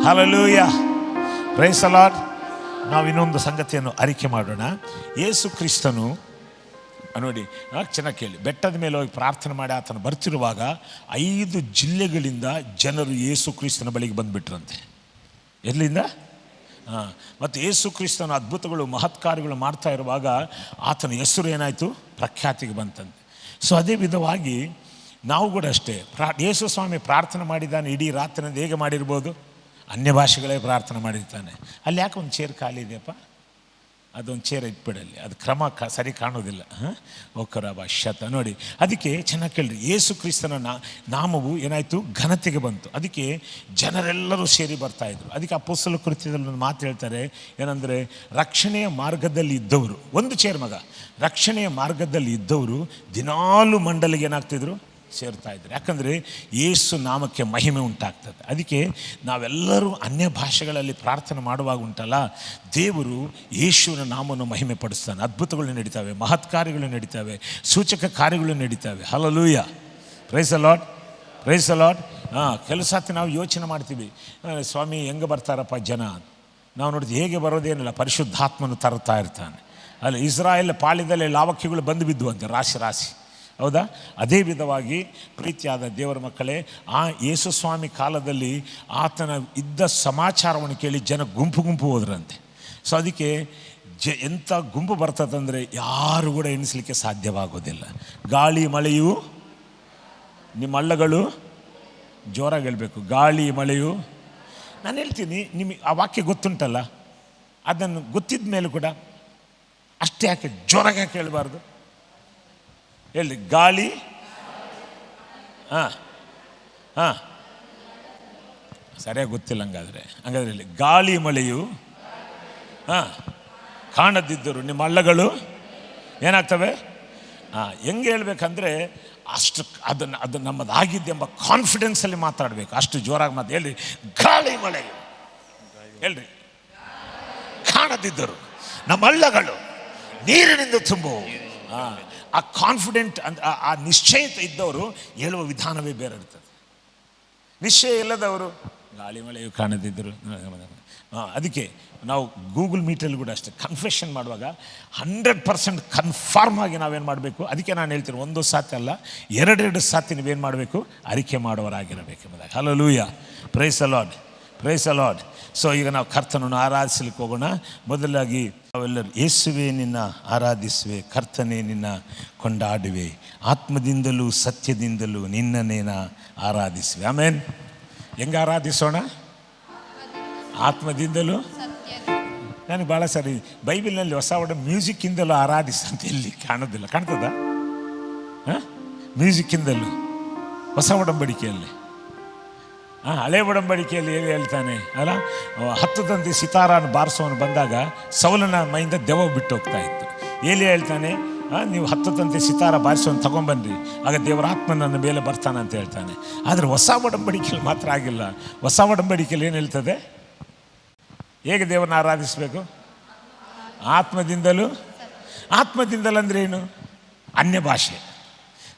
Hallelujah, praise the lord. ನಾವು ಇನ್ನೊಂದು ಸಂಗತಿಯನ್ನು ಅರಿಕೆ ಮಾಡೋಣ. ಯೇಸು ಕ್ರಿಸ್ತನು ನೋಡಿ, ಚೆನ್ನಾಗಿ ಕೇಳಿ, ಬೆಟ್ಟದ ಮೇಲೆ ಹೋಗಿ ಪ್ರಾರ್ಥನೆ ಮಾಡಿ ಆತನು ಬರ್ತಿರುವಾಗ 5 ಜಿಲ್ಲೆಗಳಿಂದ ಜನರು ಯೇಸು ಕ್ರಿಸ್ತನ ಬಳಿಗೆ ಬಂದುಬಿಟ್ರಂತೆ. ಎಲ್ಲಿಂದ? ಮತ್ತು ಯೇಸು ಕ್ರಿಸ್ತನ ಅದ್ಭುತಗಳು ಮಹತ್ಕಾರ್ಯಗಳು ಮಾಡ್ತಾ ಇರುವಾಗ ಆತನ ಹೆಸರು ಏನಾಯಿತು? ಪ್ರಖ್ಯಾತಿಗೆ ಬಂತಂತೆ. ಸೊ ಅದೇ ವಿಧವಾಗಿ ನಾವು ಕೂಡ ಅಷ್ಟೇ, ಯೇಸು ಸ್ವಾಮಿ ಪ್ರಾರ್ಥನೆ ಮಾಡಿದ್ದಾನೆ, ಇಡೀ ರಾತ್ರಿಯಿಂದ ಹೇಗೆ ಮಾಡಿರ್ಬೋದು? ಅನ್ಯ ಭಾಷೆಗಳೇ ಪ್ರಾರ್ಥನೆ ಮಾಡಿರ್ತಾನೆ. ಅಲ್ಲಿ ಯಾಕೆ ಒಂದು ಚೇರ್ ಖಾಲಿ ಇದೆಯಪ್ಪ? ಅದೊಂದು ಚೇರ್ ಇಟ್ಬಿಡಲ್ಲಿ, ಅದು ಕ್ರಮ ಸರಿ ಕಾಣೋದಿಲ್ಲ. ಓಕರ ಭಾಷ್ಯತ ನೋಡಿ. ಅದಕ್ಕೆ ಚೆನ್ನಾಗಿ ಕೇಳ್ರಿ, ಯೇಸು ಕ್ರಿಸ್ತನ ನಾಮವು ಏನಾಯಿತು? ಘನತೆಗೆ ಬಂತು. ಅದಕ್ಕೆ ಜನರೆಲ್ಲರೂ ಸೇರಿ ಬರ್ತಾಯಿದ್ರು. ಅದಕ್ಕೆ ಅಪೊಸ್ತಲ ಕೃತ್ಯದಲ್ಲಿ ಒಂದು ಮಾತು ಹೇಳ್ತಾರೆ, ಏನಂದರೆ ರಕ್ಷಣೆಯ ಮಾರ್ಗದಲ್ಲಿ ಇದ್ದವರು, ಒಂದು ಚೇರ್ ಮಗ, ರಕ್ಷಣೆಯ ಮಾರ್ಗದಲ್ಲಿ ಇದ್ದವರು ದಿನಾಲು ಮಂಡಲಿಗೆ ಏನಾಗ್ತಿದ್ರು? ಸೇರ್ತಾ ಇದ್ರು. ಯಾಕಂದರೆ ಯೇಸು ನಾಮಕ್ಕೆ ಮಹಿಮೆ ಉಂಟಾಗ್ತದೆ. ಅದಕ್ಕೆ ನಾವೆಲ್ಲರೂ ಅನ್ಯ ಭಾಷೆಗಳಲ್ಲಿ ಪ್ರಾರ್ಥನೆ ಮಾಡುವಾಗ ಉಂಟಲ್ಲ, ದೇವರು ಯೇಸುವಿನ ನಾಮವನ್ನು ಮಹಿಮೆ ಪಡಿಸ್ತಾನೆ. ಅದ್ಭುತಗಳು ನಡೀತವೆ, ಮಹತ್ಕಾರ್ಯಗಳು ನಡೀತವೆ, ಸೂಚಕ ಕಾರ್ಯಗಳು ನಡೀತವೆ. Hallelujah, praise the Lord, praise the Lord. ಕೆಲವು ಸಾತಿ ನಾವು ಯೋಚನೆ ಮಾಡ್ತೀವಿ, ಸ್ವಾಮಿ ಹೆಂಗೆ ಬರ್ತಾರಪ್ಪ ಜನ. ನಾವು ನೋಡಿದ್ವಿ, ಹೇಗೆ ಬರೋದೇನಿಲ್ಲ, ಪರಿಶುದ್ಧಾತ್ಮನು ತರ್ತಾ ಇರ್ತಾನೆ. ಅಲ್ಲಿ ಇಸ್ರಾಯೇಲ್ ಪಾಳ್ಯದಲ್ಲಿ ಲಾವಕ್ಯಗಳು ಬಂದು ಬಿದ್ದು ಅಂತೆ, ರಾಶಿ ರಾಶಿ. ಹೌದಾ? ಅದೇ ವಿಧವಾಗಿ ಪ್ರೀತಿಯಾದ ದೇವರ ಮಕ್ಕಳೇ, ಆ ಯೇಸು ಸ್ವಾಮಿ ಕಾಲದಲ್ಲಿ ಆತನ ಇದ್ದ ಸಮಾಚಾರವನ್ನು ಕೇಳಿ ಜನ ಗುಂಪು ಗುಂಪು ಹೋದ್ರಂತೆ. ಸೊ ಅದಕ್ಕೆ ಎಂಥ ಗುಂಪು ಬರ್ತದಂದರೆ ಯಾರು ಕೂಡ ಎಣಿಸಲಿಕ್ಕೆ ಸಾಧ್ಯವಾಗೋದಿಲ್ಲ. ಗಾಳಿ ಮಳೆಯು ನಿಮ್ಮ ಹಳ್ಳಗಳು, ಜೋರಾಗಿ ಹೇಳಬೇಕು, ಗಾಳಿ ಮಳೆಯು. ನಾನು ಹೇಳ್ತೀನಿ, ನಿಮಗೆ ಆ ವಾಕ್ಯ ಗೊತ್ತುಂಟಲ್ಲ, ಅದನ್ನು ಗೊತ್ತಿದ್ದ ಮೇಲೆ ಕೂಡ ಅಷ್ಟೇ ಯಾಕೆ ಜೋರಾಗಿ ಯಾಕೆ ಹೇಳಬಾರ್ದು? ಹೇಳಿ, ಗಾಳಿ, ಸರಿಯಾಗಿ ಗೊತ್ತಿಲ್ಲ ಹಂಗಾದರೆ ಹೇಳಿ, ಗಾಳಿ ಮಳೆಯು ಕಾಣದಿದ್ದರು ನಿಮ್ಮ ಹಳ್ಳಗಳು ಏನಾಗ್ತವೆ? ಹೆಂಗೆ ಹೇಳ್ಬೇಕಂದ್ರೆ ಅಷ್ಟು ಅದು ನಮ್ಮದಾಗಿದ್ದೆಂಬ ಕಾನ್ಫಿಡೆನ್ಸಲ್ಲಿ ಮಾತಾಡಬೇಕು. ಅಷ್ಟು ಜೋರಾಗಿ ಹೇಳಿ, ಗಾಳಿ ಮಳೆಯು, ಹೇಳ್ರಿ, ಕಾಣದಿದ್ದರು ನಮ್ಮ ಹಳ್ಳಗಳು ನೀರಿನಿಂದ ತುಂಬುವು. ಆ ಕಾನ್ಫಿಡೆಂಟ್ ಆ ನಿಶ್ಚಯತೆ ಇದ್ದವರು ಹೇಳುವ ವಿಧಾನವೇ ಬೇರೆ ಇರ್ತದೆ. ನಿಶ್ಚಯ ಇಲ್ಲದವರು ಗಾಳಿ ಮಳೆಯು ಕಾಣದಿದ್ದರು. ಅದಕ್ಕೆ ನಾವು ಗೂಗಲ್ ಮೀಟಲ್ಲಿ ಕೂಡ ಅಷ್ಟೇ ಕನ್ಫೆಷನ್ ಮಾಡುವಾಗ 100% ಕನ್ಫರ್ಮ್ ಆಗಿ ನಾವೇನು ಮಾಡಬೇಕು? ಅದಕ್ಕೆ ನಾನು ಹೇಳ್ತೀನಿ, ಒಂದು ಸಾತಿ ಅಲ್ಲ, 2 ಸಾತಿ ನೀವೇನು ಮಾಡಬೇಕು? ಅರಿಕೆ ಮಾಡುವವರಾಗಿರಬೇಕು ಎಂಬುದಾಗಿ. Hallelujah, praise the Lord, praise the Lord. So ಈಗ ನಾವು ಕರ್ತನನ್ನು ಆರಾಧಿಸಲಿಕ್ಕೆ ಹೋಗೋಣ. ಮೊದಲಾಗಿ ನಾವೆಲ್ಲರೂ, ಯೇಸುವೆ ನಿನ್ನ ಆರಾಧಿಸುವೆ, ಕರ್ತನೇ ನಿನ್ನ ಕೊಂಡಾಡುವೆ, ಆತ್ಮದಿಂದಲೂ ಸತ್ಯದಿಂದಲೂ ನಿನ್ನನ್ನೇನ ಆರಾಧಿಸುವೆ. ಆಮೇನ್. ಹೆಂಗೆ ಆರಾಧಿಸೋಣ? ಆತ್ಮದಿಂದಲೂ. ನನಗೆ ಭಾಳ ಸರಿ ಬೈಬಲ್ನಲ್ಲಿ ಹೊಸ ಒಡ ಮ್ಯೂಸಿಕ್ಕಿಂದಲೂ ಆರಾಧಿಸಂತ ಎಲ್ಲಿ ಕಾಣೋದಿಲ್ಲ. ಕಾಣ್ತದ? ಮ್ಯೂಸಿಕ್ಕಿಂದಲೂ ಹೊಸ ಒಡಂಬಡಿಕೆಯಲ್ಲಿ, ಹಳೆ ಒಡಂಬಡಿಕೆಯಲ್ಲಿ ಏನು ಹೇಳ್ತಾನೆ ಅಲ್ಲ, 10 ತಂತಿ ಸಿತಾರನ್ನು ಬಾರಿಸೋನು ಬಂದಾಗ ಸೌಲನ ಮೈಯಿಂದ ದೆವ್ವ ಬಿಟ್ಟು ಹೋಗ್ತಾ ಇತ್ತು. ಎಲ್ಲಿ ಹೇಳ್ತಾನೆ, ನೀವು 10 ತಂತಿ ಸಿತಾರ ಬಾರಿಸೋನು ತಗೊಂಬನ್ರಿ, ಆಗ ದೇವರಾತ್ಮ ನನ್ನ ಮೇಲೆ ಬರ್ತಾನೆ ಅಂತ ಹೇಳ್ತಾನೆ. ಆದರೆ ಹೊಸ ಒಡಂಬಡಿಕೆಯಲ್ಲಿ ಮಾತ್ರ ಆಗಿಲ್ಲ. ಹೊಸ ಒಡಂಬಡಿಕೆಯಲ್ಲಿ ಏನು ಹೇಳ್ತದೆ? ಹೇಗೆ ದೇವರನ್ನ ಆರಾಧಿಸಬೇಕು? ಆತ್ಮದಿಂದಲೂ. ಆತ್ಮದಿಂದಲೂ ಅಂದರೆ ಏನು? ಅನ್ಯ ಭಾಷೆ.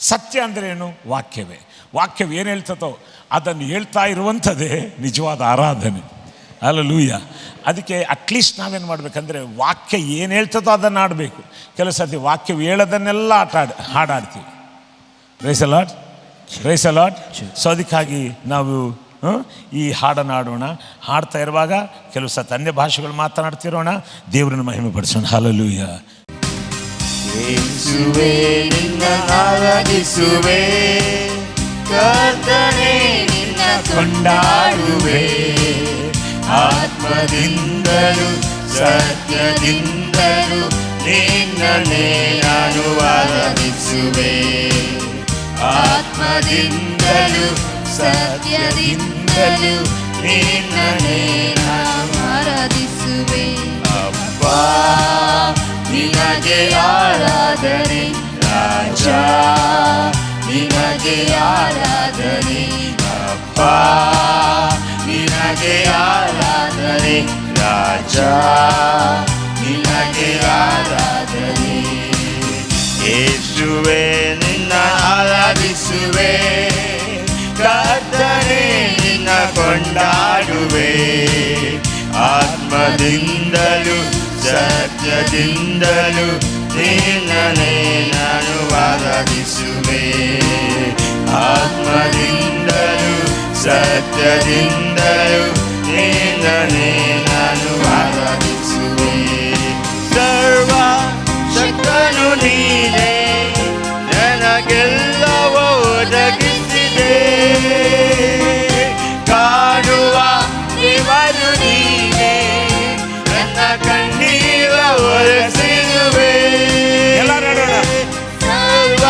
ಸತ್ಯ ಅಂದರೆ ಏನು? ವಾಕ್ಯವೇ. ವಾಕ್ಯವು ಏನು ಹೇಳ್ತದೋ ಅದನ್ನು ಹೇಳ್ತಾ ಇರುವಂಥದ್ದೇ ನಿಜವಾದ ಆರಾಧನೆ. ಹಲ್ಲೆಲೂಯ. ಅದಕ್ಕೆ ಅಟ್ಲೀಸ್ಟ್ ನಾವೇನು ಮಾಡಬೇಕಂದ್ರೆ, ವಾಕ್ಯ ಏನು ಹೇಳ್ತದೋ ಅದನ್ನು ಆಡಬೇಕು. ಕೆಲವು ಸರ್ತಿ ವಾಕ್ಯವು ಹೇಳೋದನ್ನೆಲ್ಲ ಹಾಡಾಡ್ತೀವಿ. Praise the Lord, praise the Lord. So ಅದಕ್ಕಾಗಿ ನಾವು ಈ ಹಾಡನ್ನು ಆಡೋಣ. ಹಾಡ್ತಾ ಇರುವಾಗ ಕೆಲವು ಸರ್ತಿ ಅನ್ಯ ಭಾಷೆಗಳು ಮಾತನಾಡ್ತಿರೋಣ, ದೇವರನ್ನು ಮಹಿಮೆ ಪಡಿಸೋಣ. ಹಲ್ಲೆಲೂಯ. ಯೇಸುವೇ ನಿನ್ನ ಆರಾಧಿಸುವೆ, ಕರ್ತನೇ ನಿನ್ನ ಕೊಂಡಾಡುವೆ, ಆತ್ಮದಿಂದಲೂ ಸತ್ಯದಿಂದಲೂ ನಿನ್ನನ್ನೇ ನಾನು ಆರಾಧಿಸುವೆ, ಆತ್ಮದಿಂದಲೂ ಸತ್ಯದಿಂದಲೂ ನಿನ್ನನ್ನೇ ನಾನು ಆರಾಧಿಸುವೆ. ಅಪ್ಪ ನಿನಗೆ ಆರಾಧನೆ, ರಾಜ ನಿನಗೆ ಆರಾಧನೆ, ಅಪ್ಪ ನಿನಗೆ ಆರಾಧನೆ, ರಾಜ ನಿನಗೆ ಆರಾಧನೆ. ಯೇಸುವೇ ನಿನ್ನ ಆರಾಧಿಸುವೆ, ಕರ್ತನೇ ನಿನ್ನ ಕೊಂಡ ಕೊಂಡಾಡುವೆ. ಆತ್ಮದಿಂದಲೂ ಸತ್ಯದಿಂದಲೂ ನಿನ್ನನ್ನೇ ನಾನು ಆರಾಧಿಸುವೆ. ಆತ್ಮದಿಂದಲೂ ಸತ್ಯದಿಂದಲೂ ನಿನ್ನನ್ನೇ ನಾನು ಆರಾಧಿಸುವೆ. ಸರ್ವ ಶಕ್ತನು ನೀನೇ, ನನಗೆಲ್ಲವೂ ಒದಗಿಸಿದೆ. ಕಾಡುವ ದೇವರು ನೀನೇ, ನನ್ನ ಕಣ್ಣೀರ ಒರೆಸಿರುವೆ. ಎಲ್ಲರೂ ಹೇಳೋಣ. ಸರ್ವ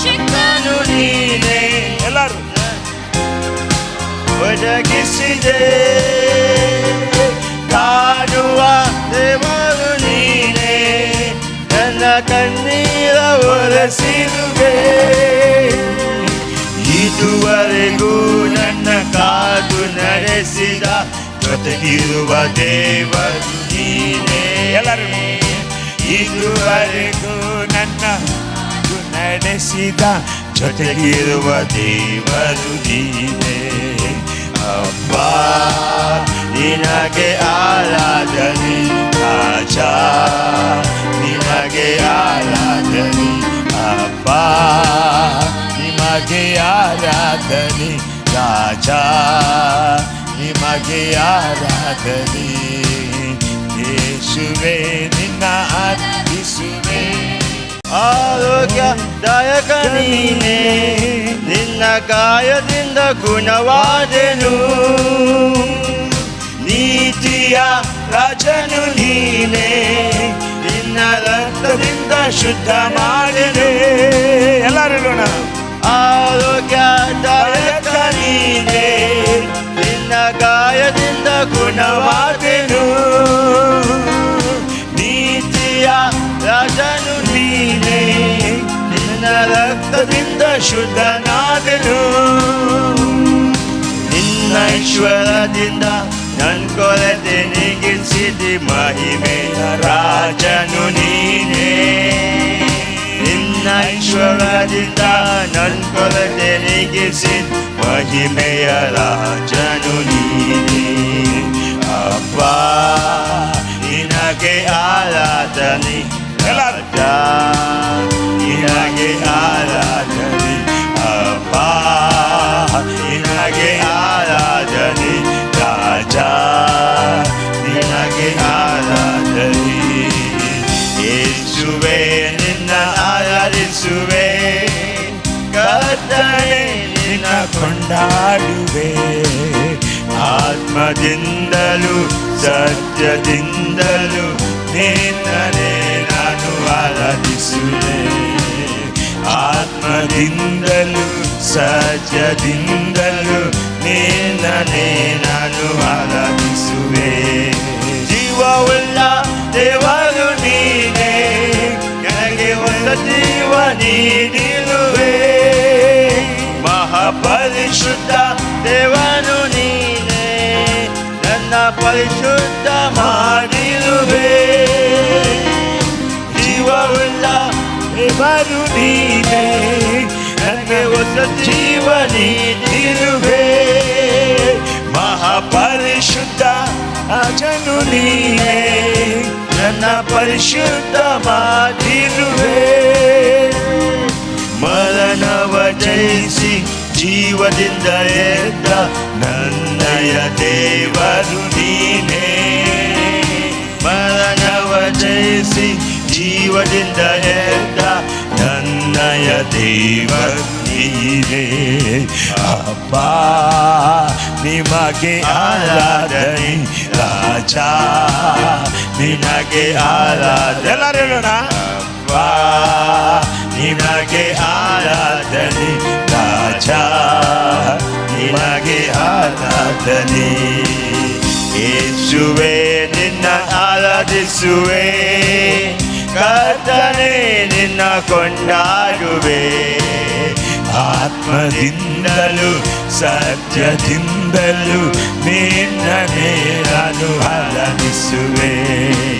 ಶಕ್ತನು ನೀನೇ, ಎಲ್ಲರೂ ಒದಗಿಸಿದೆ. ಕಾಡುವ ದೇವರು ನೀನೇ, ನನ್ನ ಕಣ್ಣೀರ ಒರೆಸಿರುವೆ. ಇದುವರೆಗೂ ನನ್ನ ಕಾದು ನಡೆಸಿದ ಜೊತೆಗಿರುವ ದೇವರು ನೀನೇ. ಎಲ್ಲರೂ ಇದುವರೆಗೂ ನನ್ನ ನಡೆಸಿದ ಜೊತೆಗಿರುವ ದೇವರು ನೀನೇ. ಅಪ್ಪ ನಿನಗೆ ಆರಾಧನೆ, ರಾಜ ನಿನಗೆ ಆರಾಧನೆ. ಅಪ್ಪ ನಿಮಗೆ ಆರಾಧನೆ, ರಾಜ ನಿಮಗೆ ಆರಾಧನೆ. ಯೇಸುವೆ ನಿನ್ನ ಆರಾಧಿಸುವೆ. ಆರೋಗ್ಯದಾಯಕ ನೀನೇ, ನಿನ್ನ ಗಾಯದಿಂದ ಗುಣವಾದೆನು. ನೀತಿಯ ರಾಜನು ನೀನೇ, ನಿನ್ನ ರಕ್ತದಿಂದ ಶುದ್ಧ ಮಾಡಿದೆ. ಎಲ್ಲರೂ ಹೇಳೋಣ. ಆರೋಗ್ಯದಾಯಕ ನೀನೇ, ನಿನ್ನ ಗಾಯದಿಂದ ಗುಣವಾದೆನು. ನೀತಿಯ ರಾಜನು ನೀನೇ, ನಿನ್ನ ರಕ್ತದಿಂದ ಶುದ್ಧನಾದೆನು. ನಿನ್ನ ಐಶ್ವರ್ಯದಿಂದ ನನ್ನ ಕೊರತೆ ನೀಗಿಸಿದಿ, ಮಹಿಮೆಯ ರಾಜನು ನೀನೇ. ನಿನ್ನ ಐಶ್ವರ್ಯದಿಂದ ನನ್ನ ಕೊರತೆ ನೀಗಿಸಿ, ಮಹಿಮೆಯ ರಾಜನು ನೀನೇ. ಅಪ್ಪ ನಿನಗೆ ಆರಾಧನೆ, ರಾಜ ನಿನಗೆ ಆರಾಧನೆ. ಅಪ್ಪ ನಿನಗೆ ಆರಾಧನೆ, ರಾಜ ನಿನಗೆ ಆರಾಧನೆ. ಯೇಸುವೆ ನಿನ್ನ ಆರಾಧಿಸುವೆ, ಕರ್ತನೇ ನಿನ್ನ ಕೊಂಡಾಡುವೆ. ಆತ್ಮದಿಂದಲೂ ಸತ್ಯದಿಂದಲೂ ನಿನ್ನನ್ನೇ ನಾನು ಆರಾಧಿಸುವೆ. ಆತ್ಮದಿಂದಲೂ ಸತ್ಯದಿಂದಲೂ ನಿನ್ನನ್ನೇ ನಾನು ಆರಾಧಿಸುವೆ. ಜೀವವುಳ್ಳ ದೇವರು ನೀನೇ, ನನಗೆ ಒಂದು ಜೀವ ನೀಡಿರುವೆ. ಮಹಾಪರಿಶುದ್ಧ ದೇವನು ನೀನೇ, ನನ್ನ ಪರಿಶುದ್ಧ ಮಾಡಿರುವೆ. ಜೀವವುಳ್ಳ ದೇವರು ನೀನೇ, ನನಗೆ ಒಂದು ಜೀವ ನೀಡಿರುವೆ. ಮಹಾಪರಿಶುದ್ಧ ರಾಜನು ನೀನೇ, ನನ್ನ ಪರಿಶುದ್ಧ ಮಾಡಿರುವೆ. ಮರಣವ ಜಯಿಸಿ ಜೀವದಿಂದ ಎದ್ದ ನನ್ನಯ ದೇವರು ನೀನೇ. ಮರಣವ ಜಯಿಸಿ ಜೀವದಿಂದ ಎದ್ದ ನನ್ನಯ ದೇವರು ನೀನೇ. ಅಪ್ಪ ನಿಮಗೆ ಆರಾಧನೆ, ರಾಜ ನಿನಗೆ ಆರಾಧನೆ. ಎಲ್ಲರೂ ಹೇಳೋಣ. ಅಪ್ಪ ನಿನಗೆ ಆರಾಧನೆ, ರಾಜ ನಿನಗೆ ಆರಾಧನೆ. ಯೇಸುವೆ ನಿನ್ನ ಆರಾಧಿಸುವೆ, ಕರ್ತನೇ ನಿನ್ನ ಕೊಂಡಾಡುವೆ. ಆತ್ಮದಿಂದಲೂ ಸತ್ಯದಿಂದಲೂ ನಿನ್ನನ್ನೇ ನಾನು ಆರಾಧಿಸುವೆ.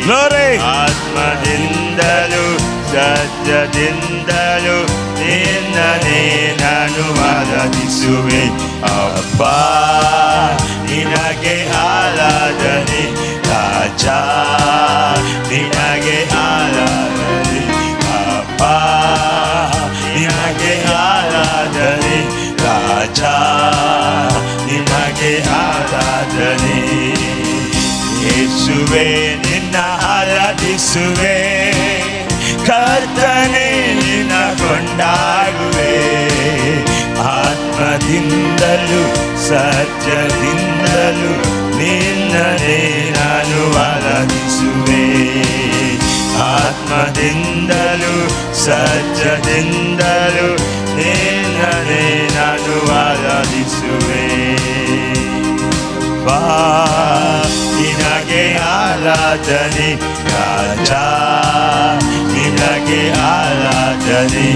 Glory. ಆತ್ಮದಿಂದಲೂ ಸತ್ಯದಿಂದಲೂ ನಿನ್ನನ್ನೇ ನಾನು ಆರಾಧಿಸುವೆ. ಅಪ್ಪ ನಿನಗೆ ಆರಾಧನೆ ರಾಜ, ನಿನಗೆ ಆರಾಧನೆ ಅಪ್ಪ, ನಿನಗೆ ಆರಾಧನೆ ರಾಜ, ನಿನಗೆ ಆರಾಧನೆ. ಯೇಸುವೆ ನಿನ್ನ ಆರಾಧಿಸುವೆ, ಕರ್ತನೇ ನಿನ್ನ ಕೊಂಡಾಡುವೆ, ಆತ್ಮದಿಂದಲೂ ಸತ್ಯದಿಂದಲೂ ನಿನ್ನನೇ ನಾನು ಆರಾಧಿಸುವೆ, ಆತ್ಮದಿಂದಲೂ ಸತ್ಯದಿಂದಲೂ ನಿನ್ನನೇ ನಾನು ಆರಾಧಿಸುವೆ. ಬಾ ನಿನಗೆ ಆರಾಧನೆ ರಾಜ, ನಿನಗೆ ಆರಾಧನೆ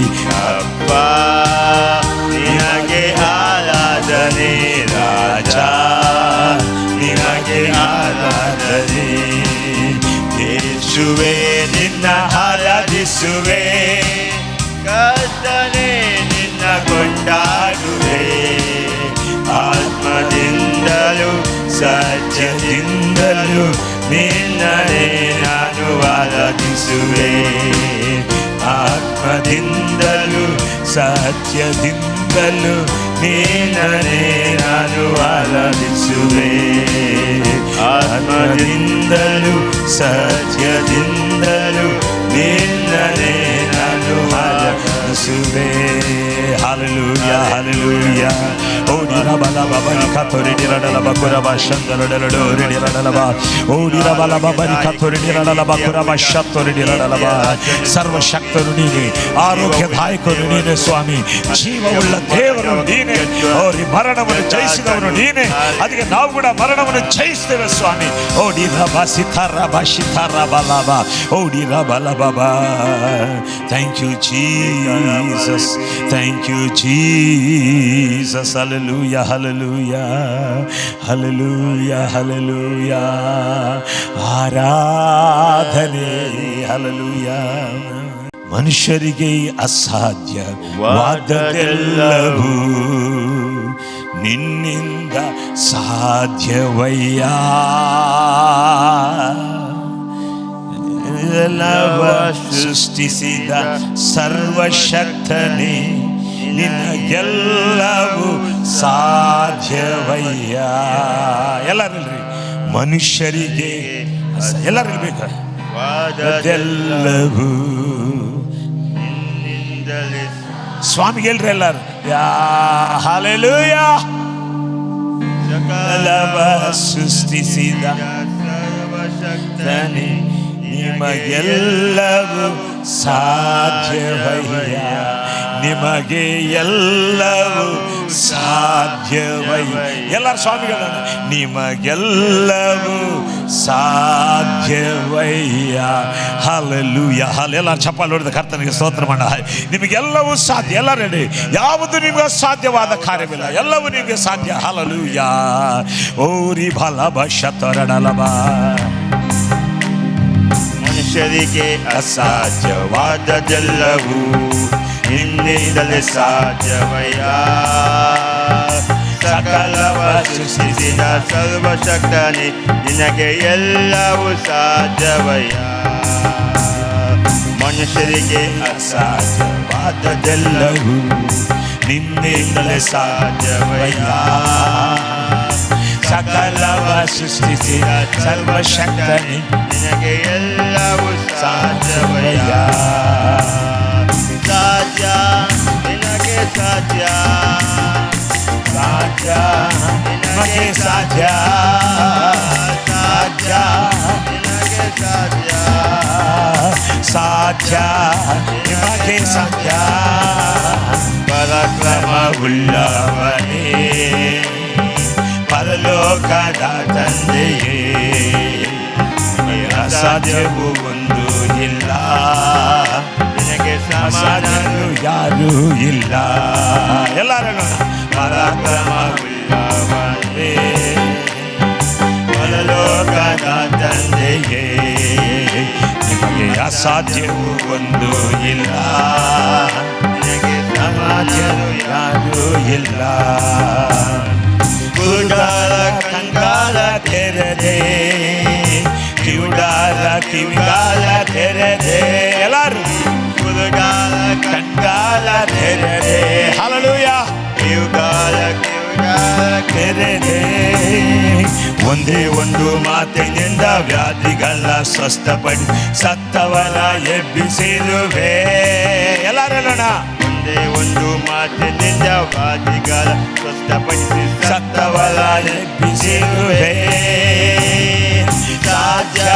ಅಪ್ಪ, ನಿನಗೆ ಆರಾಧನೆ ರಾಜ, ನಿನಗೆ ಆರಾಧನೆ. ಯೇಸುವೆ ನಿನ್ನ ಆರಾಧಿಸುವೆ, ಕರ್ತನೇ ನಿನ್ನ ಕೊಂಡಾಡುವೆ, ಆತ್ಮದಿಂದಲೂ ಸತ್ಯದಿಂದಲೂ ನಿನ್ನನೇ ನಾನು ಆರಾಧಿಸುವೆ, ಆತ್ಮದಿಂದಲೂ ಸತ್ಯದಿಂದಲೂ ನಿನ್ನನೇ ನಾನು ಆರಾಧಿಸುವೆ, ಆತ್ಮದಿಂದಲೂ ಸತ್ಯದಿಂದಲೂ ನಿನ್ನನೇ ನಾನು ಆರಾಧಿಸುವೆ. Hallelujah hallelujah. ಓಡಿರ ಬಲ ಬಬರಿ ಕತೊರಿಡಿರಡಲ ಬಕುರಬ ಶಂದರಡಲಡೋ ರಿಡಿರಡಲಬ, ಓಡಿರ ಬಲ ಬಬರಿ ಕತೊರಿಡಿರಡಲ ಬಕುರಬ ಶತ್ತೊರಿಡಿರಡಲಬ. ಸರ್ವಶಕ್ತನು ನೀನೆ, ಆರೋಗ್ಯದಾಯಕನು ನೀನೆ ಸ್ವಾಮಿ, ಜೀವವುಳ್ಳ ದೇವರು ನೀನೆ, ಓರಿ ಮರಣವನ್ನು ಜಯಿಸಿದವನು ನೀನೆ, ಅದಕ್ಕೆ ನಾವು ಕೂಡ ಮರಣವನ್ನು ಜಯಿಸ್ತೇವೆ ಸ್ವಾಮಿ. ಓಡಿರ ಬ ಸಿತಾರ ಬ ಶಿತಾರ ಬಲಬ, ಓಡಿರ ಬಲ ಬಬ. Thank you Jesus, thank you Jesus. Hallelujah hallelujah hallelujah hallelujah. ಆರಾಧನೆ ಹಲ್ಲೆಲೂಯಾ. ಮನುಷ್ಯರಿಗೆ ಅಸಾಧ್ಯವಾದದ್ದೆಲ್ಲವೂ ನಿನ್ನಿಂದ ಸಾಧ್ಯವಯ್ಯ, ಎಲ್ಲವ ಸೃಷ್ಟಿಸಿದ ಸರ್ವಶಕ್ತನೇ ನಿನಗೆಲ್ಲವೂ ಸಾಧ್ಯವಯ್ಯ. ಎಲ್ಲರಿಲ್ರಿ, ಮನುಷ್ಯರಿಗೆ ಎಲ್ಲರೂ ಇರ್ಬೇಕ, ಅದೆಲ್ಲವೂ ಸ್ವಾಮಿಗೆ ಹೇಳ್ರಿ ಎಲ್ಲರೂ. ಹಲ್ಲೆಲೂಯಾ. ಎಲ್ಲವ ಸೃಷ್ಟಿಸಿದ ಸರ್ವಶಕ್ತನೇ ನಿಮಗೆಲ್ಲವೂ ಸಾಧ್ಯವಯ್ಯ, ನಿಮಗೆ ಎಲ್ಲವೂ ಸಾಧ್ಯವಯ್ಯ. ಎಲ್ಲರೂ ಸ್ವಾಮಿಗಳ ನಿಮಗೆಲ್ಲವೂ ಸಾಧ್ಯವಯ್ಯ. ಹಲ್ಲೆಲೂಯಾ ಹಲ್. ಎಲ್ಲರೂ ಚಪ್ಪಾಳೆ ಹೊಡೆದ ಕರ್ತನಿಗೆ ಸ್ತೋತ್ರ ಮಾಡ. ನಿಮಗೆಲ್ಲವೂ ಸಾಧ್ಯ. ಎಲ್ಲರೂ ಹೇಳಿ, ಯಾವುದು ನಿಮಗೆ ಅಸಾಧ್ಯವಾದ ಕಾರ್ಯವಿಲ್ಲ, ಎಲ್ಲವೂ ನಿಮಗೆ ಸಾಧ್ಯ. ಹಲ್ಲೆಲೂಯಾ. ಓರಿ ಬಲಬ ಶತರಡಲಬ. ಮನುಷ್ಯರಿಗೆ ಅಸಾಧ್ಯವಾದದ್ದೆಲ್ಲವೂ ನಿನ್ನಿಂದಲೇ ಸಾಧ್ಯವಯ್ಯ, ಸಕಲವ ಸೃಷ್ಟಿಸಿದ ಸರ್ವಶಕ್ತನೇ ನಿನಗೆ ಎಲ್ಲವೂ ಸಾಧ್ಯವಯ್ಯ. ಮನುಷ್ಯರಿಗೆ ಅಸಾಧ್ಯವಾದದ್ದೆಲ್ಲವೂ ನಿನ್ನಿಂದಲೇ ಸಾಧ್ಯವಯ್ಯ, ಸಕಲವ ಸೃಷ್ಟಿಸಿದ ಸರ್ವಶಕ್ತನೇ ನಿನಗೆ ಎಲ್ಲವೂ ಸಾಧ್ಯವಯ್ಯ. ಸಾಧ್ಯ ನಿನಗೆ ಸಾಧ್ಯ, ಸಾಧ್ಯ ನಿಮಗೆ ಸಾಧ್ಯ, ಸಾಧ್ಯ ನಿನಗೆ ಸಾಧ್ಯ, ಸಾಧ್ಯ ನಿಮಗೆ ಸಾಧ್ಯ. ಪರಾಕ್ರಮವುಳ್ಳವನೇ, ಪರಲೋಕದ ತಂದೆಯೇ, ಅಸಾಧ್ಯವೂ ಒಂದು ಇಲ್ಲ, ನಿನಗೆ ಸಮಾನನು ಯಾರೂ ಇಲ್ಲ. ಎಲ್ಲರೂ ಪರಾಕ್ರಮವುಳ್ಳವನೇ, ಪರಲೋಕದ ತಂದೆಯೇ, ನಿಮಗೆ ಅಸಾಧ್ಯವೂ ಒಂದು ಇಲ್ಲ, ನಿನಗೆ ಸಮಾನನು ಯಾರೂ ಇಲ್ಲ. ಕುರುಡರ ಕಂಗಳ ಕಿವಿಗಾಲ ತೆರೆದೆ, ಎಲ್ಲರೂ ಕಿವಿಗಾಲ ಕಣ್ಗಾಲ ತೆರೆದೆ, ಹಲ್ಲೆಲೂಯಾ, ಕಿವಿಗಾಲ ತೆರೆದೆ. ಒಂದೇ ಒಂದು ಮಾತಿನಿಂದ ವ್ಯಾಧಿಗಳ ಸ್ವಸ್ಥಪಡಿ ಸತ್ತವರ ಎಬ್ಬಿಸಿರುವೆ, ಎಲ್ಲರೂ ಹೇಳೋಣ. ಒಂದೇ ಒಂದು ಮಾತಿನಿಂದ ವ್ಯಾಧಿಗಳ ಸ್ವಸ್ಥಪಡಿಸಿ ಸತ್ತವರ ಎಬ್ಬಿಸಿರುವೆ. ಸಾಧ್ಯ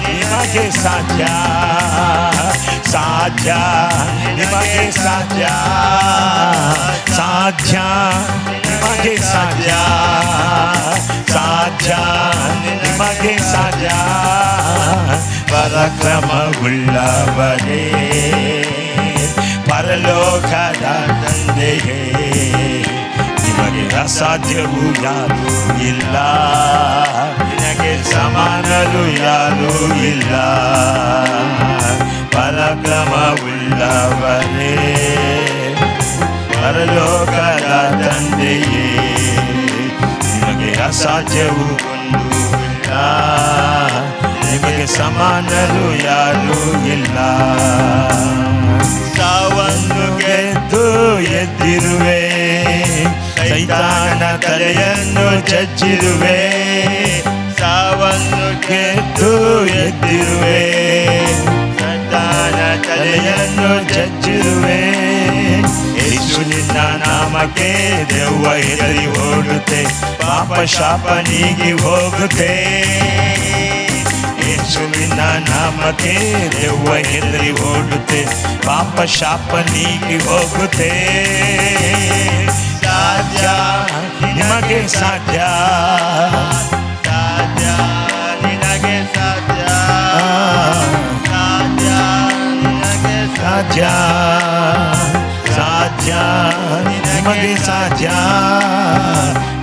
ನಿಮಗೆ ಸಾಧ್ಯ, ಸಾಧ್ಯ ನಿಮಗೆ ಸಾಧ್ಯ, ಸಾಧ್ಯ ನಿಮಗೆ ಸಾಧ್ಯ, ಸಾಧ್ಯ ನಿಮಗೆ ಸಾಧ್ಯ. ಪರಾಕ್ರಮವುಳ್ಳವರೇ, ಪರಲೋಕದ ತಂದೆಯೇ, ನಿಮಗೆ ಅಸಾಧ್ಯವು ಯಾರೂ ಇಲ್ಲ, ನಿನಗೆ ಸಮಾನರು ಯಾರೂ ಇಲ್ಲ. ಪರಾಕ್ರಮವುಳ್ಳವರೇ, ಪರಲೋಕದ ತಂದೆಯೇ, ನಿಮಗೆ ಅಸಾಧ್ಯವು ಒಂದು ಇಲ್ಲ, ನಿಮಗೆ ಸಮಾನರು ಯಾರೂ ಇಲ್ಲ. ಸಾವನ್ನು ಗೆದ್ದು ಎದ್ದಿರುವೆ, ಸೈತಾನ ತಲೆಯನ್ನು ಚಚ್ಚಿರುವೆ. ಸಾವನ್ನು ಗೆದ್ದು ಎದ್ದಿರುವೆ, ಸೈತಾನ ತಲೆಯನ್ನು ಚಚ್ಚಿರುವೆ. ಯೇಸು ನಿನ್ನ ನಾಮಕ್ಕೆ ದೆವ್ವ ಹೆದರಿ ಓಡುತ್ತೆ, ಪಾಪ ಶಾಪ ನೀಗಿ ಹೋಗುತ್ತೆ. ಯೇಸು ನಿನ್ನ ನಾಮಕ್ಕೆ ದೆವ್ವ ಹೆದರಿ ಓಡುತ್ತೆ, ಪಾಪ ಶಾಪ ನೀಗಿ ಹೋಗುತ್ತೆ. ಸಾಧ್ಯ ನಿಮಗೆ ಸಾಧ್ಯ, ಸಾಧ್ಯ ನಿನಗೆ ಸಾಧ್ಯ, ಸಾಧ್ಯ ನಿನಗೆ ಸಾಧ್ಯ, ಸಾಧ್ಯ ನಿಮಗೆ ಸಾಧ್ಯ.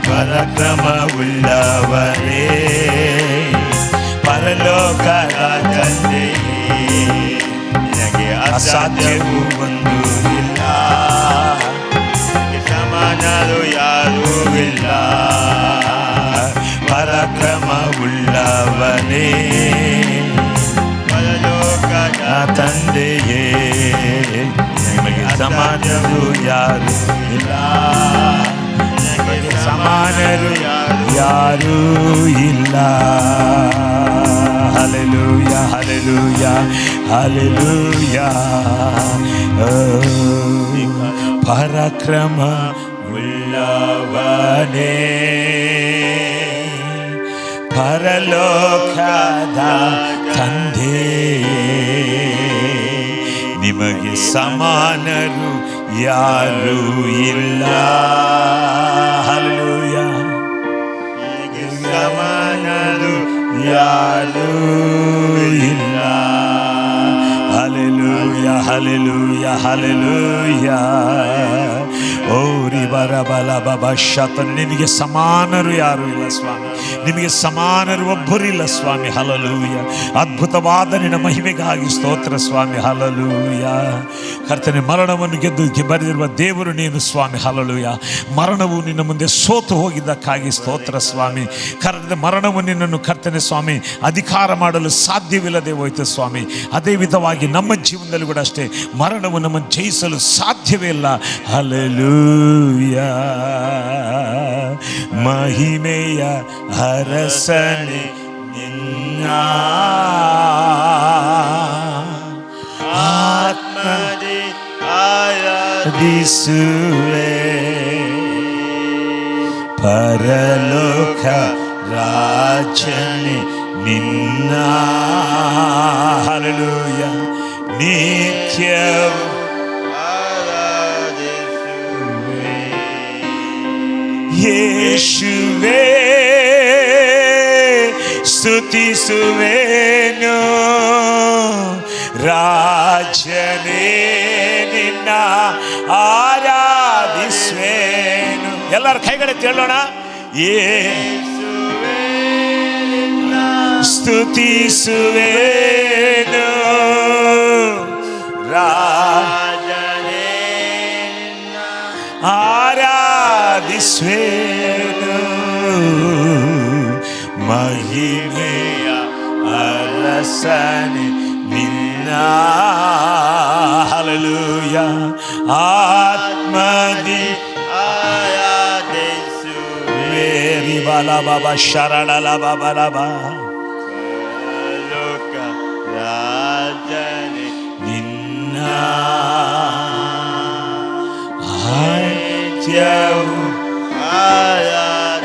ಪರಾಕ್ರಮವುಳ್ಳವರೇ, ಪರಲೋಕದ ತಂದೆಯೇ, ನಿನಗೆ ಅಸಾಧ್ಯವು ಒಂದು ಇಲ್ಲ, ಸಮಾನರು ಯಾರೂ ಇಲ್ಲ. ಪರಾಕ್ರಮವುಳ್ಳವನೇ, ಪರಲೋಕದ ತಂದೆಯೇ, ನಿಮಗೆ ಸಮಾನರು ಯಾರೂ ಇಲ್ಲ, ನಿಮಗೆ ಸಮಾನರು ಯಾರೂ ಇಲ್ಲ. Hallelujah, hallelujah, hallelujah. ಪರಾಕ್ರಮ ಉಳ್ಳವನೇ, ಪರಲೋಕದ ತಂದೆ, ನಿಮಗೆ ಸಮಾನರು ಯಾರೂ ಇಲ್ಲ. ಹಲ್ಲೆಲೂಯಾ, ನಿನಗೆ ಸಮಾನರು ಯಾರೂ ಇಲ್ಲ. Hallelujah, hallelujah, hallelujah. ಓರಿ ಬರಬಲ ಬಬ ಶತನ, ನಿಮಗೆ ಸಮಾನರು ಯಾರೂ ಇಲ್ಲ ಸ್ವಾಮಿ, ನಿಮಗೆ ಸಮಾನರು ಒಬ್ಬರಿಲ್ಲ ಸ್ವಾಮಿ. ಹಲ್ಲೆಲೂಯಾ. ಅದ್ಭುತವಾದ ನಿನ್ನ ಮಹಿಮೆಗಾಗಿ ಸ್ತೋತ್ರ ಸ್ವಾಮಿ. ಹಲ್ಲೆಲೂಯಾ. ಕರ್ತನೆ, ಮರಣವನ್ನು ಗೆದ್ದು ಬರೆದಿರುವ ದೇವರು ನೀನು ಸ್ವಾಮಿ. ಹಲ್ಲೆಲೂಯಾ. ಮರಣವು ನಿನ್ನ ಮುಂದೆ ಸೋತು ಹೋಗಿದ್ದಕ್ಕಾಗಿ ಸ್ತೋತ್ರ ಸ್ವಾಮಿ. ಕರ್ತನೆ, ಮರಣವು ನಿನ್ನನ್ನು ಕರ್ತನೆ ಸ್ವಾಮಿ ಅಧಿಕಾರ ಮಾಡಲು ಸಾಧ್ಯವಿಲ್ಲದೆ ಹೋಯಿತು ಸ್ವಾಮಿ. ಅದೇ ವಿಧವಾಗಿ ನಮ್ಮ ಜೀವನದಲ್ಲಿ ಕೂಡ ಅಷ್ಟೇ, ಮರಣವು ನಮ್ಮನ್ನು ಜಯಿಸಲು ಸಾಧ್ಯವೇ ಇಲ್ಲ. ಹಲ್ಲೆಲೂಯಾ. ಮಹಿಮೆಯ ಅರಸನೆ ನಿನ್ನ ಆತ್ಮದಿ ಆರಾಧಿಸುವೆ, ಪರಲೋಕ ರಾಜನೇ ನಿನ್ನ. ಹಲ್ಲೆಲೂಯಾ. ನಿತ್ಯವೂ ಯೇಸುವೇ ಸ್ತುತಿಸುವೆನು, ರಾಜನೇ ನಿನ್ನ ಆರಾಧಿಸುವೆನು. ಎಲ್ಲರ ಕೈಗಳೆತ್ತಿ ಹೇಳೋಣ. ಯೇಸುವೇ ಸ್ತುತಿಸುವೆನು, ರಾಜನೇ ಆರಾಧಿಸುವೆನು, ಮಹಿಮೆಯ ಅರಸ ವಾಸನೆ ನಿನ್ನ ಹಲ್ಲೆಲೂಯ ಆತ್ಮದಿ ಆರಾಧಿಸುವೆ ವೇರಿ ಬಾಲ ಬಾಬಾ ಶರಣಲ ಬಾಬಾ ಲಬಾ ಲೋಕ ರಾಜನೇ ನಿನ್ನ ಆತ್ಯವು ಆರಾಧಿಸುವೆ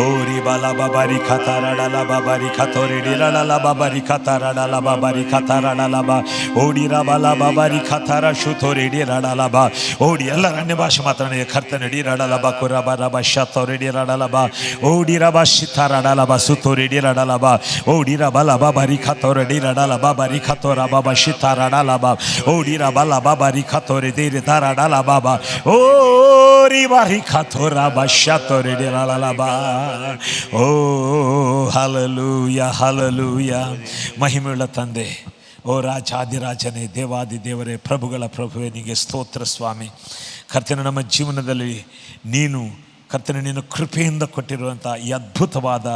ಓರಿ ಬಾಲ ಬಾಬಾರಿ ಖತರಡಲ ಬಾಬಾರಿ ಖತೋರಿಡಿ ರಡಲ ಬಾಬಾರಿ ಖತರಡಲ ಬಾಬಾರಿ ಖತರಡಲ ಬಾ ಓಡಿರ ಬಾಲ ಬಾಬಾರಿ ಖತರ ಶುತೋರಿಡಿ ರಡಲ ಬಾ ಓಡಿ ಎಲ್ಲರ ಅನ್ಯ ಭಾಷೆ ಮಾತಾಡಿ ಕರ್ತನಡಿ ರಡಲ ಬಾ ಕುರಬ ರಬ ಶತೋರಿಡಿ ರಡಲ ಬಾ ಓಡಿರ ಬಾ ಶಿಥರಡಲ ಬಾ ಸುತೋರಿಡಿ ರಡಲ ಬಾ ಓಡಿರ ಬಲ ಬಾಬಾರಿ ಖತೋರಡಿ ರಡಲ ಬಾಬಾರಿ ಖತೋರ ಬಾಬಾ ಶಿಥರಡಲ ಬಾ ಓಡಿರ ಬಲ ಬಾಬಾರಿ ಖತೋರಿ ದೇರಿ ದಾರಡಲ ಬಾಬಾ ಓರಿ ಬಾರಿ ಖತೋರ ಬಾ ಶತೋರಿಡಿ ರಡಲ ಬಾ ಓ ಹಲ್ಲೆಲೂಯ ಹಲ್ಲೆಲೂಯ ಮಹಿಮೆಯುಳ್ಳ ತಂದೆ, ಓ ರಾಜಾದಿರಾಜನೇ, ದೇವಾದಿ ದೇವರೇ, ಪ್ರಭುಗಳ ಪ್ರಭುವೇ, ನಿನಗೆ ಸ್ತೋತ್ರ ಸ್ವಾಮಿ. ಕರ್ತನೆ, ನಮ್ಮ ಜೀವನದಲ್ಲಿ ನೀನು ಕರ್ತನೆ ನೀನು ಕೃಪೆಯಿಂದ ಕೊಟ್ಟಿರುವಂಥ ಈ ಅದ್ಭುತವಾದ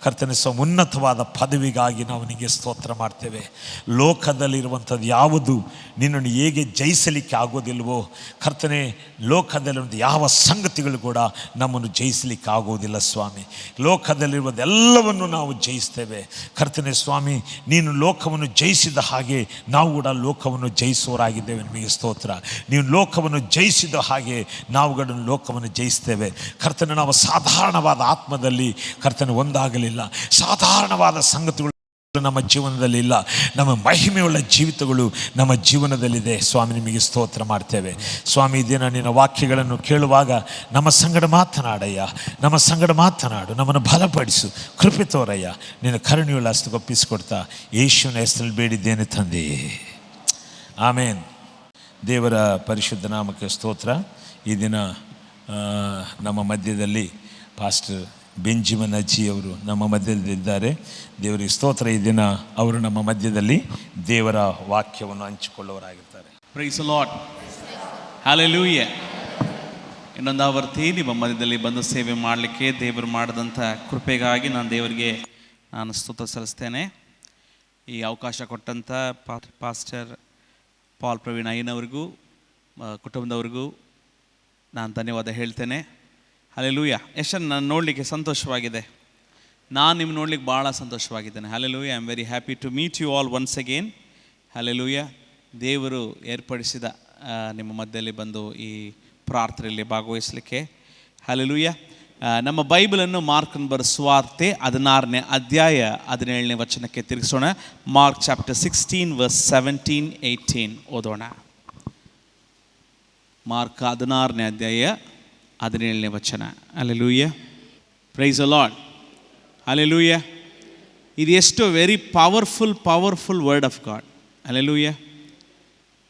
ಕರ್ತನೆ ಉನ್ನತವಾದ ಪದವಿಗಾಗಿ ನಾವು ನಿನಗೆ ಸ್ತೋತ್ರ ಮಾಡ್ತೇವೆ. ಲೋಕದಲ್ಲಿರುವಂಥದ್ದು ಯಾವುದು ನಿನ್ನನ್ನು ಹೇಗೆ ಜಯಿಸಲಿಕ್ಕೆ ಆಗೋದಿಲ್ವೋ ಕರ್ತನೆ, ಲೋಕದಲ್ಲಿರುವಂಥ ಯಾವ ಸಂಗತಿಗಳು ಕೂಡ ನಮ್ಮನ್ನು ಜಯಿಸಲಿಕ್ಕೆ ಆಗೋದಿಲ್ಲ ಸ್ವಾಮಿ. ಲೋಕದಲ್ಲಿರುವುದೆಲ್ಲವನ್ನು ನಾವು ಜಯಿಸ್ತೇವೆ ಕರ್ತನೆ ಸ್ವಾಮಿ. ನೀನು ಲೋಕವನ್ನು ಜಯಿಸಿದ ಹಾಗೆ ನಾವು ಕೂಡ ಲೋಕವನ್ನು ಜಯಿಸುವವರಾಗಿದ್ದೇವೆ. ನಿಮಗೆ ಸ್ತೋತ್ರ. ನೀವು ಲೋಕವನ್ನು ಜಯಿಸಿದ ಹಾಗೆ ನಾವುಗಳನ್ನು ಲೋಕವನ್ನು ಜಯಿಸ್ತೇವೆ ಕರ್ತನೆ. ನಾವು ಸಾಧಾರಣವಾದ ಆತ್ಮದಲ್ಲಿ ಕರ್ತನೆ ಒಂದಾಗಲಿಲ್ಲ. ಸಾಧಾರಣವಾದ ಸಂಗತಿಗಳು ನಮ್ಮ ಜೀವನದಲ್ಲಿ ಇಲ್ಲ. ನಮ್ಮ ಮಹಿಮೆಯುಳ್ಳ ಜೀವಿತಗಳು ನಮ್ಮ ಜೀವನದಲ್ಲಿದೆ ಸ್ವಾಮಿ. ನಿಮಗೆ ಸ್ತೋತ್ರ ಮಾಡ್ತೇವೆ ಸ್ವಾಮಿ. ದಿನ ನಿನ್ನ ವಾಕ್ಯಗಳನ್ನು ಕೇಳುವಾಗ ನಮ್ಮ ಸಂಗಡ ಮಾತನಾಡಯ್ಯ, ನಮ್ಮ ಸಂಗಡ ಮಾತನಾಡು, ನಮ್ಮನ್ನು ಬಲಪಡಿಸು, ಕೃಪೆ ತೋರಯ್ಯ. ನಿನ್ನ ಕರುಣೆಯುಳ್ಳ ಹಸ್ತಕ್ಕೆ ಒಪ್ಪಿಸಿಕೊಡ್ತಾ ಯೇಸುವಿನ ಹೆಸರಲ್ಲಿ ಬೇಡಿದ್ದೇನೆ ತಂದೆಯೇ, ಆಮೇನ್. ದೇವರ ಪರಿಶುದ್ಧ ನಾಮಕ್ಕೆ ಸ್ತೋತ್ರ. ಈ ದಿನ ನಮ್ಮ ಮಧ್ಯದಲ್ಲಿ ಪಾಸ್ಟರ್ ಬೆಂಜಿಮನ್ ಅಜ್ಜಿ ಅವರು ನಮ್ಮ ಮಧ್ಯದಲ್ಲಿದ್ದಾರೆ. ದೇವರಿಗೆ ಸ್ತೋತ್ರ. ಈ ದಿನ ಅವರು ನಮ್ಮ ಮಧ್ಯದಲ್ಲಿ ದೇವರ ವಾಕ್ಯವನ್ನು ಹಂಚಿಕೊಳ್ಳುವವರಾಗಿರ್ತಾರೆ. Praise the lord, hallelujah. ಇನ್ನೊಂದು ಆವರ್ತಿ ನಿಮ್ಮ ಮಧ್ಯದಲ್ಲಿ ಬಂದು ಸೇವೆ ಮಾಡಲಿಕ್ಕೆ ದೇವರು ಮಾಡಿದಂಥ ಕೃಪೆಗಾಗಿ ನಾನು ದೇವರಿಗೆ ಸ್ತೋತ್ರ ಸಲ್ಲಿಸ್ತೇನೆ. ಈ ಅವಕಾಶ ಕೊಟ್ಟಂಥ ಪಾಸ್ಟರ್ ಪಾಲ್ ಪ್ರವೀಣ್ ಅಯ್ಯನವ್ರಿಗೂ ಕುಟುಂಬದವ್ರಿಗೂ ನಾನು ಧನ್ಯವಾದ ಹೇಳ್ತೇನೆ. ಹಲ್ಲೆಲೂಯಾ. ಯಶನ್ ನಾನು ನೋಡಲಿಕ್ಕೆ ಸಂತೋಷವಾಗಿದೆ. ನಾನು ನಿಮ್ಮ ನೋಡ್ಲಿಕ್ಕೆ ಭಾಳ ಸಂತೋಷವಾಗಿದ್ದೇನೆ. Hallelujah. I am very happy to meet you all once again. Hallelujah. ದೇವರು ಏರ್ಪಡಿಸಿದ ನಿಮ್ಮ ಮಧ್ಯದಲ್ಲಿ ಬಂದು ಈ ಪ್ರಾರ್ಥನೆಯಲ್ಲಿ ಭಾಗವಹಿಸಲಿಕ್ಕೆ. ಹಲ್ಲೆಲೂಯಾ. ನಮ್ಮ ಬೈಬಲನ್ನು ಮಾರ್ಕನ ಬರೆದ ಸುವಾರ್ತೆ 16ನೇ ಅಧ್ಯಾಯ 17ನೇ ವಚನಕ್ಕೆ ತಿರುಗಿಸೋಣ. ಮಾರ್ಕ್ ಚಾಪ್ಟರ್ 16 ವರ್ಸ್ 17-18 ಓದೋಣ. ಮಾರ್ಕ್ 16ನೇ ಅಧ್ಯಾಯ 17ನೇ ವಚನ. Hallelujah. Praise the lord. Hallelujah. ಇದು ಎಷ್ಟು very powerful word of God. Hallelujah.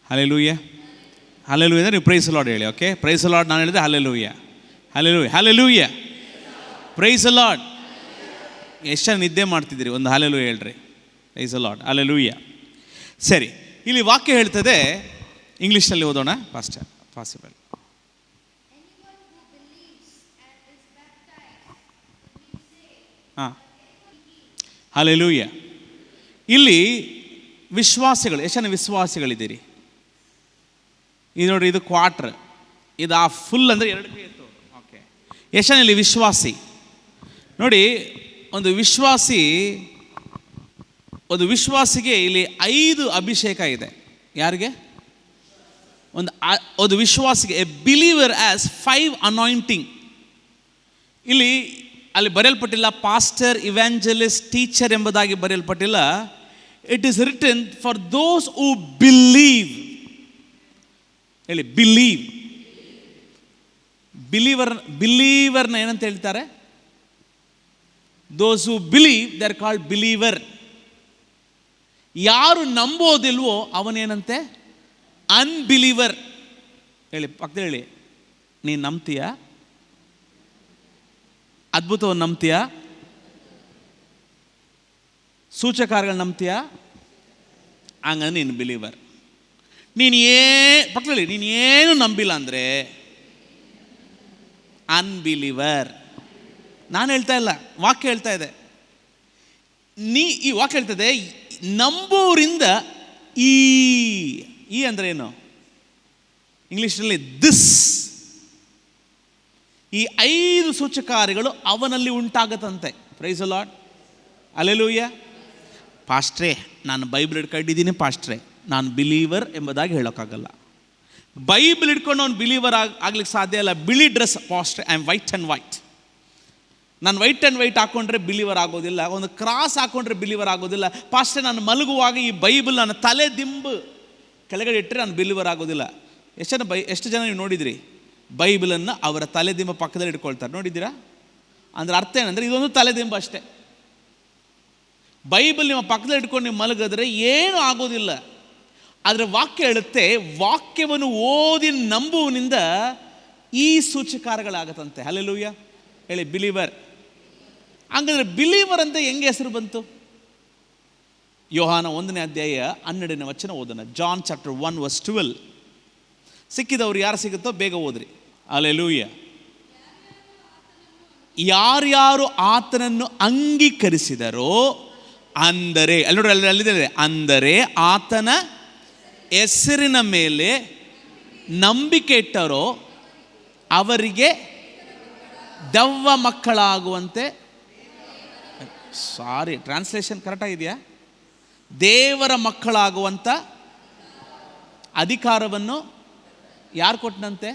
Hallelujah. Hallelujah ಅಂದರೆ ನೀವು ಪ್ರೈಸ್ ದಿ ಲಾರ್ಡ್ ಹೇಳಿ. ಓಕೆ, ಪ್ರೈಸ್ ದಿ ಲಾರ್ಡ್ ನಾನು ಹೇಳಿದೆ hallelujah. Hallelujah. Hallelujah. Praise the Lord. ಎಷ್ಟು ನಿದ್ದೆ ಮಾಡ್ತಿದ್ದೀರಿ? ಒಂದು ಹಲ್ಲೆಲೂಯಾ ಹೇಳ್ರಿ. Praise the lord. ಹಲ್ಲೆಲೂಯಾ. ಸರಿ, ಇಲ್ಲಿ ವಾಕ್ಯ ಹೇಳ್ತದೆ. ಇಂಗ್ಲೀಷ್ನಲ್ಲಿ ಓದೋಣ ಪಾಸ್ಟರ್, ಪಾಸಿಬಲ್. ಹಾಂ, ಹಲ್ಲೆಲೂಯಾ. ಇಲ್ಲಿ ವಿಶ್ವಾಸಿಗಳು, ಎಷ್ಟು ಜನ ವಿಶ್ವಾಸಿಗಳಿದ್ದೀರಿ? ಇದು ನೋಡ್ರಿ, ಇದು ಕ್ವಾರ್ಟರ್, ಇದು ಆ ಫುಲ್ ಅಂದರೆ 2 ಕೈ ಎತ್ತು. ಓಕೆ, ಎಷ್ಟು ಜನ ಇಲ್ಲಿ ವಿಶ್ವಾಸಿ? ನೋಡಿ, ಒಂದು ವಿಶ್ವಾಸಿಗೆ ಇಲ್ಲಿ 5 ಅಭಿಷೇಕ ಇದೆ. ಯಾರಿಗೆ? ಒಂದು ವಿಶ್ವಾಸಿಗೆ ಎ ಬಿಲೀವರ್ ಆಸ್ 5 ಅನಾಯಿಂಟಿಂಗ್. ಅಲ್ಲಿ ಬರೆಯಲ್ಪಟ್ಟಿಲ್ಲ ಪಾಸ್ಟರ್, ಇವ್ಯಾಂಜಲಿಸ್ಟ್, ಟೀಚರ್ ಎಂಬುದಾಗಿ ಬರೆಯಲ್ಪಟ್ಟಿಲ್ಲ. It is written for those who believe. ಹೇಳಿ, ಬಿಲೀವ್. ಬಿಲೀವರ್ನ ಏನಂತ ಹೇಳ್ತಾರೆ? Those who believe they are called believer. ಯಾರು ನಂಬೋದಿಲ್ವೋ ಅವನೇನಂತೆ? ಅನ್ಬಿಲೀವರ್. ಹೇಳಿ, ಪಕ್ಕದ ಹೇಳಿ. ನೀನು ನಂಬ್ತೀಯಾ? ಅದ್ಭುತವನ್ನು ನಂಬ್ತೀಯಾ? ಸೂಚಕಾರ್ಯಗಳು ನಂಬ್ತೀಯಾ? ಹಂಗಂದ್ರೆ ನೀನು ಬಿಲೀವರ್. ಪಕ್ಕದಲ್ಲಿ ನೀನೇನು ನಂಬಿಲ್ಲ ಅಂದರೆ ಅನ್ಬಿಲೀವರ್. ನಾನು ಹೇಳ್ತಾ ಇಲ್ಲ, ವಾಕ್ಯ ಹೇಳ್ತಾ ಇದೆ. ಈ ವಾಕ್ಯ ಹೇಳ್ತದೆ, ನಂಬುವರಿಂದ ಈ ಅಂದರೆ ಏನು ಇಂಗ್ಲಿಷ್ನಲ್ಲಿ? ದಿಸ್. ಈ 5 ಸೂಚಕಾರ್ಯಗಳು ಅವನಲ್ಲಿ ಉಂಟಾಗತ್ತಂತೆ. Praise the lord, hallelujah. ಪಾಸ್ಟ್ರೇ, ನಾನು ಬೈಬಲ್ ಹಿಡ್ಕೊಂಡಿದ್ದೀನಿ ಪಾಸ್ಟ್ರೇ, ನಾನು ಬಿಲೀವರ್ ಎಂಬುದಾಗಿ ಹೇಳೋಕ್ಕಾಗಲ್ಲ. ಬೈಬಲ್ ಹಿಡ್ಕೊಂಡು ಅವ್ನು ಬಿಲೀವರ್ ಆಗ್ಲಿಕ್ಕೆ ಸಾಧ್ಯ ಇಲ್ಲ. ಬಿಳಿ ಡ್ರೆಸ್ ಪಾಸ್ಟ್ರೇ, I am white and white, ನಾನು ವೈಟ್ ಆ್ಯಂಡ್ ವೈಟ್ ಹಾಕ್ಕೊಂಡ್ರೆ ಬಿಲೀವರ್ ಆಗೋದಿಲ್ಲ. ಒಂದು ಕ್ರಾಸ್ ಹಾಕ್ಕೊಂಡ್ರೆ ಬಿಲೀವರ್ ಆಗೋದಿಲ್ಲ. ಪಾಸ್ಟ್ರೇ, ನಾನು ಮಲಗುವಾಗ ಈ ಬೈಬಲ್ ನನ್ನ ತಲೆ ದಿಂಬು ಕೆಳಗಡೆ ಇಟ್ಟರೆ ನಾನು ಬಿಲೀವರ್ ಆಗೋದಿಲ್ಲ. ಎಷ್ಟು ಜನ ನೀವು ನೋಡಿದ್ರಿ ಬೈಬಲನ್ನು ಅವರ ತಲೆದಿಂಬ ಪಕ್ಕದಲ್ಲಿ ಇಟ್ಕೊಳ್ತಾರೆ, ನೋಡಿದ್ದೀರಾ? ಅಂದರೆ ಅರ್ಥ ಏನಂದರೆ ಇದೊಂದು ತಲೆದಿಂಬ ಅಷ್ಟೇ. ಬೈಬಲ್ ನಿಮ್ಮ ಪಕ್ಕದಲ್ಲಿ ಇಟ್ಕೊಂಡು ನೀವು ಮಲಗಿದ್ರೆ ಏನೂ ಆಗೋದಿಲ್ಲ. ಆದರೆ ವಾಕ್ಯ ಹೇಳುತ್ತೆ, ವಾಕ್ಯವನ್ನು ಓದಿ ನಂಬುವನಿಂದ ಈ ಸೂಚಕಾರಗಳಾಗತ್ತಂತೆ. ಹಲ್ಲೆಲೂಯಾ ಹೇಳಿ, ಬಿಲೀವರ್. ಹಂಗಂದ್ರೆ ಬಿಲೀವರ್ ಅಂತ ಹೆಂಗೆ ಹೆಸರು ಬಂತು? ಯೋಹಾನ 1ನೇ ಅಧ್ಯಾಯ 12ನೇ ವಚನ ಓದೋಣ. John chapter 1 verse 12. ಸಿಕ್ಕಿದವ್ರು ಯಾರು ಸಿಗುತ್ತೋ ಬೇಗ ಓದ್ರಿ. ಹಲ್ಲೆಲೂಯಾ. ಯಾರ್ಯಾರು ಆತನನ್ನು ಅಂಗೀಕರಿಸಿದರೋ, ಅಂದರೆ ಅಲ್ಲಿ ನೋಡಿ, ಅಲ್ಲಿದೆ, ಅಂದರೆ ಆತನ ಹೆಸರಿನ ಮೇಲೆ ನಂಬಿಕೆ ಇಟ್ಟರೋ ಅವರಿಗೆ ದೆವ್ವ ಮಕ್ಕಳಾಗುವಂತೆ, ಸಾರಿ ಟ್ರಾನ್ಸ್ಲೇಷನ್ ಕರೆಕ್ಟಾಗಿದೆಯಾ? ದೇವರ ಮಕ್ಕಳಾಗುವಂಥ ಅಧಿಕಾರವನ್ನು ಯಾರು ಕೊಟ್ಟನಂತೆ?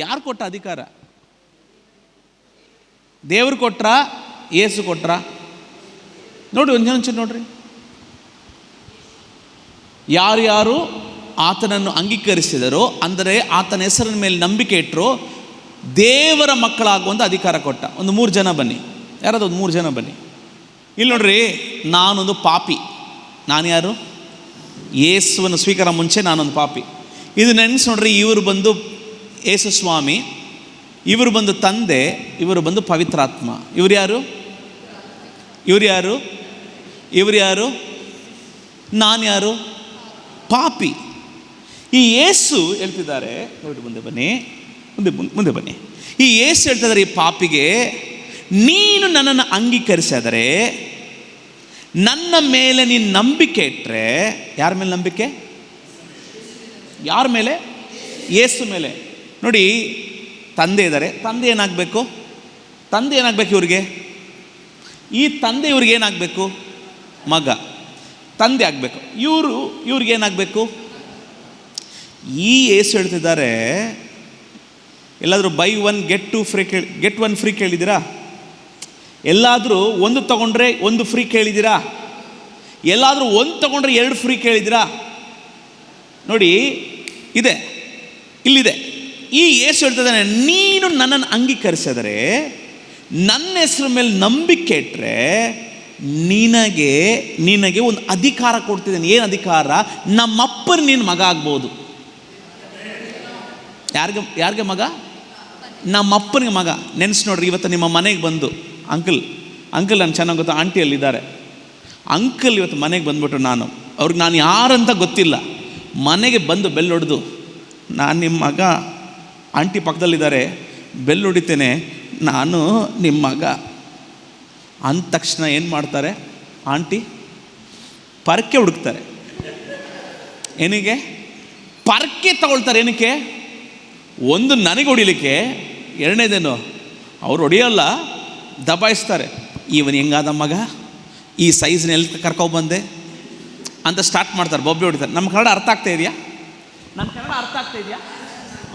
ಯಾರು ಕೊಟ್ಟ ಅಧಿಕಾರ? ದೇವರು ಕೊಟ್ರ, ಯೇಸು ಕೊಟ್ರ? ನೋಡಿ, ಒಂಚೂರು ನೋಡ್ರಿ. ಯಾರ್ಯಾರು ಆತನನ್ನು ಅಂಗೀಕರಿಸಿದರೋ, ಅಂದರೆ ಆತನ ಹೆಸರಿನ ಮೇಲೆ ನಂಬಿಕೆ ಇಟ್ಟರು, ದೇವರ ಮಕ್ಕಳಾಗುವಂಥ ಅಧಿಕಾರ ಕೊಟ್ಟ. ಒಂದು 3 ಜನ ಬನ್ನಿ. ಯಾರಾದ್ರು ಒಂದು 3 ಜನ ಬನ್ನಿ. ಇಲ್ಲಿ ನೋಡ್ರಿ, ನಾನೊಂದು ಪಾಪಿ. ನಾನು ಯಾರು? ಯೇಸುವನ್ನು ಸ್ವೀಕಾರ ಮುಂಚೆ ನಾನೊಂದು ಪಾಪಿ. ಇದು ನೆನೆಸಿ ನೋಡ್ರಿ. ಇವರು ಬಂದು ಯೇಸು ಸ್ವಾಮಿ, ಇವರು ಬಂದು ತಂದೆ, ಇವರು ಬಂದು ಪವಿತ್ರಾತ್ಮ. ಇವ್ರು ಯಾರು? ಇವ್ರು ಯಾರು? ಇವ್ರು ಯಾರು? ನಾನು ಯಾರು? ಪಾಪಿ. ಈ ಯೇಸು ಹೇಳ್ತಿದ್ದಾರೆ, ನೋಡಿ ಮುಂದೆ ಬನ್ನಿ, ಮುಂದೆ ಬನ್ನಿ. ಈ ಯೇಸು ಹೇಳ್ತಿದ್ದಾರೆ ಈ ಪಾಪಿಗೆ, ನೀನು ನನ್ನನ್ನು ಅಂಗೀಕರಿಸಿದರೆ, ನನ್ನ ಮೇಲೆ ನೀನು ನಂಬಿಕೆ ಇಟ್ಟರೆ. ಯಾರ ಮೇಲೆ ನಂಬಿಕೆ? ಯಾರ ಮೇಲೆ? ಯೇಸು ಮೇಲೆ. ನೋಡಿ, ತಂದೆ ಇದ್ದಾರೆ. ತಂದೆ ಏನಾಗಬೇಕು? ತಂದೆ ಏನಾಗಬೇಕು ಇವ್ರಿಗೆ? ಈ ತಂದೆ ಇವ್ರಿಗೆ ಏನಾಗಬೇಕು? ಮಗ. ತಂದೆ ಆಗಬೇಕು. ಇವ್ರಿಗೇನಾಗಬೇಕು? ಈ ಯೇಸು ಹೇಳ್ತಿದ್ದಾರೆ, ಎಲ್ಲಾದರೂ ಬೈ 1 ಗೆಟ್ 1 ಫ್ರೀ ಕೇಳಿದ್ದೀರಾ? ಎಲ್ಲಾದರೂ ಒಂದು ತಗೊಂಡ್ರೆ 1 ಫ್ರೀ ಕೇಳಿದ್ದೀರಾ? ಎಲ್ಲಾದರೂ 1 ತಗೊಂಡ್ರೆ 2 ಫ್ರೀ ಕೇಳಿದ್ದೀರಾ? ನೋಡಿ, ಇದೆ, ಇಲ್ಲಿದೆ. ಈ ಯೇಸು ಹೇಳ್ತಿದ್ದಾನೆ, ನೀನು ನನ್ನನ್ನು ಅಂಗೀಕರಿಸಿದರೆ, ನನ್ನ ಹೆಸರು ಮೇಲೆ ನಂಬಿಕೆ ಇಟ್ಟರೆ, ನಿನಗೆ ಒಂದು ಅಧಿಕಾರ ಕೊಡ್ತಿದ್ದೇನೆ. ಏನು ಅಧಿಕಾರ? ನಮ್ಮಪ್ಪನ ನೀನು ಮಗ ಆಗ್ಬೋದು. ಯಾರಿಗೆ ಮಗ? ನಮ್ಮಪ್ಪನಿಗೆ ಮಗ. ನೆನೆಸಿ ನೋಡ್ರಿ. ಇವತ್ತು ನಿಮ್ಮ ಮನೆಗೆ ಬಂದು, ಅಂಕಲ್ ನಾನು ಚೆನ್ನಾಗಿ ಗೊತ್ತು, ಆಂಟಿಯಲ್ಲಿದ್ದಾರೆ, ಅಂಕಲ್ ಇವತ್ತು ಮನೆಗೆ ಬಂದ್ಬಿಟ್ರು, ಅವ್ರಿಗೆ ನಾನು ಯಾರಂತ ಗೊತ್ತಿಲ್ಲ, ಮನೆಗೆ ಬಂದು ಬೆಲ್ ಹೊಡೆದು, ನಾನು ನಿಮ್ಮ ಮಗ, ಆಂಟಿ ಪಕ್ಕದಲ್ಲಿದ್ದಾರೆ, ಬೆಲ್ ಹೊಡಿತೇನೆ, ನಾನು ನಿಮ್ಮ ಮಗ ಅಂದ ತಕ್ಷಣ ಏನು ಮಾಡ್ತಾರೆ? ಆಂಟಿ ಪರಕೆ ಹುಡುಕ್ತಾರೆ. ಏನಿಗೆ? ಪರಕೆ ತಗೊಳ್ತಾರೆ. ಏನಕ್ಕೆ? ಒಂದು ನನಗೆ ಹೊಡಿಲಿಕ್ಕೆ, ಎರಡನೇದೇನು ಅವ್ರು ಹೊಡಿಯೋಲ್ಲ, ದಬಾಯಿಸ್ತಾರೆ. ಇವನು ಹೆಂಗಾದ ಮಗ, ಈ ಸೈಜ್ನ ಎಲ್ಲಿ ಕರ್ಕೊಬಂದೆ ಅಂತ ಸ್ಟಾರ್ಟ್ ಮಾಡ್ತಾರೆ, ಬೊಬ್ಬೆ ಹೊಡಿತಾರೆ. ನಮ್ಮ ಕನ್ನಡ ಅರ್ಥ ಆಗ್ತಾ ಇದೆಯಾ? ನಮ್ಮ ಕನ್ನಡ ಅರ್ಥ ಆಗ್ತಾ ಇದೆಯಾ?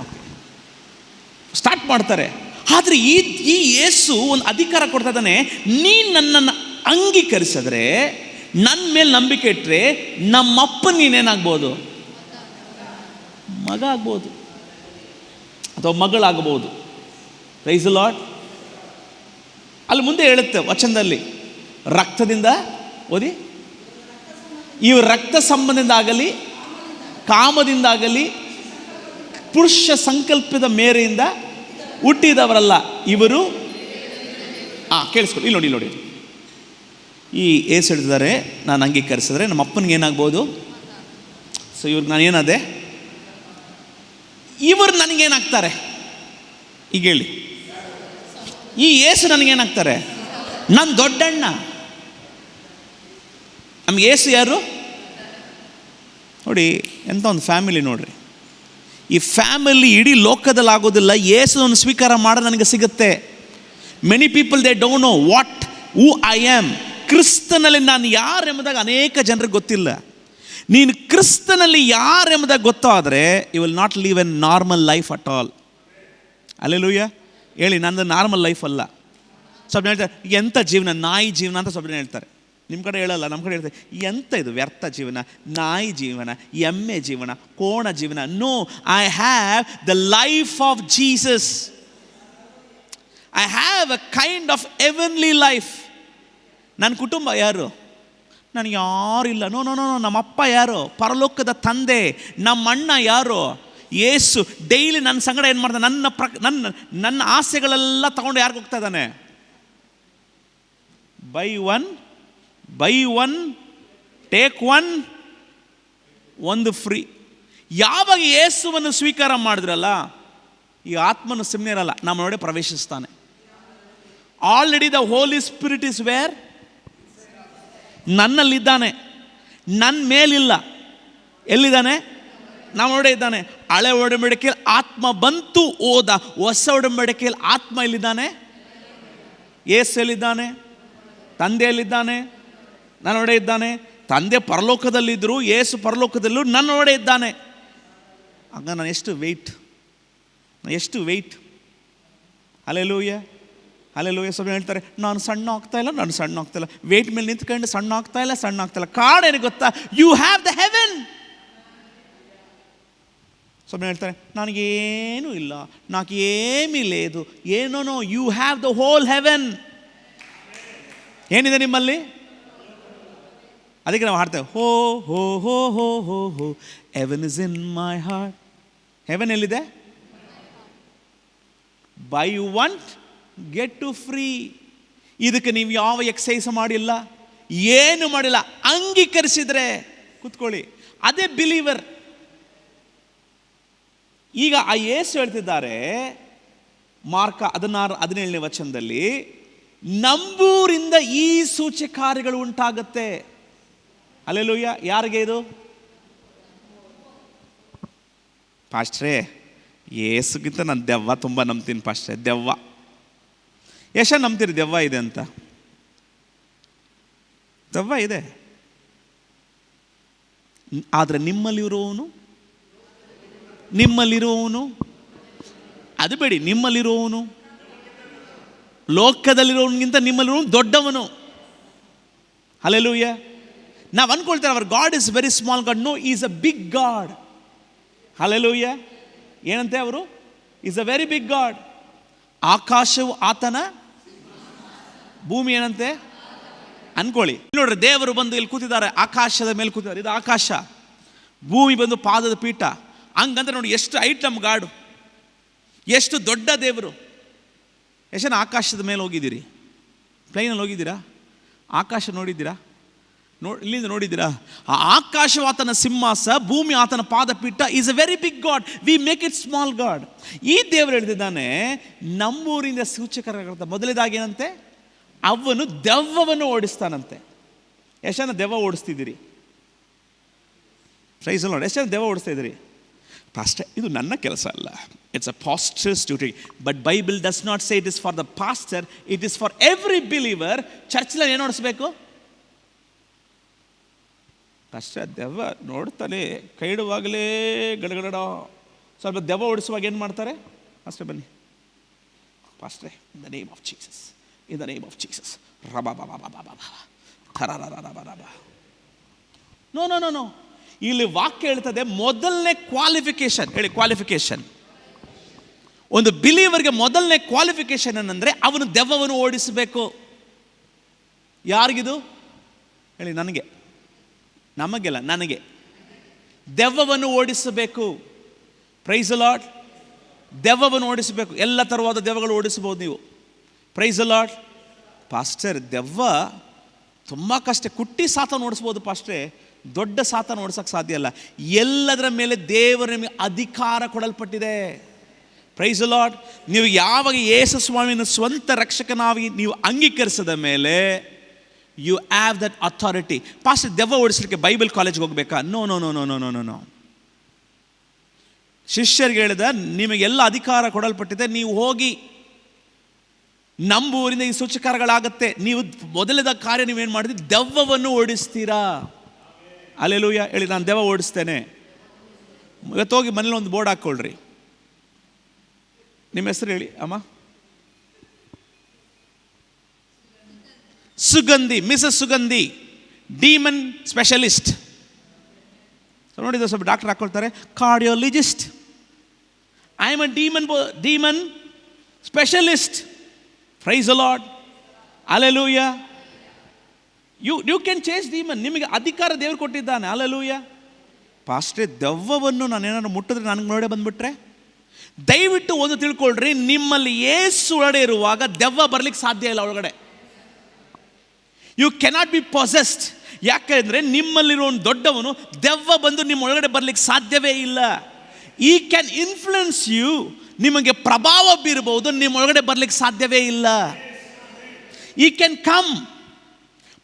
ಓಕೆ, ಸ್ಟಾರ್ಟ್ ಮಾಡ್ತಾರೆ. ಆದರೆ ಈ ಯೇಸು ಒಂದು ಅಧಿಕಾರ ಕೊಡ್ತಾ ಇದ್ದಾನೆ, ನೀನು ನನ್ನನ್ನು ಅಂಗೀಕರಿಸಿದ್ರೆ, ನನ್ನ ಮೇಲೆ ನಂಬಿಕೆ ಇಟ್ಟರೆ, ನಮ್ಮಪ್ಪನ ನೀನೇನಾಗ್ಬೋದು? ಮಗ ಆಗ್ಬೋದು ಅಥವಾ ಮಗಳಾಗಬಹುದು. Price the lord. ಅಲ್ಲಿ ಮುಂದೆ ಹೇಳುತ್ತೆ ವಚನದಲ್ಲಿ, ರಕ್ತದಿಂದ ಓದಿ, ಇವು ರಕ್ತ ಸಂಬಂಧದಿಂದ ಆಗಲಿ, ಕಾಮದಿಂದಾಗಲಿ, ಪುರುಷ ಸಂಕಲ್ಪದ ಮೇರೆಯಿಂದ ಹುಟ್ಟಿದವರಲ್ಲ ಇವರು. ಕೇಳಿಸ್ಕೊಳ್ಳಿ, ಇಲ್ಲಿ ನೋಡಿ. ಈ ಏಸು ಹೇಳ್ತಿದ್ದಾರೆ, ನಾನು ಅಂಗೀಕರಿಸಿದ್ರೆ ನಮ್ಮ ಅಪ್ಪನಿಗೆ ಏನಾಗ್ಬೋದು? ಸೊ ಇವ್ರಿಗೆ ನಾನು ಏನಾದೆ? ಇವರು ನನಗೇನಾಗ್ತಾರೆ? ಈಗ ಹೇಳಿ. ಈ ಏಸು ನನಗೇನಾಗ್ತಾರೆ? ನನ್ನ ದೊಡ್ಡಣ್ಣ. ನಮ್ಗೆ ಯೇಸು ಯಾರು ನೋಡಿ, ಎಂಥ ಒಂದು ಫ್ಯಾಮಿಲಿ ನೋಡ್ರಿ. ಈ ಫ್ಯಾಮಿಲಿ ಇಡೀ ಲೋಕದಲ್ಲಿ ಆಗೋದಿಲ್ಲ. ಯೇಸುವನ್ನು ಸ್ವೀಕಾರ ಮಾಡೋದು ನನಗೆ ಸಿಗುತ್ತೆ. Many people they don't know what who I am. ಕ್ರಿಸ್ತನಲ್ಲಿ ನಾನು ಯಾರೆಂಬುದಾಗ ಅನೇಕ ಜನರಿಗೆ ಗೊತ್ತಿಲ್ಲ. ನೀನು ಕ್ರಿಸ್ತನಲ್ಲಿ ಯಾರೆಂಬುದಾಗ ಗೊತ್ತಾದರೆ you will not leave a normal life at all. Hallelujah ಹೇಳಿ, ನಂದು ನಾರ್ಮಲ್ ಲೈಫ್ ಅಲ್ಲ. ಸ್ವಲ್ಪ ಹೇಳ್ತಾರೆ ಎಂಥ ಜೀವನ, ನಾಯಿ ಜೀವನ ಅಂತ ಸ್ವಲ್ಪ ಹೇಳ್ತಾರೆ. ನಿಮ್ಮ ಕಡೆ ಹೇಳಲ್ಲ, ನಮ್ಮ ಕಡೆ ಹೇಳ್ತಾರೆ ಎಂಥ ಇದು ವ್ಯರ್ಥ ಜೀವನ, ನಾಯಿ ಜೀವನ, ಎಮ್ಮೆ ಜೀವನ, ಕೋಣ ಜೀವನ. No, I have the life of Jesus. I have a kind of heavenly life. ನನ್ನ ಕುಟುಂಬ ಯಾರು? ನನಗೆ ಯಾರಿಲ್ಲ. ನೋ ನೋ ನೋ ನಮ್ಮಪ್ಪ ಯಾರು? ಪರಲೋಕದ ತಂದೆ. ನಮ್ಮ ಅಣ್ಣ ಯಾರು? ಯೇಸು. ಡೈಲಿ ನನ್ನ ಸಂಗಡ ಏನು ಮಾಡ್ತಾನೆ? ನನ್ನ ಆಸೆಗಳೆಲ್ಲ ತಗೊಂಡು ಯಾರಿಗೆ ಹೋಗ್ತಾ ಇದ್ದಾನೆ? ಬೈ ಒನ್ ಟೇಕ್ ಒನ್, ಒಂದು ಫ್ರೀ. ಯಾವಾಗ ಯೇಸುವನ್ನು ಸ್ವೀಕಾರ ಮಾಡಿದ್ರಲ್ಲ, ಈ ಆತ್ಮನು ಸುಮ್ಮನೆ ಇರಲ್ಲ, ನಮ್ಮೊಳಗೆ ಪ್ರವೇಶಿಸ್ತಾನೆ. Already the Holy Spirit is where? ನನ್ನಲ್ಲಿದ್ದಾನೆ, ನನ್ನ ಮೇಲಿಲ್ಲ. ಎಲ್ಲಿದ್ದಾನೆ? ನಮ್ಮೊಳಗೆ ಇದ್ದಾನೆ. ಹಳೆ ಒಡಂಬಡಿಕೆಯಲ್ಲಿ ಆತ್ಮ ಬಂತು ಹೋದ, ಹೊಸ ಒಡಂಬಡಿಕೆಯಲ್ಲಿ ಆತ್ಮ ಎಲ್ಲಿದ್ದಾನೆ? ಯೇಸು ಎಲ್ಲಿದ್ದಾನೆ? ತಂದೆಯಲ್ಲಿದ್ದಾನೆ, ನನ್ನೊಡೆ ಇದ್ದಾನೆ. ತಂದೆ ಪರಲೋಕದಲ್ಲಿದ್ದರು, ಯೇಸು ಪರಲೋಕದಲ್ಲೂ ನನ್ನೊಡೆ ಇದ್ದಾನೆ. ಆಗ ನಾನು ಎಷ್ಟು ವೆಯ್ಟ್. ಹಲ್ಲೆಲೂಯಾ. ಸ್ವಲ್ಪ ಹೇಳ್ತಾರೆ ನಾನು ಸಣ್ಣ ಆಗ್ತಾ ಇಲ್ಲ. ವೆಯ್ಟ್ ಮೇಲೆ ನಿಂತ್ಕೊಂಡು ಸಣ್ಣ ಆಗ್ತಾ ಇಲ್ಲ. ಕಾಡೇನು ಗೊತ್ತಾ? You have the heaven. ಸ್ವಲ್ಪ ಹೇಳ್ತಾರೆ ನನಗೇನು ಇಲ್ಲ, నాకు ఏమీ లేదు. ಏನೋ, you have the whole heaven. ಏನಿದೆ ನಿಮ್ಮಲ್ಲಿ? ಅದಕ್ಕೆ ನಾವು ಹಾಡ್ತೇವೆ ಹೋ ಹೋ ಹೋ ಹೋ ಹೋ ಹೋ heaven is in my heart. Heaven ಎಲ್ಲಿದೆ? Buy one get two free. ಇದಕ್ಕೆ ನೀವು ಯಾವ ಎಕ್ಸಸೈಸ್ ಮಾಡಿಲ್ಲ, ಏನು ಮಾಡಿಲ್ಲ. ಅಂಗೀಕರಿಸಿದ್ರೆ ಕೂತ್ಕೊಳ್ಳಿ, ಅದೇ ಬಿಲೀವರ್. ಈಗ ಆ ಯೇಸು ಹೇಳ್ತಿದ್ದಾರೆ ಮಾರ್ಕ 16:17 ವಚನದಲ್ಲಿ, ನಂಬೂರಿಂದ ಈ ಸೂಚಕಾರ್ಯಗಳು ಉಂಟಾಗುತ್ತೆ. ಹಲ್ಲೆಲೂಯಾ. ಯಾರಿಗೆ ಇದು? ಪಾಸ್ಟ್ರೇ, ಯೇಸುಗಿಂತ ನಾನು ದೆವ್ವ ತುಂಬ ನಂಬ್ತೀನಿ ಪಾಸ್ಟ್ರೇ. ದೆವ್ವ ಎಷ್ಟು ನಂಬ್ತೀರಿ? ದೆವ್ವ ಇದೆ ಅಂತ. ದೆವ್ವ ಇದೆ, ಆದರೆ ನಿಮ್ಮಲ್ಲಿರೋವನು ಅದು ಬೇಡಿ, ನಿಮ್ಮಲ್ಲಿರೋವನು ಲೋಕದಲ್ಲಿರೋವನಿಗಿಂತ ನಿಮ್ಮಲ್ಲಿರೋನು ದೊಡ್ಡವನು. ಹಲ್ಲೆಲೂಯಾ. ನಾವು ಅನ್ಕೊಳ್ತೇವೆ our God is very small God. No, is a big God. Hallelujah. ಏನಂತೆ ಅವರು? Is a very big God. ಆಕಾಶವು ಆತನ, ಭೂಮಿ ಏನಂತೆ ಅನ್ಕೊಳ್ಳಿ. ನೋಡ್ರಿ, ದೇವರು ಬಂದು ಇಲ್ಲಿ ಕೂತಿದ್ದಾರೆ, ಆಕಾಶದ ಮೇಲೆ ಕೂತಿದ್ದಾರೆ. ಇದು ಆಕಾಶ, ಭೂಮಿ ಬಂದು ಪಾದದ ಪೀಠ. ಹಂಗಂದ್ರೆ ನೋಡಿ ಎಷ್ಟು ಐಟಮ್ ಗಾಡು, ಎಷ್ಟು ದೊಡ್ಡ ದೇವರು. ಎಷ್ಟು ಜನ ಆಕಾಶದ ಮೇಲೆ ಹೋಗಿದ್ದೀರಿ? ಪ್ಲೈನಲ್ಲಿ ಹೋಗಿದ್ದೀರಾ? ಆಕಾಶ ನೋಡಿದ್ದೀರಾ? ಇಲ್ಲಿಂದ ನೋಡಿದ್ದೀರಾ? ಆ ಆಕಾಶವು ಆತನ ಸಿಂಹಾಸ, ಭೂಮಿ ಆತನ ಪಾದಪೀಠ. Is a very big God. We make it small God. ಈ ದೇವರು ಹೇಳ್ತಿದ್ದಾನೆ ನಮ್ಮೂರಿಂದ ಸೂಚಕರಾಗಿರ್ತ. ಮೊದಲನೇದಾಗಿ ಏನಂತೆ? ಅವನು ದೆವ್ವವನ್ನು ಓಡಿಸ್ತಾನಂತೆ. ಎಷ್ಟು ಜನ ದೆವ್ವ ಓಡಿಸ್ತಿದ್ದೀರಿ? Price lord. ಎಷ್ಟು ಜನ ದೆವ್ವ ಓಡಿಸ್ತಾ ಇದ್ದೀರಿ? ಪಾಸ್ಟರ್, ಇದು ನನ್ನ ಕೆಲಸ ಅಲ್ಲ, it's a pastor's duty. But Bible does not say it is for the pastor, it is for every believer. ಚರ್ಚ್ನಲ್ಲಿ ಏನು ಓಡಿಸ್ಬೇಕು? ಪಾಸ್ಟರ್, ದೆವ್ವ ನೋಡ್ತಾನೆ, ಕೈ ಇಡುವಾಗಲೇ ಗಡಗಡ. ಸ್ವಲ್ಪ ದೆವ್ವ ಓಡಿಸುವಾಗ ಏನು ಮಾಡ್ತಾರೆ? ಪಾಸ್ಟರ್ ಬನ್ನಿ, ಪಾಸ್ಟ್ರೆ, in the name of Jesus, in the name of Jesus. No no no no. ಇಲ್ಲಿ ವಾಕ್ಯ ಹೇಳ್ತದೆ ಮೊದಲನೇ ಕ್ವಾಲಿಫಿಕೇಶನ್. ಹೇಳಿ, ಕ್ವಾಲಿಫಿಕೇಶನ್. ಒಂದು ಬಿಲೀವರ್ಗೆ ಮೊದಲನೇ ಕ್ವಾಲಿಫಿಕೇಶನ್ ಏನಂದ್ರೆ ಅವನು ದೆವ್ವವನ್ನು ಓಡಿಸಬೇಕು. ಯಾರಿಗಿದು? ಹೇಳಿ, ನನಗೆ. ನಮಗೆಲ್ಲ, ನನಗೆ. ದೆವ್ವವನ್ನು ಓಡಿಸಬೇಕು. Praise the Lord. ದೆವ್ವವನ್ನು ಓಡಿಸಬೇಕು. ಎಲ್ಲ ತರವಾದ ದೆವ್ವಗಳು ಓಡಿಸಬಹುದು ನೀವು. Price the lord. ಪಾಸ್ಟರ್, ದೆವ್ವ ತುಂಬ ಕಷ್ಟ. ಕುಟ್ಟಿ ಸಾತಾನ ಓಡಿಸ್ಬೋದು ಪಾಸ್ಟ್ರೆ, ದೊಡ್ಡ ಸಾತಾನ ಓಡಿಸೋಕ್ಕೆ ಸಾಧ್ಯ ಅಲ್ಲ. ಎಲ್ಲದರ ಮೇಲೆ ದೇವರು ನಿಮಗೆ ಅಧಿಕಾರ ಕೊಡಲ್ಪಟ್ಟಿದೆ. Price the lord. ನೀವು ಯಾವಾಗ ಯೇಸು ಸ್ವಾಮಿಯನ್ನು ಸ್ವಂತ ರಕ್ಷಕನಾಗಿ ನೀವು ಅಂಗೀಕರಿಸಿದ ಮೇಲೆ you have that authority. Pastor, ದೆವ್ವ ಓಡಿಸ್ಲಿಕ್ಕೆ ಬೈಬಲ್ ಕಾಲೇಜ್ಗೆ ಹೋಗ್ಬೇಕಾ? No no no no no no no no. ಶಿಷ್ಯರಿಗೆ ಹೇಳಿದ, ನಿಮಗೆಲ್ಲ ಅಧಿಕಾರ ಕೊಡಲ್ಪಟ್ಟಿದೆ, ನೀವು ಹೋಗಿ ನಂಬುವರಿಂದ ಈ ಸೂಚಕಗಳಾಗತ್ತೆ. ನೀವು ಮೊದಲದ ಕಾರ್ಯ ನೀವೇನು ಮಾಡಿದ್ರಿ? ದೆವ್ವವನ್ನು ಓಡಿಸ್ತೀರಾ. ಅಲ್ಲೆಲೂಯ ಹೇಳಿ, ನಾನು ದೆವ್ವ ಓಡಿಸ್ತೇನೆ. ಇವತ್ತು ಹೋಗಿ ಮನೇಲಿ ಒಂದು ಬೋರ್ಡ್ ಹಾಕ್ಕೊಳ್ರಿ. ನಿಮ್ಮ ಹೆಸರು ಹೇಳಿ ಅಮ್ಮ. Sugandhi, Mrs Sugandhi, demon specialist. ನೋಡಿದ್ರೆ ಸ್ವಲ್ಪ ಡಾಕ್ಟರ್ ಹಾಕೊಳ್ತಾರೆ, cardiologist. I am a demon specialist. Praise the Lord. Hallelujah. You can change demon. ನಿಮಗೆ ಅಧಿಕಾರ ದೇವರು ಕೊಟ್ಟಿದ್ದಾನೆ. ಹಲ್ಲೆಲೂಯಾ. ಪಾಸ್ಟ್ರೇ, ದೆವ್ವವನ್ನು ನಾನು ಏನಾದ್ರು ಮುಟ್ಟಿದ್ರೆ ನನಗೆ ನೋಡೇ ಬಂದ್ಬಿಟ್ರೆ? ದಯವಿಟ್ಟು ಒಂದು ತಿಳ್ಕೊಳ್ರಿ, ನಿಮ್ಮಲ್ಲಿ ಯೇಸು ಒಳಗಡೆ ಇರುವಾಗ ದೆವ್ವ ಬರ್ಲಿಕ್ಕೆ ಸಾಧ್ಯ ಇಲ್ಲ ಒಳಗಡೆ. You cannot be possessed. ಯಾಕೆಂದರೆ ನಿಮ್ಮಲ್ಲಿರೋ ಒಂದು ದೊಡ್ಡವನು, ದೆವ್ವ ಬಂದು ನಿಮ್ಮ ಒಳಗಡೆ ಬರ್ಲಿಕ್ಕೆ ಸಾಧ್ಯವೇ ಇಲ್ಲ. ಈ ಕ್ಯಾನ್ ಇನ್ಫ್ಲುಯೆನ್ಸ್ ಯು. ನಿಮಗೆ ಪ್ರಭಾವ ಬೀರಬಹುದು, ನಿಮ್ಮ ಒಳಗಡೆ ಬರ್ಲಿಕ್ಕೆ ಸಾಧ್ಯವೇ ಇಲ್ಲ. ಈ ಕ್ಯಾನ್ ಕಮ್,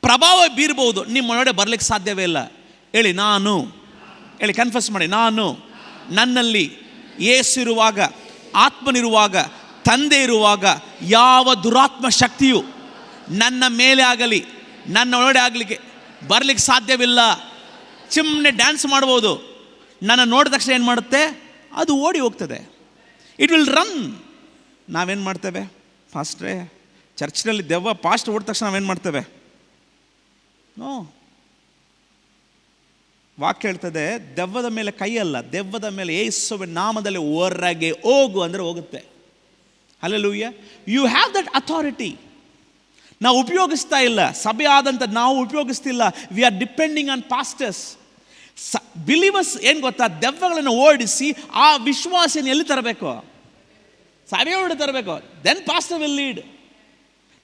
ಪ್ರಭಾವ ಬೀರಬಹುದು, ನಿಮ್ಮ ಒಳಗಡೆ ಬರ್ಲಿಕ್ಕೆ ಸಾಧ್ಯವೇ ಇಲ್ಲ. ಹೇಳಿ, ನಾನು ಹೇಳಿ, ಕನ್ಫೆಸ್ ಮಾಡಿ, ನಾನು ನನ್ನಲ್ಲಿ ಯೇಸು ಇರುವಾಗ, ಆತ್ಮನಿರುವಾಗ, ತಂದೆ ಇರುವಾಗ ಯಾವ ದುರಾತ್ಮ ಶಕ್ತಿಯು ನನ್ನ ಮೇಲೆ ಆಗಲಿ, ನನ್ನ ಒಳಗಡೆ ಆಗಲಿಕ್ಕೆ ಬರಲಿಕ್ಕೆ ಸಾಧ್ಯವಿಲ್ಲ. ಸುಮ್ಮನೆ ಡ್ಯಾನ್ಸ್ ಮಾಡ್ಬೋದು, ನನ್ನ ನೋಡಿದ ತಕ್ಷಣ ಏನು ಮಾಡುತ್ತೆ? ಅದು ಓಡಿ ಹೋಗ್ತದೆ. It will run. ನಾವೇನು ಮಾಡ್ತೇವೆ ಪಾಸ್ಟ್ರೇ? ಚರ್ಚ್ನಲ್ಲಿ ದೆವ್ವ ಪಾಸ್ಟ್ ಓಡಿದ ತಕ್ಷಣ ನಾವೇನು ಮಾಡ್ತೇವೆ? ನೋ. ವಾಕ್ಯ ಹೇಳ್ತದೆ, ದೆವ್ವದ ಮೇಲೆ ಕೈ ಅಲ್ಲ, ದೆವ್ವದ ಮೇಲೆ ಯೇಸುವಿನ ನಾಮದಲ್ಲಿ ಹೊರಗೆ ಹೋಗು ಅಂದರೆ ಹೋಗುತ್ತೆ. Hallelujah. You have that authority. ನಾವು ಉಪಯೋಗಿಸ್ತಾ ಇಲ್ಲ, ಸಭೆ ಆದಂಥ ನಾವು ಉಪಯೋಗಿಸ್ತಿಲ್ಲ. We are depending on pastors. Believers ಏನು ಗೊತ್ತಾ, ದೆವ್ವಗಳನ್ನು ಓಡಿಸಿ ಆ ವಿಶ್ವಾಸನ ಎಲ್ಲಿ ತರಬೇಕು? ಸಭೆ ಒಳಗೆ ತರಬೇಕು. Then pastor will lead.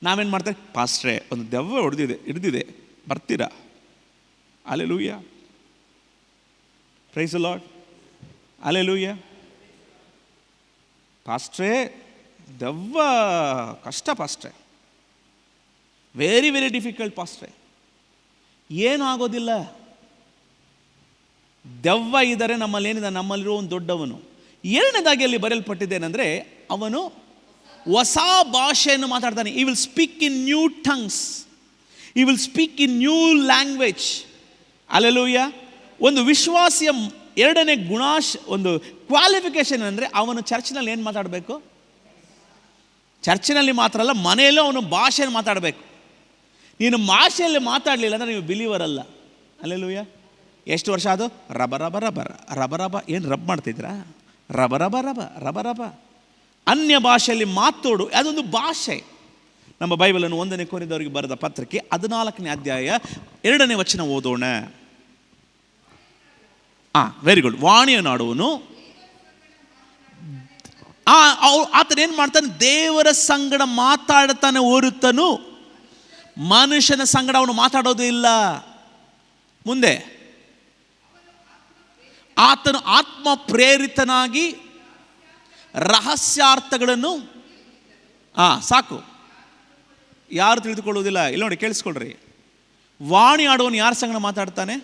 ನಾವೇನು ಮಾಡ್ತೇವೆ? ಪಾಸ್ಟ್ರೇ, ಒಂದು ದೆವ್ವ ಹಿಡಿದಿದೆ, ಬರ್ತೀರಾ? Hallelujah. Praise the Lord. Hallelujah. ಪಾಸ್ಟ್ರೇ, ದೆವ್ವ ಕಷ್ಟ ಪಾಸ್ಟ್ರೇ, ವೆರಿ ವೆರಿ ಡಿಫಿಕಲ್ಟ್ ಪಾಸ್ಟ್ರೇ. ಏನೂ ಆಗೋದಿಲ್ಲ. ದೆವ್ವ ಇದ್ದರೆ ನಮ್ಮಲ್ಲಿ ಏನಿದೆ? ನಮ್ಮಲ್ಲಿರೋ ಒಂದು ದೊಡ್ಡವನು. ಎರಡನೇದಾಗಿ ಅಲ್ಲಿ ಬರೆಯಲ್ಪಟ್ಟಿದ್ದೇನೆಂದರೆ, ಅವನು ಹೊಸ ಭಾಷೆಯನ್ನು ಮಾತಾಡ್ತಾನೆ. He will speak in new tongues, he will speak in new language. Hallelujah. ಒಂದು ವಿಶ್ವಾಸಿಯ ಎರಡನೇ ಒಂದು ಕ್ವಾಲಿಫಿಕೇಶನ್ ಅಂದರೆ, ಅವನು ಚರ್ಚ್ನಲ್ಲಿ ಏನು ಮಾತಾಡಬೇಕು? ಚರ್ಚಿನಲ್ಲಿ ಮಾತ್ರ ಅಲ್ಲ, ಮನೆಯಲ್ಲೂ ಅವನು ಭಾಷೆಯನ್ನು ಮಾತಾಡಬೇಕು. ನೀನು ಭಾಷೆಯಲ್ಲಿ ಮಾತಾಡಲಿಲ್ಲ ಅಂದರೆ ನೀವು ಬಿಲೀವರ್ ಅಲ್ಲ. ಹಲ್ಲೆಲೂಯಾ. ಎಷ್ಟು ವರ್ಷ ಅದು? ರಬ ರಬ ರಬ ರಬ ರಬ. ಏನು ರಬ್ ಮಾಡ್ತಿದ್ರಾ? ರಬ ರಬ ರಬ ರಬ ರಬ. ಅನ್ಯ ಭಾಷೆಯಲ್ಲಿ ಮಾತೋಡು, ಅದೊಂದು ಭಾಷೆ. ನಮ್ಮ ಬೈಬಲನ್ನು 1 ಕೊರಿಂಥದವರಿಗೆ ಬರೆದ ಪತ್ರಕ್ಕೆ 14ನೇ ಅಧ್ಯಾಯ 2ನೇ ವಚನ ಓದೋಣ. Very good. ವಾಣಿಯನ್ನಾಡುವನು, ಆತನೇನು ಮಾಡ್ತಾನೆ? ದೇವರ ಸಂಗಡ ಮಾತಾಡ್ತಾನೆ ಹೊರತನು ಮನುಷ್ಯನ ಸಂಗಡ ಅವನು ಮಾತಾಡೋದು ಇಲ್ಲ. ಮುಂದೆ, ಆತನು ಆತ್ಮ ಪ್ರೇರಿತನಾಗಿ ರಹಸ್ಯಾರ್ಥಗಳನ್ನು ಸಾಕು, ಯಾರು ತಿಳಿದುಕೊಳ್ಳುವುದಿಲ್ಲ. ಇಲ್ಲ ನೋಡಿ, ಕೇಳಿಸ್ಕೊಳ್ರಿ. ವಾಣಿ ಆಡುವನು ಯಾರ ಸಂಗಡ ಮಾತಾಡ್ತಾನೆ?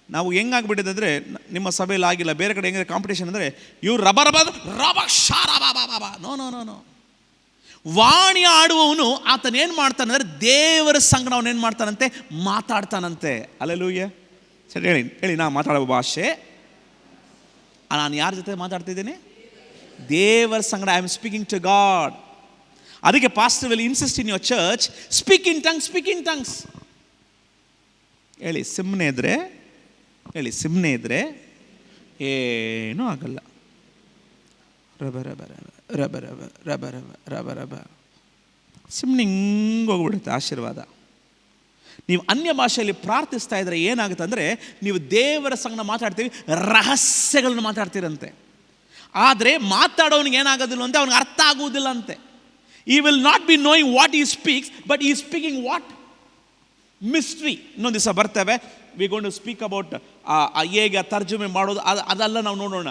ನಾವು ಹೆಂಗಾಗ್ಬಿಟ್ಟಿದೆ ಅಂದರೆ, ನಿಮ್ಮ ಸಭೆಯಲ್ಲಿ ಆಗಿಲ್ಲ, ಬೇರೆ ಕಡೆ ಹೆಂಗಿದೆ ಕಾಂಪಿಟೇಷನ್ ಅಂದರೆ, ಇವ್ರು ರಬ ರಬ ರಬ ಶಾರ ಬಾ. No no no no. ವಾಣಿ ಆಡುವವನು ಆತನೇನು ಮಾಡ್ತಾನೆ ಅಂದರೆ, ದೇವರ ಸಂಗಡ ಅವನೇನು ಮಾಡ್ತಾನಂತೆ? ಮಾತಾಡ್ತಾನಂತೆ. ಹಲ್ಲೆಲೂಯಾ. ಸರಿ, ಹೇಳಿ ನಾ ಮಾತಾಡುವ ಭಾಷೆ. ನಾನು ಯಾರ ಜೊತೆ ಮಾತಾಡ್ತಿದ್ದೀನಿ? ದೇವರ ಸಂಗಡ. I am speaking to God. ಅದಕ್ಕೆ pastor will insist in your church, speak in tongues, speak in tongues. ಹೇಳಿ, ಸುಮ್ಮನೆ ಇದ್ರೆ ಏನೂ ಆಗಲ್ಲ. ರಬ ರಬ ರಬ ರಬ ರಬ ರಬ ರಬ ರಬ. ಸುಮ್ಮನೆ ಹಿಂಗೆ ಹೋಗ್ಬಿಡುತ್ತೆ ಆಶೀರ್ವಾದ. ನೀವು ಅನ್ಯ ಭಾಷೆಯಲ್ಲಿ ಪ್ರಾರ್ಥಿಸ್ತಾ ಇದ್ರೆ ಏನಾಗುತ್ತೆ ಅಂದರೆ, ನೀವು ದೇವರ ಸಂಗಡ ಮಾತಾಡ್ತೀವಿ, ರಹಸ್ಯಗಳನ್ನು ಮಾತಾಡ್ತೀರಂತೆ. ಆದರೆ ಮಾತಾಡೋನಿಗೆ ಏನಾಗೋದಿಲ್ಲ ಅಂತೆ, ಅವನಿಗೆ ಅರ್ಥ ಆಗುವುದಿಲ್ಲ ಅಂತೆ. He will not be knowing what he speaks, but he speaking what? Mystery. ಇನ್ನೊಂದು ದಿವಸ ಬರ್ತೇವೆ, we gone to speak about ಹೇಗೆ ತರ್ಜುಮೆ ಮಾಡೋದು, ಅದೆಲ್ಲ ನಾವು ನೋಡೋಣ.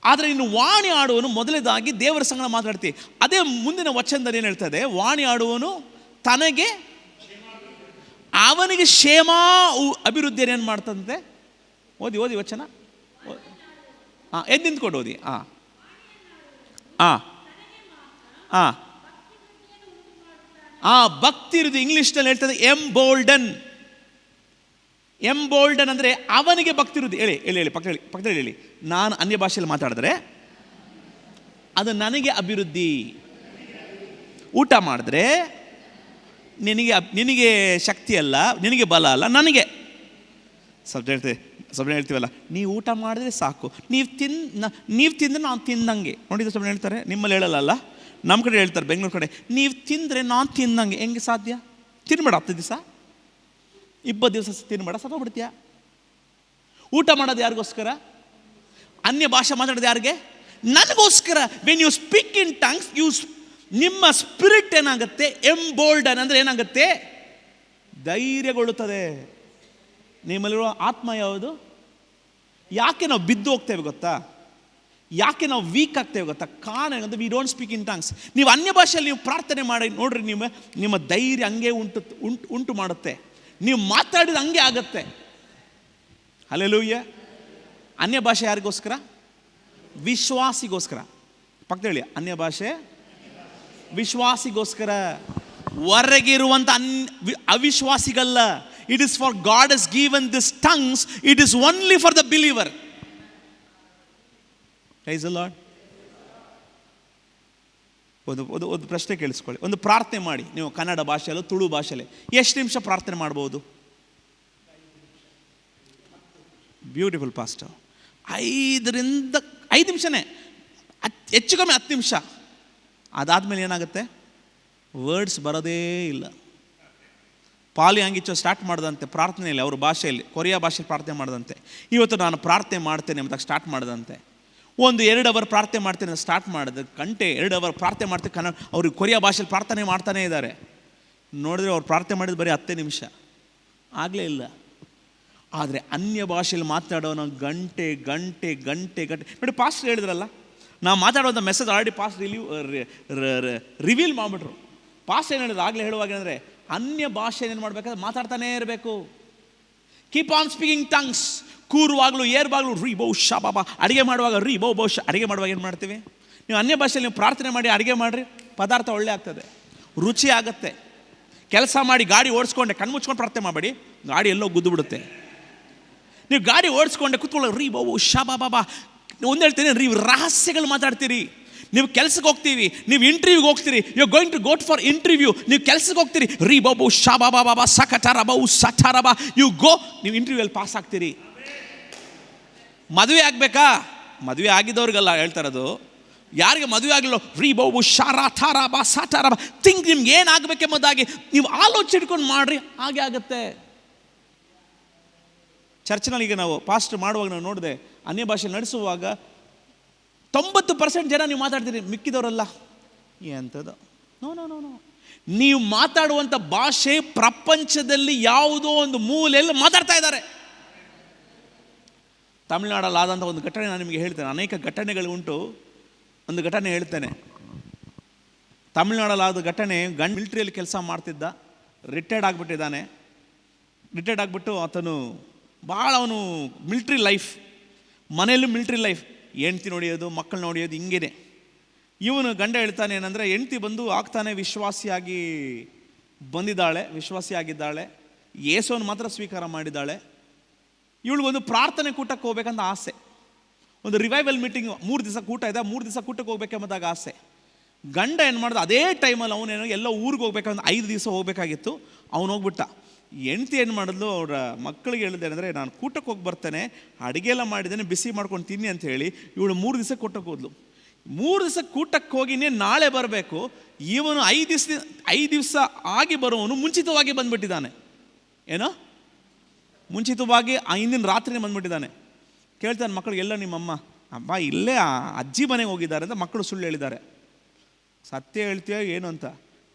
ಆದರೆ ಇನ್ನು ವಾಣಿ ಆಡುವನು ಮೊದಲೇದಾಗಿ ದೇವರ ಸಂಗಡ ಮಾತಾಡ್ತೀವಿ. ಅದೇ ಮುಂದಿನ ವಚನದಲ್ಲಿ ಏನು ಹೇಳ್ತದೆ? ವಾಣಿ ಆಡುವನು ತನಗೆ ಅವನಿಗೆ ಕ್ಷೇಮ ಅಭಿವೃದ್ಧಿಯನ್ನು ಏನು ಮಾಡ್ತಂತೆ? ಓದಿ ವಚನ. ಎದ್ದು ನಿಂತ್ಕೊಂಡು ಓದಿ. ಭಕ್ತಿ ಇರುವುದು ಇಂಗ್ಲಿಷ್ನಲ್ಲಿ ಹೇಳ್ತದೆ ಎಂಬೋಲ್ಡನ್. ಎಂಬೋಲ್ಡನ್ ಅಂದರೆ ಅವನಿಗೆ ಭಕ್ತಿ ಇರುವುದು. ಹೇಳಿ ಪಕ್ಕದಲ್ಲಿ ಹೇಳಿ. ನಾನು ಅನ್ಯ ಭಾಷೆಯಲ್ಲಿ ಮಾತಾಡಿದ್ರೆ ಅದು ನನಗೆ ಅಭಿವೃದ್ಧಿ. ಊಟ ಮಾಡಿದ್ರೆ ನಿನಗೆ ಶಕ್ತಿ ಅಲ್ಲ, ನಿನಗೆ ಬಲ ಅಲ್ಲ, ನನಗೆ. ಸ್ವಲ್ಪ ಹೇಳ್ತೀವಲ್ಲ, ನೀವು ಊಟ ಮಾಡಿದ್ರೆ ಸಾಕು, ನೀವು ತಿಂದರೆ ನಾನು ತಿಂದಂಗೆ. ನೋಡಿದ್ರೆ ಸ್ವಲ್ಪ ಹೇಳ್ತಾರೆ, ನಿಮ್ಮಲ್ಲಿ ಹೇಳಲ್ಲ, ನಮ್ಮ ಕಡೆ ಹೇಳ್ತಾರೆ, ಬೆಂಗಳೂರು ಕಡೆ, ನೀವು ತಿಂದರೆ ನಾನು ತಿಂದಂಗೆ. ಹೆಂಗೆ ಸಾಧ್ಯ? ತಿನ್ಬೇಡ 10 ದಿವಸ, 20 ದಿವಸ ತಿನ್ಬೇಡ, ಸತ್ತೋಗ್ಬಿಡ್ತೀಯ. ಊಟ ಮಾಡೋದು ಯಾರಿಗೋಸ್ಕರ? ಅನ್ಯ ಭಾಷೆ ಮಾತಾಡೋದು ಯಾರಿಗೆ? ನನಗೋಸ್ಕರ. When you speak in tongues, ನಿಮ್ಮ ಸ್ಪಿರಿಟ್ ಏನಾಗುತ್ತೆ? ಎಂಬೋಲ್ಡನ್ ಅಂದರೆ ಏನಾಗುತ್ತೆ? ಧೈರ್ಯಗೊಳ್ಳುತ್ತದೆ. ನಿಮ್ಮಲ್ಲಿರುವ ಆತ್ಮ ಯಾವುದು? ಯಾಕೆ ನಾವು ಬಿದ್ದು ಹೋಗ್ತೇವೆ ಗೊತ್ತಾ? ಯಾಕೆ ನಾವು ವೀಕ್ ಆಗ್ತೇವೆ ಗೊತ್ತಾ? ಕಾರಣ ಏನಂದ್ರೆ we don't speak in tongues. ನೀವು ಅನ್ಯ ಭಾಷೆಯಲ್ಲಿ ನೀವು ಪ್ರಾರ್ಥನೆ ಮಾಡಿ ನೋಡ್ರಿ, ನಿಮ್ಮ ಧೈರ್ಯ ಹಂಗೆ ಉಂಟು ಮಾಡುತ್ತೆ. ನೀವು ಮಾತಾಡಿದ ಹಂಗೆ ಆಗತ್ತೆ. ಹಲ್ಲೆಲೂಯಾ. ಅನ್ಯ ಭಾಷೆ ಯಾರಿಗೋಸ್ಕರ? ವಿಶ್ವಾಸಿಗೋಸ್ಕರ. ಪಕ್ಕದ ಹೇಳಿ, ಅನ್ಯ ಭಾಷೆ ವಿಶ್ವಾಸಿಗೋಸ್ಕರ, ಹೊರಗಿರುವಂಥ ಅವಿಶ್ವಾಸಿಗಲ್ಲ. It is for God has given this tongues. It is only for the believer. Praise the Lord. ಒಂದು ಪ್ರಶ್ನೆ ಕೇಳಿಸ್ಕೊಳ್ಳಿ. ಒಂದು ಪ್ರಾರ್ಥನೆ ಮಾಡಿ ನೀವು ಕನ್ನಡ ಭಾಷೆಯಲ್ಲೂ ತುಳು ಭಾಷೆಯಲ್ಲಿ ಎಷ್ಟು ನಿಮಿಷ ಪ್ರಾರ್ಥನೆ ಮಾಡ್ಬೋದು? Beautiful pastor. 5 ನಿಮಿಷನೇ, ಹೆಚ್ಚು ಕಮ್ಮಿ 10 ನಿಮಿಷ. ಅದಾದಮೇಲೆ ಏನಾಗುತ್ತೆ? ವರ್ಡ್ಸ್ ಬರೋದೇ ಇಲ್ಲ. ಪಾಲಿ ಹಂಗಿಚ್ಚೋ ಸ್ಟಾರ್ಟ್ ಮಾಡಿದಂತೆ ಪ್ರಾರ್ಥನೆಯಲ್ಲಿ, ಅವ್ರ ಭಾಷೆಯಲ್ಲಿ, ಕೊರಿಯಾ ಭಾಷೆಯಲ್ಲಿ ಪ್ರಾರ್ಥನೆ ಮಾಡಿದಂತೆ. ಇವತ್ತು ನಾನು ಪ್ರಾರ್ಥನೆ ಮಾಡ್ತೇನೆ ಅಂತ ಸ್ಟಾರ್ಟ್ ಮಾಡಿದಂತೆ. 1-2 ಅವರ್ ಪ್ರಾರ್ಥನೆ ಮಾಡ್ತೇನೆ ಅಂತ ಸ್ಟಾರ್ಟ್ ಮಾಡಿದ ಗಂಟೆ 2 ಅವರ್ ಪ್ರಾರ್ಥನೆ ಮಾಡ್ತೇನೆ. ಅವ್ರಿಗೆ ಕೊರಿಯಾ ಭಾಷೆಯಲ್ಲಿ ಪ್ರಾರ್ಥನೆ ಮಾಡ್ತಾನೇ ಇದ್ದಾರೆ. ನೋಡಿದ್ರೆ ಅವ್ರು ಪ್ರಾರ್ಥನೆ ಮಾಡಿದ ಬರೀ 10 ನಿಮಿಷ ಆಗಲೇ ಇಲ್ಲ. ಆದರೆ ಅನ್ಯ ಭಾಷೆಯಲ್ಲಿ ಮಾತಾಡೋನು ಗಂಟೆ ನೋಡಿ. ಪಾಸ್ಟ್ ಹೇಳಿದ್ರಲ್ಲ, ನಾವು ಮಾತಾಡುವಂಥ ಮೆಸೇಜ್ ಆಲ್ರೆಡಿ ಪಾಸ್ಟ್ ರಿವೀಲ್ ಮಾಡಿಬಿಟ್ರು. ಪಾಸ್ಟ್ ಏನು ಹೇಳಿದ್ರು ಆಗಲೇ ಹೇಳುವಾಗ ಅಂದರೆ, ಅನ್ಯ ಭಾಷೆ ಏನು ಮಾಡಬೇಕಾದ್ರೆ ಮಾತಾಡ್ತಾನೇ ಇರಬೇಕು. Keep on speaking tongues. ಕೂರುವಾಗಲೂ ಏರುವಾಗಲೂ ರೀ ಬೌ ಶಾ ಬಾಬಾ. ಅಡುಗೆ ಮಾಡುವಾಗ ರೀ ಬೌ ಬೌ ಶಾ. ಅಡುಗೆ ಮಾಡುವಾಗ ಏನು ಮಾಡ್ತೀವಿ? ನೀವು ಅನ್ಯ ಭಾಷೆಯಲ್ಲಿ ನೀವು ಪ್ರಾರ್ಥನೆ ಮಾಡಿ ಅಡುಗೆ ಮಾಡಿರಿ, ಪದಾರ್ಥ ಒಳ್ಳೆ ಆಗ್ತದೆ, ರುಚಿ ಆಗುತ್ತೆ. ಕೆಲಸ ಮಾಡಿ ಗಾಡಿ ಓಡಿಸ್ಕೊಂಡೆ ಕಣ್ಮುಚ್ಕೊಂಡು ಪ್ರಾರ್ಥನೆ ಮಾಡಬೇಡಿ, ಗಾಡಿ ಎಲ್ಲೋ ಗುದ್ದು ಬಿಡುತ್ತೆ. ನೀವು ಗಾಡಿ ಓಡಿಸ್ಕೊಂಡೆ ಕೂತ್ಕೊಳ್ಳೋ ರೀ ಬೌ ಶಾ ಬಾಬಾ. ಒಂದು ಹೇಳ್ತೇನೆ ರೀ, ರಹಸ್ಯಗಳು ಮಾತಾಡ್ತೀರಿ. ನೀವು ಕೆಲಸಕ್ಕೆ ಹೋಗ್ತೀವಿ, ನೀವು ಇಂಟರ್ವ್ಯೂಗೆ ಹೋಗ್ತೀರಿ, you going to go for interview. ನೀವು ಕೆಲಸಕ್ಕೆ ಹೋಗ್ತೀರಿ, ರೀ ಬಾಬು ಶಾ ಬಾಬಾ ಬಾಬಾ ಸಕಟಾರ ಬೌ ಸಠಾರ ಬಾ. ಯು ಗೋ, ನೀವು ಇಂಟರ್ವ್ಯೂಯಲ್ಲಿ ಪಾಸ್ ಆಗ್ತೀರಿ. ಮದುವೆ ಆಗಬೇಕಾ? ಮದುವೆ ಆಗಿದ್ದವ್ರಿಗೆಲ್ಲ ಹೇಳ್ತಾರದು. ಯಾರಿಗೆ ಮದುವೆ ಆಗಿಲ್ಲ, ರೀ ಬಾಬು ಶಾರ ಥಾರ ಬಾ ಸಾಠಾರ ಬಾ. ಥಿಂಕ್ ನಿಮ್ಗೆ ಏನಾಗಬೇಕೆಂಬುದಾಗಿ ನೀವು ಆಲೋಚನೆ ಇಟ್ಕೊಂಡು ಮಾಡ್ರಿ, ಹಾಗೆ ಆಗುತ್ತೆ. ಚರ್ಚ್ನಲ್ಲಿ ಈಗ ನಾವು ಪಾಸ್ಟ್ ಮಾಡುವಾಗ ನಾವು ನೋಡಿದೆ, ಅನ್ಯ ಭಾಷೆ ನಡೆಸುವಾಗ 90% ಜನ ನೀವು ಮಾತಾಡ್ತೀರಿ, ಮಿಕ್ಕಿದವರಲ್ಲ ಎಂಥದ್ದು. ನೋ. ನೀವು ಮಾತಾಡುವಂಥ ಭಾಷೆ ಪ್ರಪಂಚದಲ್ಲಿ ಯಾವುದೋ ಒಂದು ಮೂಲೆಯಲ್ಲಿ ಮಾತಾಡ್ತಾ ಇದ್ದಾರೆ. ತಮಿಳುನಾಡಲ್ಲಿ ಆದಂಥ ಒಂದು ಘಟನೆ ನಾನು ನಿಮಗೆ ಹೇಳ್ತೇನೆ. ಅನೇಕ ಘಟನೆಗಳು ಉಂಟು. ಒಂದು ಘಟನೆ ಹೇಳ್ತೇನೆ. ತಮಿಳುನಾಡಲ್ಲಿ ಆದ ಘಟನೆ, ಮಿಲಿಟ್ರಿಯಲ್ಲಿ ಕೆಲಸ ಮಾಡ್ತಿದ್ದ, ರಿಟೈರ್ಡ್ ಆಗಿಬಿಟ್ಟಿದ್ದಾನೆ. ರಿಟೈರ್ಡ್ ಆಗಿಬಿಟ್ಟು ಆತನು ಭಾಳ ಅವನು ಮಿಲಿಟ್ರಿ ಲೈಫ್, ಮನೆಯಲ್ಲೂ ಮಿಲಿಟ್ರಿ ಲೈಫ್, ಹೆಂಡ್ತಿ ನೋಡಿಯೋದು, ಮಕ್ಕಳು ನೋಡಿಯೋದು, ಹಿಂಗೇನೆ. ಇವನು ಗಂಡ ಹೇಳ್ತಾನೆ ಏನಂದರೆ, ಹೆಂಡ್ತಿ ಬಂದು ಆಗ್ತಾನೆ ವಿಶ್ವಾಸಿಯಾಗಿ ವಿಶ್ವಾಸಿಯಾಗಿದ್ದಾಳೆ, ಯೇಸುವನ್ನು ಮಾತ್ರ ಸ್ವೀಕಾರ ಮಾಡಿದ್ದಾಳೆ. ಇವಳಿಗೊಂದು ಪ್ರಾರ್ಥನೆ ಕೂಟಕ್ಕೆ ಹೋಗ್ಬೇಕಂತ ಆಸೆ. ಒಂದು ರಿವೈವಲ್ ಮೀಟಿಂಗ್, 3 ದಿವಸ ಕೂಟ ಇದೆ, 3 ದಿವಸ ಕೂಟಕ್ಕೆ ಹೋಗ್ಬೇಕೆಂಬುದಾಗ ಆಸೆ. ಗಂಡ ಏನು ಮಾಡ್ದ, ಅದೇ ಟೈಮಲ್ಲಿ ಅವನೇನೋ ಎಲ್ಲ ಊರಿಗೆ ಹೋಗ್ಬೇಕಂತ 5 ದಿವಸ ಹೋಗ್ಬೇಕಾಗಿತ್ತು. ಅವನು ಹೋಗ್ಬಿಟ್ಟ. ಹೆಂಡ್ತಿ ಏನು ಮಾಡಿದ್ಲು, ಅವರ ಮಕ್ಕಳಿಗೆ ಹೇಳಿದ್ದೇನೆಂದರೆ, ನಾನು ಕೂಟಕ್ಕೆ ಹೋಗಿ ಬರ್ತೇನೆ, ಅಡುಗೆ ಎಲ್ಲ ಮಾಡಿದ್ದೇನೆ, ಬಿಸಿ ಮಾಡ್ಕೊಂಡು ತಿನ್ನಿ ಅಂತ ಹೇಳಿ ಇವಳು 3 ದಿವಸ ಕೂಟಕ್ಕೆ ಹೋದ್ಲು. 3 ದಿವಸ ಕೂಟಕ್ಕೆ ಹೋಗಿನೇ ನಾಳೆ ಬರಬೇಕು. ಇವನು 5 ದಿವಸ ಆಗಿ ಬರುವವನು ಮುಂಚಿತವಾಗಿ ಬಂದುಬಿಟ್ಟಿದ್ದಾನೆ. ಏನೋ ಮುಂಚಿತವಾಗಿ ಹಿಂದಿನ ರಾತ್ರಿನೇ ಬಂದುಬಿಟ್ಟಿದ್ದಾನೆ. ಕೇಳ್ತಾನೆ ಮಕ್ಕಳಿಗೆ, ಎಲ್ಲ ನಿಮ್ಮಮ್ಮ? ಅಮ್ಮ ಇಲ್ಲೇ ಅಜ್ಜಿ ಮನೆಗೆ ಹೋಗಿದ್ದಾರೆ ಅಂತ ಮಕ್ಕಳು ಸುಳ್ಳು ಹೇಳಿದ್ದಾರೆ. ಸತ್ಯ ಹೇಳ್ತೀಯೋ ಏನು ಅಂತ?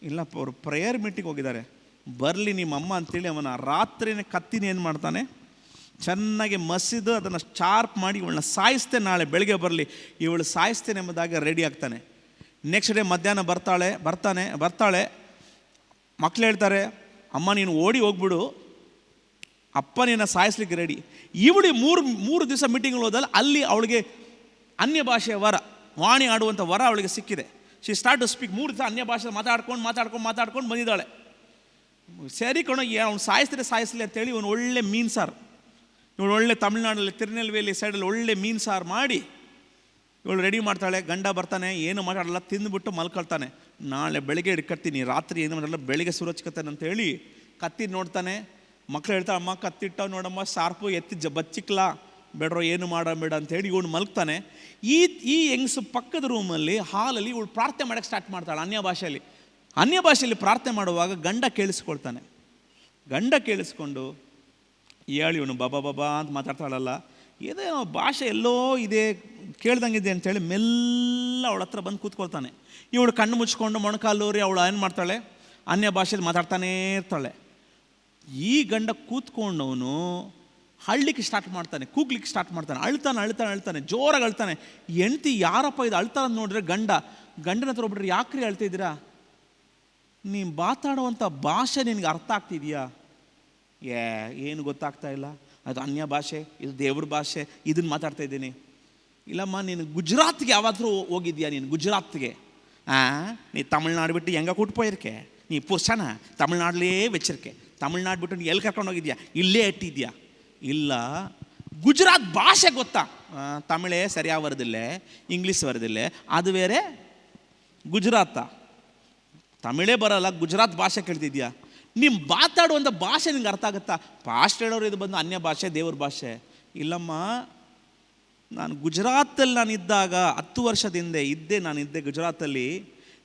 ಇಲ್ಲಪ್ಪ, ಅವರು ಪ್ರೇಯರ್ ಮೀಟಿಂಗ್ ಹೋಗಿದ್ದಾರೆ, ಬರಲಿ ನಿಮ್ಮಮ್ಮ ಅಂತೇಳಿ ಅವನ ರಾತ್ರಿನೇ ಕತ್ತಿನ ಏನು ಮಾಡ್ತಾನೆ, ಚೆನ್ನಾಗಿ ಮಸಿದು ಅದನ್ನು ಶಾರ್ಪ್ ಮಾಡಿ ಇವಳನ್ನ ಸಾಯಿಸ್ತೇನೆ, ನಾಳೆ ಬೆಳಗ್ಗೆ ಬರಲಿ, ಇವಳು ಸಾಯಿಸ್ತೇನೆ ಎಂಬುದಾಗಿ ರೆಡಿ ಆಗ್ತಾನೆ. ನೆಕ್ಸ್ಟ್ ಡೇ ಮಧ್ಯಾಹ್ನ ಬರ್ತಾಳೆ. ಮಕ್ಕಳು ಹೇಳ್ತಾರೆ, ಅಮ್ಮ ನೀನು ಓಡಿ ಹೋಗ್ಬಿಡು, ಅಪ್ಪ ನಿನ್ನ ಸಾಯಿಸ್ಲಿಕ್ಕೆ ರೆಡಿ. ಇವಳು ಮೂರು ದಿವಸ ಮೀಟಿಂಗ್ ಹೋದಲ್ಲ, ಅಲ್ಲಿ ಅವಳಿಗೆ ಅನ್ಯ ಭಾಷೆಯ ವರ, ವಾಣಿ ಆಡುವಂಥ ವರ ಅವಳಿಗೆ ಸಿಕ್ಕಿದೆ. She start to speak. 3 ದಿವಸ ಅನ್ಯ ಭಾಷೆ ಮಾತಾಡ್ಕೊಂಡು ಬಂದಿದ್ದಾಳೆ. ಸರಿ ಕಣೋ, ಅವ್ನು ಸಾಯಿಸಲಿ ಅಂತೇಳಿ ಇವನು ಒಳ್ಳೆ ಮೀನು ಸಾರು, ಇವಳು ಒಳ್ಳೆ ತಮಿಳ್ನಾಡಲ್ಲಿ ತಿರುನೆಲ್ವೇಲಿ ಸೈಡಲ್ಲಿ ಒಳ್ಳೆ ಮೀನು ಸಾರು ಮಾಡಿ ಇವಳು ರೆಡಿ ಮಾಡ್ತಾಳೆ. ಗಂಡ ಬರ್ತಾನೆ, ಏನು ಮಾತಾಡಲ್ಲ, ತಿಂದುಬಿಟ್ಟು ಮಲ್ಕೊಳ್ತಾನೆ. ನಾಳೆ ಬೆಳಗ್ಗೆ ಹಿಡ್ಕತ್ತೀನಿ, ರಾತ್ರಿ ಏನು ಮಾಡಲ್ಲ, ಬೆಳಿಗ್ಗೆ ಸುರಚ್ಕತ್ತಾನೆ ಅಂತೇಳಿ ಕತ್ತಿ ನೋಡ್ತಾನೆ. ಮಕ್ಳು ಹೇಳ್ತಾಳೆ, ಅಮ್ಮ ಕತ್ತಿಟ್ಟ ನೋಡಮ್ಮ, ಶಾರ್ಪು ಎತ್ತಿ ಬಚ್ಚಿಕ್ಲಾ ಬೇಡ್ರೋ, ಏನು ಮಾಡಬೇಡ ಅಂತೇಳಿ ಇವನು ಮಲ್ಕ್ತಾನೆ. ಈ ಹೆಂಗಸು ಪಕ್ಕದ ರೂಮಲ್ಲಿ ಹಾಲಲ್ಲಿ ಇವಳು ಪ್ರಾರ್ಥನೆ ಮಾಡೋಕ್ಕೆ ಸ್ಟಾರ್ಟ್ ಮಾಡ್ತಾಳೆ ಅನ್ಯ ಭಾಷೆಯಲ್ಲಿ ಪ್ರಾರ್ಥನೆ ಮಾಡುವಾಗ ಗಂಡ ಕೇಳಿಸ್ಕೊಳ್ತಾನೆ. ಗಂಡ ಕೇಳಿಸ್ಕೊಂಡು ಹೇಳಿ ಇವನು ಬಾಬಾ ಅಂತ ಮಾತಾಡ್ತಾಳಲ್ಲ, ಇದೇನೋ ಭಾಷೆ ಎಲ್ಲೋ ಇದೆ ಕೇಳ್ದಂಗಿದೆ ಅಂತೇಳಿ ಮೆಲ್ಲ ಅವಳ ಹತ್ರ ಬಂದು ಕೂತ್ಕೊಳ್ತಾನೆ. ಇವಳು ಕಣ್ಣು ಮುಚ್ಕೊಂಡು ಮೊಣಕಾಲೂರಿ ಅವಳು ಏನು ಮಾಡ್ತಾಳೆ, ಅನ್ಯ ಭಾಷೆಯಲ್ಲಿ ಮಾತಾಡ್ತಾನೇ ಇರ್ತಾಳೆ. ಈ ಗಂಡ ಕೂತ್ಕೊಂಡವನು ಹಳ್ಳಿಕ್ಕೆ ಸ್ಟಾರ್ಟ್ ಮಾಡ್ತಾನೆ, ಕೂಗ್ಲಿಕ್ಕೆ ಸ್ಟಾರ್ಟ್ ಮಾಡ್ತಾನೆ, ಅಳ್ತಾನೆ, ಜೋರಾಗಿ ಅಳ್ತಾನೆ. ಹೆಂಡ್ತಿ ಯಾರಪ್ಪ ಇದು ಅಳ್ತಾನೆ ನೋಡಿದ್ರೆ ಗಂಡನ ಹತ್ರ ಒಬ್ಬಿಟ್ರೆ, ಯಾಕ್ರಿ ಅಳ್ತಿದ್ದೀರಾ, ನೀನು ಮಾತಾಡುವಂಥ ಭಾಷೆ ನಿನಗೆ ಅರ್ಥ ಆಗ್ತಿದೆಯಾ? ಏನು ಗೊತ್ತಾಗ್ತಾ ಇಲ್ಲ, ಅದು ಅನ್ಯ ಭಾಷೆ, ಇದು ದೇವ್ರ ಭಾಷೆ, ಇದನ್ನು ಮಾತಾಡ್ತಾ ಇದ್ದೀನಿ. ಇಲ್ಲಮ್ಮ, ನೀನು ಗುಜರಾತ್ಗೆ ಯಾವಾದರೂ ಹೋಗಿದ್ಯಾ? ನೀನು ಗುಜರಾತ್ಗೆ ನೀ ತಮಿಳ್ನಾಡು ಬಿಟ್ಟು ಹೆಂಗ ಕೂಟ್ಪೋಯಿರ್ಕೆ, ನೀ ಪುರುಷನ ತಮಿಳ್ನಾಡಲೇ ವೆಚ್ಚಿರ್ಕೆ, ತಮಿಳ್ನಾಡು ಬಿಟ್ಟು ನೀ ಎಲ್ಲಿ ಕರ್ಕೊಂಡು ಹೋಗಿದ್ಯಾ? ಇಲ್ಲೇ ಇಟ್ಟಿದ್ಯಾ? ಇಲ್ಲ. ಗುಜರಾತ್ ಭಾಷೆ ಗೊತ್ತಾ? ತಮಿಳೇ ಸರಿಯಾಗಿ ಬರೋದಿಲ್ಲ, ಇಂಗ್ಲೀಷ್ ಬರೋದಿಲ್ಲ, ಅದು ಬೇರೆ ಗುಜರಾತ. ತಮಿಳೇ ಬರೋಲ್ಲ, ಗುಜರಾತ್ ಭಾಷೆ ಕೇಳ್ತಿದ್ಯಾ? ನಿಮ್ಮ ಮಾತಾಡುವಂಥ ಭಾಷೆ ನಿಂಗೆ ಅರ್ಥ ಆಗುತ್ತಾ? ಪಾಸ್ಟ್ ಹೇಳೋರು ಇದು ಬಂದು ಅನ್ಯ ಭಾಷೆ, ದೇವ್ರ ಭಾಷೆ. ಇಲ್ಲಮ್ಮ, ನಾನು ಗುಜರಾತಲ್ಲಿ ನಾನಿದ್ದಾಗ 10 ವರ್ಷದಿಂದ ಇದ್ದೆ ಗುಜರಾತಲ್ಲಿ.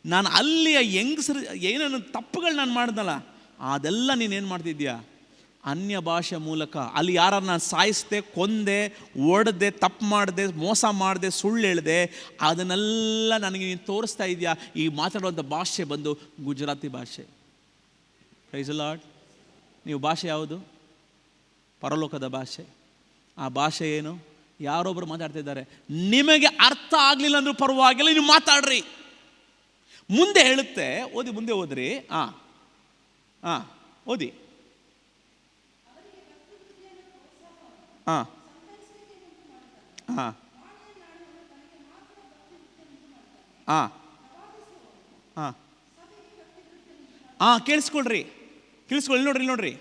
ನಾನು ಅಲ್ಲಿಯ ಹೆಂಗಸರು ಏನೇನು ತಪ್ಪುಗಳು ನಾನು ಮಾಡಿದ್ನಲ್ಲ, ಅದೆಲ್ಲ ನೀನೇನು ಮಾಡ್ತಿದ್ಯಾ? ಅನ್ಯ ಭಾಷೆ ಮೂಲಕ ಅಲ್ಲಿ ಯಾರನ್ನ ಸಾಯಿಸ್ದೆ, ಕೊಂದೆ, ಒಡೆದೆ, ತಪ್ಪು ಮಾಡಿದೆ, ಮೋಸ ಮಾಡಿದೆ, ಸುಳ್ಳು ಹೇಳಿದೆ, ಅದನ್ನೆಲ್ಲ ನನಗೆ ನೀನು ತೋರಿಸ್ತಾ ಇದೆಯಾ? ಈ ಮಾತಾಡುವಂಥ ಭಾಷೆ ಬಂದು ಗುಜರಾತಿ ಭಾಷೆ. Praise the Lord. ನೀವು ಭಾಷೆ ಯಾವುದು? ಪರಲೋಕದ ಭಾಷೆ. ಆ ಭಾಷೆ ಏನು? ಯಾರೊಬ್ಬರು ಮಾತಾಡ್ತಿದ್ದಾರೆ, ನಿಮಗೆ ಅರ್ಥ ಆಗಲಿಲ್ಲ ಅಂದ್ರೂ ಪರವಾಗಿಲ್ಲ, ನೀವು ಮಾತಾಡ್ರಿ. ಮುಂದೆ ಹೇಳುತ್ತೆ, ಮುಂದೆ ಓದ್ರಿ. ಓದಿ. ಕೇಳಿಸ್ಕೊಳ್ರಿ, ನೋಡ್ರಿ.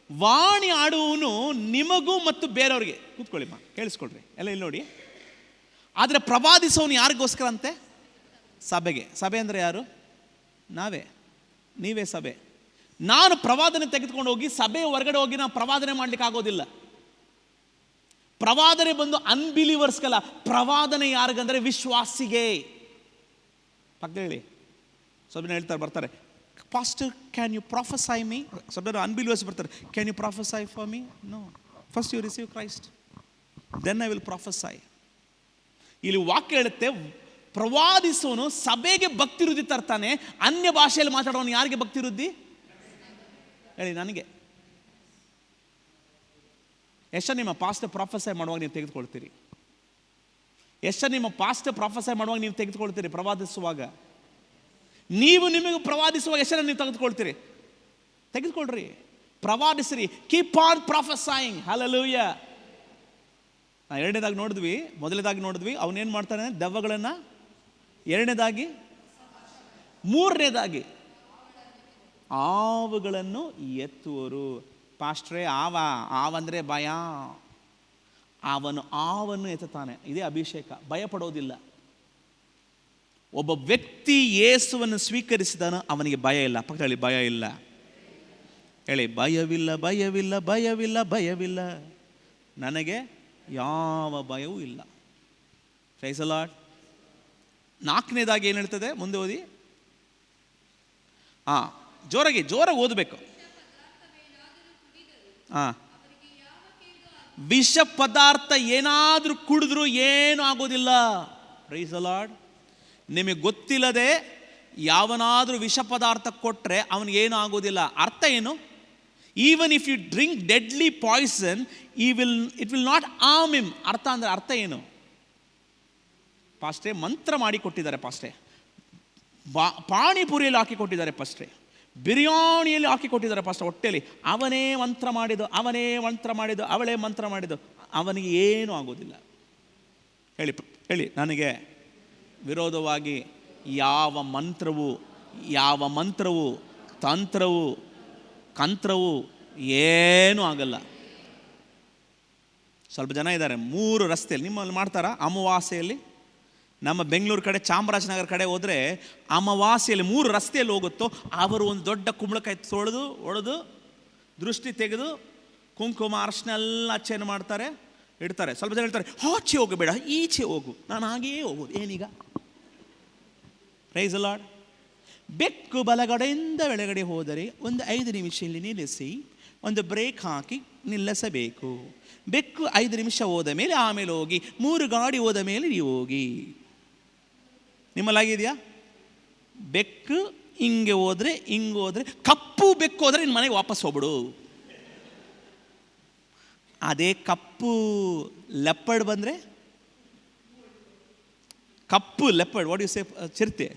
ವಾಣಿ ಆಡುವನು ನಿಮಗೂ ಮತ್ತು ಬೇರೆಯವ್ರಿಗೆ. ಕೂತ್ಕೊಳ್ಳಿಮ್ಮ, ಕೇಳಿಸ್ಕೊಳ್ರಿ ಎಲ್ಲ, ಇಲ್ಲಿ ನೋಡಿ. ಆದರೆ ಪ್ರವಾದಿಸೋನು ಯಾರಿಗೋಸ್ಕರ ಅಂತೆ? ಸಭೆಗೆ. ಸಭೆ ಅಂದರೆ ಯಾರು? ನೀವೇ ಸಭೆ. ನಾನು ಪ್ರವಾದನೆ ತೆಗೆದುಕೊಂಡು ಹೋಗಿ ಸಭೆ ಹೊರಗಡೆ ಹೋಗಿ ನಾನು ಪ್ರವಾದನೆ ಮಾಡ್ಲಿಕ್ಕೆ ಆಗೋದಿಲ್ಲ. ಪ್ರವಾದನೆ ಬಂದು ಅನ್ಬಿಲೀವರ್ಸ್ಗಲ್ಲ, ಪ್ರವಾದನೆ ಯಾರಿಗಂದ್ರೆ ವಿಶ್ವಾಸಿಗೆ. ಪಕ್ಕ ಹೇಳಿ, ಸ್ವಲ್ಪ ಹೇಳ್ತಾರೆ, ಬರ್ತಾರೆ, pastor can you prophesy me? ಸ್ವಲ್ಪ ಅನ್ಬಿಲೀವರ್ಸ್ ಬರ್ತಾರೆ, can you prophesy for me? No, first you receive Christ, then I will prophesy. ಇಲ್ಲಿ ವಾಕ್ಯ ಹೇಳುತ್ತೆ, ಪ್ರವಾದಿಸೋನು ಸಭೆಗೆ ಭಕ್ತಿ ವೃದ್ಧಿ ತರ್ತಾನೆ, ಅನ್ಯ ಭಾಷೆಯಲ್ಲಿ ಮಾತಾಡೋನು ಯಾರಿಗೆ ಭಕ್ತಿ ವೃದ್ಧಿ? ಹೇಳಿ ನನಗೆ. ಎಷ್ಟು ನಿಮ್ಮ ಪಾಸ್ಟ್ ಪ್ರೊಫೆಸೈ ಮಾಡುವಾಗ ನೀವು ತೆಗೆದುಕೊಳ್ತೀರಿ? ಎಷ್ಟು ನಿಮ್ಮ ಪಾಸ್ಟ್ ಪ್ರೊಫೆಸೈ ಮಾಡುವಾಗ ನೀವು ತೆಗೆದುಕೊಳ್ತೀರಿ? ಪ್ರವಾದಿಸುವಾಗ ನೀವು ನಿಮಗೆ ಪ್ರವಾದಿಸುವಾಗ ಎಷ್ಟು ನೀವು ತೆಗೆದುಕೊಳ್ರಿ. ಪ್ರವಾದಿಸ್ರಿ, ಕೀಪ್ ಆನ್ ಪ್ರೊಫೆಸೈಯಿಂಗ್. ಹಲ್ಲೆಲೂಯಾ. ಎರಡನೇದಾಗಿ ನೋಡಿದ್ವಿ, ಮೊದಲನೇದಾಗಿ ನೋಡಿದ್ವಿ ಅವನೇನು ಮಾಡ್ತಾನೆ? ದೆವ್ವಗಳನ್ನು. ಎರಡನೇದಾಗಿ, ಮೂರನೇದಾಗಿ ಆವುಗಳನ್ನು ಎತ್ತುವರು. ಪಾಸ್ಟ್ರೇ, ಆವಂದರೆ ಭಯ. ಆವನ್ನು ಎತ್ತುತ್ತಾನೆ. ಇದೇ ಅಭಿಷೇಕ. ಭಯ ಪಡೋದಿಲ್ಲ. ಒಬ್ಬ ವ್ಯಕ್ತಿ ಯೇಸುವನ್ನು ಸ್ವೀಕರಿಸಿದಾನ, ಅವನಿಗೆ ಭಯ ಇಲ್ಲ. ಪಕ್ಕದಲ್ಲಿ ಭಯ ಇಲ್ಲ. ಹೇಳಿ, ಭಯವಿಲ್ಲ. ನನಗೆ ಯಾವ ಭಯವೂ ಇಲ್ಲ. Praise the Lord. ನಾಲ್ಕನೇದಾಗಿ ಏನು ಹೇಳ್ತದೆ? ಮುಂದೆ ಓದಿ. ಜೋರಾಗಿ ಓದಬೇಕು. ವಿಷ ಪದಾರ್ಥ ಏನಾದರೂ ಕುಡಿದ್ರೂ ಏನೂ ಆಗೋದಿಲ್ಲ. Praise the Lord. ನಿಮಗೆ ಗೊತ್ತಿಲ್ಲದೆ ಯಾವನಾದರೂ ವಿಷ ಪದಾರ್ಥ ಕೊಟ್ಟರೆ ಅವನಿಗೇನು ಆಗೋದಿಲ್ಲ. ಅರ್ಥ ಏನು? Even if you drink deadly poison, it will not harm him. ಅರ್ಥ ಏನು? ಪಾಸ್ಟ್ರೆ ಮಂತ್ರ ಮಾಡಿ ಕೊಟ್ಟಿದ್ದಾರೆ. ಪಾಸ್ಟ್ರೆ ಪಾಣಿಪುರಿಯಲ್ಲಿ ಹಾಕಿ ಕೊಟ್ಟಿದ್ದಾರೆ. ಪಾಸ್ಟ್ರೆ ಬಿರಿಯಾನಿಯಲ್ಲಿ ಹಾಕಿ ಕೊಟ್ಟಿದ್ದಾರೆ ಪಾಸ್ಟರ್ ಹೊಟ್ಟೆಯಲ್ಲಿ. ಅವನೇ ಮಂತ್ರ ಮಾಡಿದ್ದು, ಅವನೇ ಮಂತ್ರ ಮಾಡಿದ್ದು, ಅವಳೇ ಮಂತ್ರ ಮಾಡಿದ್ದು, ಅವನಿಗೆ ಏನೂ ಆಗೋದಿಲ್ಲ. ಹೇಳಿ ಹೇಳಿ, ನನಗೆ ವಿರೋಧವಾಗಿ ಯಾವ ಮಂತ್ರವು ತಂತ್ರವು ಕಂತ್ರವು ಏನೂ ಆಗಲ್ಲ. ಸ್ವಲ್ಪ ಜನ ಇದ್ದಾರೆ 3 ರಸ್ತೆಯಲ್ಲಿ, ನಿಮ್ಮಲ್ಲಿ ಮಾಡ್ತಾರಾ ಅಮಾವಾಸ್ಯೆಯಲ್ಲಿ? ನಮ್ಮ ಬೆಂಗಳೂರು ಕಡೆ, ಚಾಮರಾಜನಗರ ಕಡೆ ಹೋದರೆ ಅಮಾವಾಸ್ಯೆಯಲ್ಲಿ 3 ರಸ್ತೆಯಲ್ಲಿ ಹೋಗುತ್ತೋ, ಅವರು ಒಂದು ದೊಡ್ಡ ಕುಂಬಳಕಾಯಿ ಒಡೆದು ದೃಷ್ಟಿ ತೆಗೆದು ಕುಂಕುಮ ಅರ್ಶಿನ ಎಲ್ಲ ಅಚ್ಚೇನು ಮಾಡ್ತಾರೆ, ಇಡ್ತಾರೆ. ಸ್ವಲ್ಪ ಜನ ಹೇಳ್ತಾರೆ ಆಚೆ ಹೋಗಬೇಡ, ಈಚೆ ಹೋಗು. ನಾನು ಹಾಗೆಯೇ ಹೋಗೋದು. ಏನೀಗ? Praise the Lord. ಬೆಕ್ಕು ಬಲಗಡೆಯಿಂದ ಎಡಗಡೆ ಹೋದರೆ ಒಂದು 5 ನಿಮಿಷ ಇಲ್ಲಿ ನಿಲ್ಲಿಸಿ ಒಂದು ಬ್ರೇಕ್ ಹಾಕಿ ನಿಲ್ಲಿಸಬೇಕು. ಬೆಕ್ಕು 5 ನಿಮಿಷ ಹೋದ ಮೇಲೆ ಆಮೇಲೆ ಹೋಗಿ, 3 ಗಾಡಿ ಹೋದ ಮೇಲೆ ನೀವು ಹೋಗಿ. ನಿಮ್ಮಲ್ಲಾಗಿದೆಯಾ? ಬೆಕ್ಕು ಹಿಂಗೆ ಹೋದರೆ, ಹಿಂಗೆ ಹೋದರೆ, ಕಪ್ಪು ಬೆಕ್ಕು ಹೋದರೆ ನಿನ್ನ ಮನೆಗೆ ವಾಪಸ್ ಹೋಗ್ಬಿಡು. ಅದೇ ಕಪ್ಪು ಲೆಪರ್ಡ್ ಬಂದರೆ, ಕಪ್ಪು ಲೆಪರ್ಡ್, ವಾಟ್ ಯು ಸೇ, ಚಿರತೆ,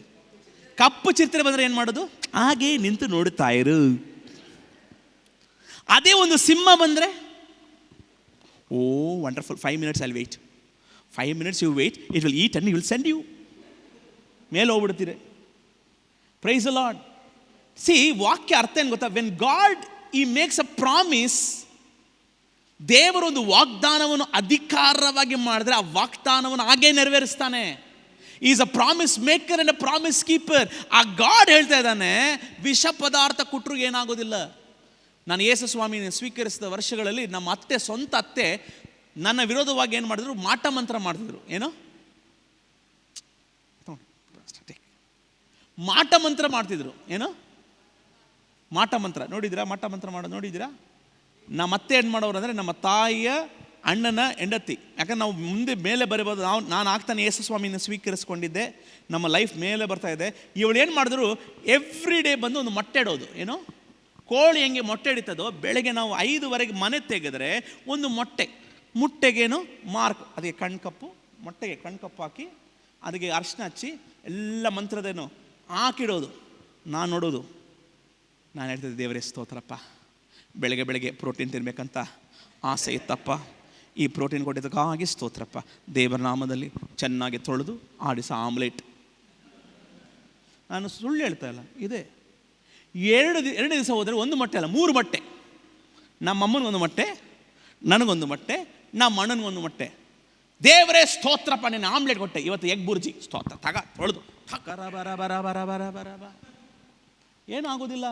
ಕಪ್ಪು ಚಿರತೆ ಬಂದರೆ ಏನು ಮಾಡೋದು? ಹಾಗೆ ನಿಂತು ನೋಡುತ್ತಾ ಇರು. ಅದೇ ಒಂದು ಸಿಂಹ ಬಂದರೆ, oh wonderful, 5 minutes I will wait, 5 minutes you wait, it will eat and you will send you. ಮೇಲೆ ಹೋಗ್ಬಿಡ್ತೀರಿ. Praise the Lord. ಸಿ, ವಾಕ್ಯ ಅರ್ಥ ಏನು ಗೊತ್ತಾ? When God he makes a promise, ದೇವರೊಂದು ವಾಗ್ದಾನವನ್ನು ಅಧಿಕಾರವಾಗಿ ಮಾಡಿದ್ರೆ ಆ ವಾಗ್ದಾನವನ್ನು ಹಾಗೇ ನೆರವೇರಿಸ್ತಾನೆ. Is a promise maker and a promise keeper. ಆ ಗಾಡ್ ಹೇಳ್ತಾ ಇದ್ದಾನೆ, ವಿಷ ಪದಾರ್ಥ ಕೊಟ್ಟರು ಏನಾಗೋದಿಲ್ಲ. ನಾನು ಯೇಸು ಸ್ವಾಮಿನ ಸ್ವೀಕರಿಸಿದ ವರ್ಷಗಳಲ್ಲಿ ನಮ್ಮ ಅತ್ತೆ, ಸ್ವಂತ ಅತ್ತೆ, ನನ್ನ ವಿರೋಧವಾಗಿ ಏನು ಮಾಡಿದ್ರು? ಮಾಟ ಮಂತ್ರ ಮಾಡ್ತಿದ್ರು. ಏನೋ ಮಾಟ ಮಂತ್ರ ಮಾಡ್ತಿದ್ರು. ಏನೋ ಮಾಟ ಮಂತ್ರ ನೋಡಿದ್ದೀರಾ? ಮಾಟ ಮಂತ್ರ ಮಾಡೋದು ನೋಡಿದ್ದೀರಾ? ನಮ್ಮ ಅತ್ತೆ ಏನು ಮಾಡೋರು ಅಂದರೆ, ನಮ್ಮ ತಾಯಿಯ ಅಣ್ಣನ ಹೆಂಡತಿ. ಯಾಕಂದ್ರೆ ನಾವು ಮುಂದೆ ಮೇಲೆ ಬರಬಹುದು. ನಾನು ಆಗ್ತಾನೆ ಯೇಸು ಸ್ವಾಮಿನ ಸ್ವೀಕರಿಸ್ಕೊಂಡಿದ್ದೆ, ನಮ್ಮ ಲೈಫ್ ಮೇಲೆ ಬರ್ತಾ ಇದೆ. ಇವಳು ಏನು ಮಾಡಿದ್ರು? ಎವ್ರಿ ಡೇ ಬಂದು ಒಂದು ಮೊಟ್ಟೆ ಇಡೋದು. ಏನೋ ಕೋಳಿ ಹೆಂಗೆ ಮೊಟ್ಟೆ ಹಿಡಿತದೋ, ಬೆಳಗ್ಗೆ ನಾವು 5ವರೆಗೆ ಮನೆ ತೆಗೆದ್ರೆ ಒಂದು ಮುಟ್ಟೆಗೇನು ಮಾರ್ಕ್, ಅದಕ್ಕೆ ಕಣ್ಕಪ್ಪು, ಮೊಟ್ಟೆಗೆ ಕಣ್ಕಪ್ಪು ಹಾಕಿ ಅದಕ್ಕೆ ಅರ್ಶಿನ ಹಚ್ಚಿ ಎಲ್ಲ ಮಂತ್ರದೇನು ಹಾಕಿಡೋದು. ನಾನು ನೋಡೋದು, ನಾನು ಹೇಳ್ತಿದ್ದೆ, ದೇವರೇ ಸ್ತೋತ್ರಪ್ಪ, ಬೆಳಗ್ಗೆ ಪ್ರೋಟೀನ್ ತಿನ್ನಬೇಕಂತ ಆಸೆ ಇತ್ತಪ್ಪ, ಈ ಪ್ರೋಟೀನ್ ಕೊಟ್ಟಿದ್ದಕ್ಕಾಗಿ ಸ್ತೋತ್ರಪ್ಪ, ದೇವರ ನಾಮದಲ್ಲಿ ಚೆನ್ನಾಗಿ ತೊಳೆದು ಆಡಿಸ ಆಮ್ಲೆಟ್. ನಾನು ಸುಳ್ಳು ಹೇಳ್ತಾ ಇಲ್ಲ, ಇದೆ. 2 ದಿವಸ ಹೋದರೆ 1 ಮೊಟ್ಟೆ ಅಲ್ಲ, 3 ಮೊಟ್ಟೆ. ನಮ್ಮ ಅಮ್ಮನಿಗೊಂದು ಮೊಟ್ಟೆ, ನನಗೊಂದು ಮೊಟ್ಟೆ, ನಮ್ಮ ಅಣ್ಣನಿಗೊಂದು ಮೊಟ್ಟೆ. ದೇವರೇ ಸ್ತೋತ್ರಪ್ಪ, ನೀನು ಆಮ್ಲೆಟ್ ಕೊಟ್ಟೆ, ಇವತ್ತು ಎಗ್ ಬುರ್ಜಿ. ಸ್ತೋತ್ರ, ತೊಳೆದು ಬರ ಏನಾಗೋದಿಲ್ಲ.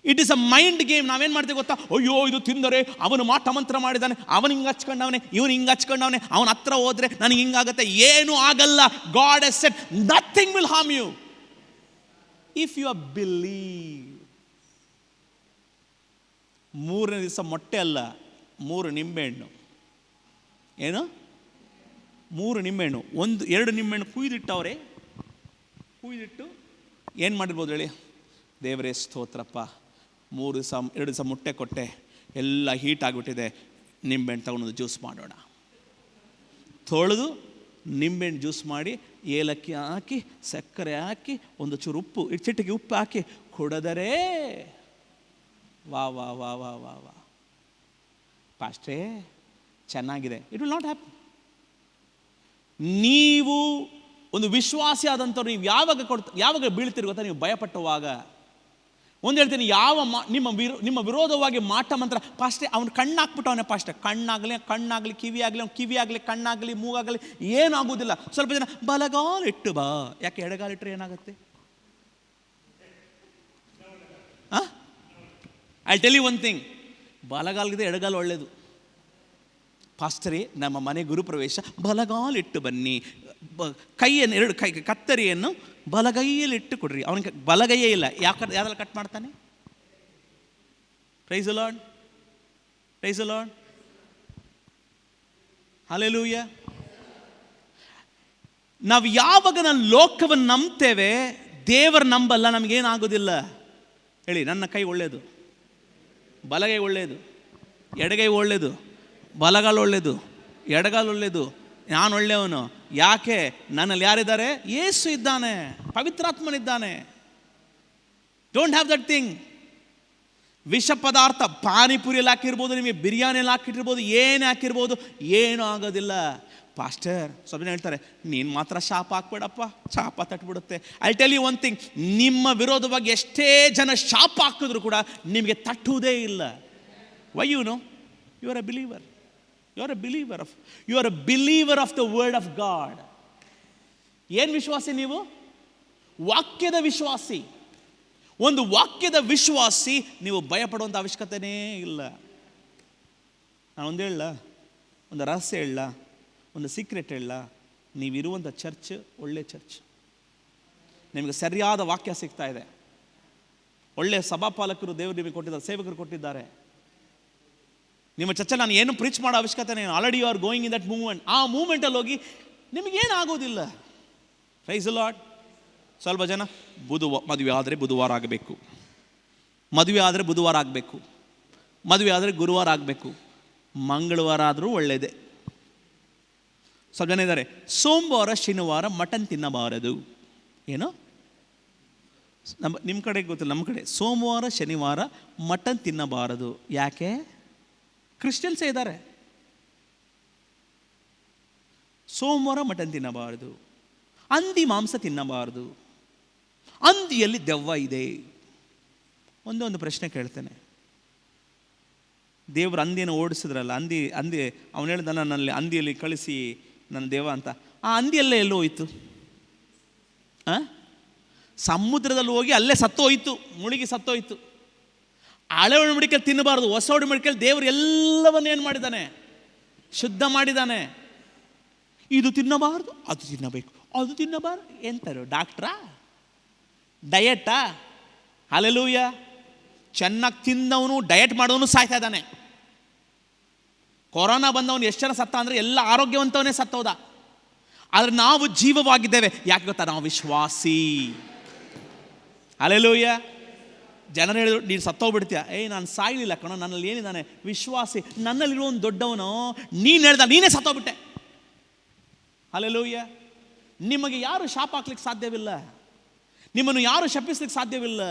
It is a mind game. ನಾವೇನು ಮಾಡ್ತೀವಿ ಗೊತ್ತಾ? ಅಯ್ಯೋ, ಇದು ತಿಂದರೆ ಅವನು ಮಾಟ ಮಂತ್ರ ಮಾಡಿದ್ದಾನೆ, ಅವನು ಹಿಂಗೆ ಹಚ್ಕೊಂಡವನೆ, ಇವನು ಹಿಂಗೆ ಹಚ್ಕೊಂಡವನೆ, ಅವನ ಹತ್ರ ಹೋದರೆ ನನಗೆ ಹಿಂಗಾಗತ್ತೆ. ಏನೂ ಆಗಲ್ಲ. God has said nothing will harm you if you believe. 3ನೇ ದಿವಸ ಮೊಟ್ಟೆ ಅಲ್ಲ, 3 ನಿಂಬೆಹಣ್ಣು. ಏನು? 3 ನಿಂಬೆಹಣ್ಣು, 2 ನಿಂಬೆಹಣ್ಣು ಕುಯ್ದಿಟ್ಟವ್ರೆ. ಕುಯ್ದಿಟ್ಟು ಏನು ಮಾಡಿರ್ಬೋದು ಹೇಳಿ? ದೇವರೇ ಸ್ತೋತ್ರಪ್ಪ, 2 ದಿವಸ ಮೊಟ್ಟೆ ಕೊಟ್ಟೆ, ಎಲ್ಲ ಹೀಟ್ ಆಗಿಬಿಟ್ಟಿದೆ, ನಿಂಬೆಹಣ್ಣು ತಗೊಂಡು ಜ್ಯೂಸ್ ಮಾಡೋಣ. ತೊಳೆದು ನಿಂಬೆಹಣ್ಣು ಜ್ಯೂಸ್ ಮಾಡಿ, ಏಲಕ್ಕಿ ಹಾಕಿ, ಸಕ್ಕರೆ ಹಾಕಿ, ಒಂದು ಚೂರು ಉಪ್ಪು, ಚಿಟಿಕೆ ಉಪ್ಪು ಹಾಕಿ ಕುಡಿದರೆ ವಾ ವಾ ವಾ ವಾ ವಾ ವಾ ಪಾಸ್ಟ್ರೇ ಚೆನ್ನಾಗಿದೆ. It will not happen. ನೀವು ಒಂದು ವಿಶ್ವಾಸಿ ಆದಂಥವ್ರು, ನೀವು ಯಾವಾಗ ಬೀಳ್ತೀರಿ ಗೊತ್ತಾ? ನೀವು ಭಯಪಟ್ಟುವಾಗ. ಒಂದು ಹೇಳ್ತೀನಿ, ನಿಮ್ಮ ವಿರೋಧವಾಗಿ ಮಾಟ ಮಂತ್ರ, ಪಾಸ್ಟೆ ಅವ್ನು ಕಣ್ಣಾಕ್ಬಿಟ್ಟವನೇ. ಪಾಸ್ಟೆ ಕಣ್ಣಾಗಲಿ ಕಿವಿಯಾಗಲಿ, ಕಿವಿಯಾಗಲಿ ಕಣ್ಣಾಗಲಿ ಮೂಗಾಗಲಿ ಏನಾಗೋದಿಲ್ಲ. ಸ್ವಲ್ಪ ಜನ ಬಲಗಾಲಿಟ್ಟು ಬಾ. ಯಾಕೆ ಎಡಗಾಲಿಟ್ರೆ ಏನಾಗುತ್ತೆ? I tell you one thing, ಬಲಗಾಲಿಗಿದೆ ಎಡಗಾಲು ಒಳ್ಳೆಯದು. ಪಾಸ್ಟರೇ, ನಮ್ಮ ಮನೆ ಗುರುಪ್ರವೇಶ, ಬಲಗಾಲಿಟ್ಟು ಬನ್ನಿ. ಕೈಯನ್ನು 2 ಕತ್ತರಿಯನ್ನು ಬಲಗೈಯಲ್ಲಿ ಇಟ್ಟು ಕೊಡ್ರಿ. ಅವನಿಗೆ ಬಲಗೈಯೇ ಇಲ್ಲ, ಯಾವ್ದೆಲ್ಲ ಕಟ್ ಮಾಡ್ತಾನೆ? Praise the Lord, praise the lord, hallelujah. ನಾವು ಯಾವಾಗ ಲೋಕವನ್ನು ನಂಬ್ತೇವೆ, ದೇವರ ನಂಬಲ್ಲ, ನಮಗೇನಾಗೋದಿಲ್ಲ. ಹೇಳಿ, ನನ್ನ ಕೈ ಒಳ್ಳೆಯದು, ಬಲಗೈ ಒಳ್ಳೆಯದು, ಎಡಗೈ ಒಳ್ಳೆಯದು, ಬಲಗಾಲು ಒಳ್ಳೆಯದು, ಎಡಗಾಲು ಒಳ್ಳೆಯದು, ನಾನು ಒಳ್ಳೆಯವನು. ಯಾಕೆ? ನನ್ನಲ್ಲಿ ಯಾರಿದ್ದಾರೆ? ಯೇಸು ಇದ್ದಾನೆ, ಪವಿತ್ರಾತ್ಮನಿದ್ದಾನೆ. Don't have that thing. ವಿಷ ಪದಾರ್ಥ ಪಾನಿಪುರಿಯಲ್ಲಿ ಹಾಕಿರ್ಬೋದು, ನಿಮಗೆ ಬಿರಿಯಾನಿಯಲ್ಲಿ ಹಾಕಿಟ್ಟಿರ್ಬೋದು, ಏನು ಹಾಕಿರ್ಬೋದು, ಏನೂ ಆಗೋದಿಲ್ಲ. ಪಾಸ್ಟರ್ ಸ್ವಲ್ಪ ಹೇಳ್ತಾರೆ, ನೀನು ಮಾತ್ರ ಶಾಪ ಹಾಕ್ಬೇಡಪ್ಪ, ಶಾಪ ತಟ್ಬಿಡುತ್ತೆ. I tell you one thing, ನಿಮ್ಮ ವಿರೋಧವಾಗಿ ಎಷ್ಟೇ ಜನ ಶಾಪ ಹಾಕಿದ್ರು ಕೂಡ ನಿಮಗೆ ತಟ್ಟುವುದೇ ಇಲ್ಲ. Why you know? You are a believer. You are a believer of the word of God. ಏನು ವಿಶ್ವಾಸಿ ನೀವು? ವಾಕ್ಯದ ವಿಶ್ವಾಸಿ. ಒಂದು ವಾಕ್ಯದ ವಿಶ್ವಾಸಿ, ನೀವು ಭಯಪಡುವಂಥ ಅವಶ್ಯಕತೆಯೇ ಇಲ್ಲ. ನಾನು ಒಂದು ಹೇಳ, ಒಂದು ರಹಸ್ಯ ಹೇಳ, ಒಂದು ಸೀಕ್ರೆಟ್ ಹೇಳ. ನೀವಿರುವಂಥ ಚರ್ಚ್ ಒಳ್ಳೆ ಚರ್ಚ್. ನಿಮಗೆ ಸರಿಯಾದ ವಾಕ್ಯ ಸಿಗ್ತಾ ಇದೆ. ಒಳ್ಳೆಯ ಸಭಾಪಾಲಕರು ದೇವರು ನಿಮಗೆ ಕೊಟ್ಟಿದ್ದಾರೆ, ಸೇವಕರು ಕೊಟ್ಟಿದ್ದಾರೆ. ನಿಮ್ಮ ಚರ್ಚಲ್ಲಿ ನಾನು ಏನು ಪ್ರೀಚ್ ಮಾಡೋ ಅವಶ್ಯಕತೆ ಇಲ್ಲ. Already you are going in that movement. ಆ ಮೂವ್ಮೆಂಟಲ್ಲಿ ಹೋಗಿ ನಿಮಗೇನು ಆಗೋದಿಲ್ಲ. Praise the Lord. ಸ್ವಲ್ಪ ಜನ ಮದುವೆ ಆದರೆ ಬುಧವಾರ ಆಗಬೇಕು, ಮದುವೆ ಆದರೆ ಬುಧವಾರ ಆಗಬೇಕು, ಮದುವೆ ಆದರೆ ಗುರುವಾರ ಆಗಬೇಕು, ಮಂಗಳವಾರ ಆದರೂ ಒಳ್ಳೆಯದೇ. ಸ್ವಲ್ಪ ಜನ ಇದ್ದಾರೆ, ಸೋಮವಾರ ಶನಿವಾರ ಮಟನ್ ತಿನ್ನಬಾರದು. ಏನು? ನಿಮ್ಮ ಕಡೆ ಗೊತ್ತಿಲ್ಲ, ನಮ್ಮ ಕಡೆ ಸೋಮವಾರ ಶನಿವಾರ ಮಟನ್ ತಿನ್ನಬಾರದು. ಯಾಕೆ? ಕ್ರಿಶ್ಚಿಯನ್ಸೇ ಇದ್ದಾರೆ. ಸೋಮವಾರ ಮಟನ್ ತಿನ್ನಬಾರದು, ಹಂದಿ ಮಾಂಸ ತಿನ್ನಬಾರದು, ಹಂದಿಯಲ್ಲಿ ದೆವ್ವ ಇದೆ. ಒಂದೊಂದು ಪ್ರಶ್ನೆ ಕೇಳ್ತೇನೆ. ದೇವರು ಹಂದಿಯನ್ನು ಓಡಿಸಿದ್ರಲ್ಲ, ಹಂದಿ ಅವನು ಹೇಳ್ದ ನನ್ನಲ್ಲಿ ಹಂದಿಯಲ್ಲಿ ಕಳಿಸಿ ನನ್ನ ದೇವ ಅಂತ. ಆ ಹಂದಿಯಲ್ಲೇ ಎಲ್ಲೋ ಹೋಯ್ತು? ಸಮುದ್ರದಲ್ಲಿ ಹೋಗಿ ಅಲ್ಲೇ ಸತ್ತೋಯ್ತು, ಮುಳುಗಿ ಸತ್ತೋಯ್ತು. ಹಳೆ ಒಡಂಬಡಿಕೆ ತಿನ್ನಬಾರ್ದು, ಹೊಸ ಒಡಂಬಡಿಕೆಯಲ್ಲಿ ದೇವರು ಎಲ್ಲವನ್ನೂ ಏನು ಮಾಡಿದ್ದಾನೆ? ಶುದ್ಧ ಮಾಡಿದ್ದಾನೆ. ಇದು ತಿನ್ನಬಾರ್ದು, ಅದು ತಿನ್ನಬೇಕು, ಅದು ತಿನ್ನಬಾರ್ದು. ಎಂತಾರೆ? ಡಾಕ್ಟ್ರಾ? ಡಯಟಾ? ಹಲ್ಲೆಲೂಯಾ. ಚೆನ್ನಾಗಿ ತಿಂದವನು, ಡಯಟ್ ಮಾಡೋನು ಸಾಯ್ತಾ ಇದ್ದಾನೆ. ಕೊರೋನಾ ಬಂದವನು ಎಷ್ಟು ಜನ ಸತ್ತ ಅಂದರೆ ಎಲ್ಲ ಆರೋಗ್ಯವಂತವನೇ ಸತ್ತೋದ. ಆದರೆ ನಾವು ಜೀವವಾಗಿದ್ದೇವೆ. ಯಾಕೆ ಗೊತ್ತಾ? ನಾವು ವಿಶ್ವಾಸಿ. ಹಲ್ಲೆಲೂಯಾ. ಜನರು ಹೇಳಿದ್ರು, ನೀನು ಸತ್ತೋಗ್ಬಿಡ್ತೀಯ. ನಾನು ಸಾಯಲಿಲ್ಲ ಕಣೋ, ನನ್ನಲ್ಲಿ ಏನಿದ್ದಾನೆ? ವಿಶ್ವಾಸಿ. ನನ್ನಲ್ಲಿರೋ ಒಂದು ದೊಡ್ಡವನು. ನೀನು ಹೇಳ್ದ, ನೀನೇ ಸತ್ತೋಗ್ಬಿಟ್ಟೆ. ಹಲ್ಲೆಲೂಯಾ. ನಿಮಗೆ ಯಾರು ಶಾಪ ಹಾಕ್ಲಿಕ್ಕೆ ಸಾಧ್ಯವಿಲ್ಲ. ನಿಮ್ಮನ್ನು ಯಾರು ಶಪಿಸ್ಲಿಕ್ಕೆ ಸಾಧ್ಯವಿಲ್ಲ.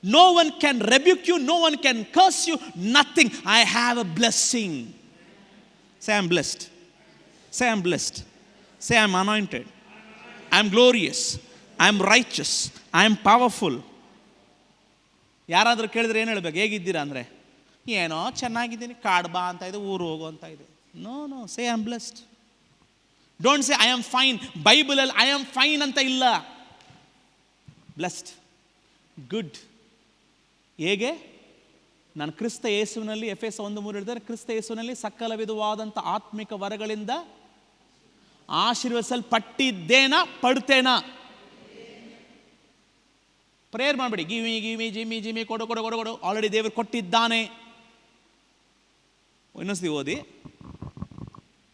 No one can rebuke you, no one can curse you, nothing. I have a blessing. Say I'm blessed. Say I'm blessed. Say I'm anointed. I'm glorious. I'm righteous. I'm powerful. ಯಾರಾದರೂ ಕೇಳಿದ್ರೆ ಏನು ಹೇಳ್ಬೇಕು? ಹೇಗಿದ್ದೀರಾ ಅಂದರೆ, ಏನೋ ಚೆನ್ನಾಗಿದ್ದೀನಿ, ಕಾಡ್ಬಾ ಅಂತ ಇದೆ, ಊರು ಹೋಗು ಅಂತ ಇದೆ. No, say I am blessed. Don't say I am fine. ಬೈಬಲಲ್ಲಿ ಐ ಆಮ್ ಫೈನ್ ಅಂತ ಇಲ್ಲ. Blessed, good. ಹೇಗೆ? ನಾನು ಕ್ರಿಸ್ತ ಯೇಸುವಿನಲ್ಲಿ, ಎಫೆಸ 1:3 ಹೇಳಿದರೆ, ಕ್ರಿಸ್ತ ಯೇಸುವಿನಲ್ಲಿ ಸಕಲ ವಿಧವಾದಂಥ ಆತ್ಮಿಕ ವರಗಳಿಂದ ಆಶೀರ್ವದಿಸಲ್ಪಟ್ಟಿದ್ದೇನಾ, ಪಡ್ತೇನಾ? ಪ್ರೇಯರ್ ಮಾಡಬೇಡಿ, ಜಿಮಿ ಕೊಡು. ಆಲ್ರೆಡಿ ದೇವರು ಕೊಟ್ಟಿದ್ದಾನೆ. ಇನ್ನೊಂದ್ಸತಿ ಓದಿ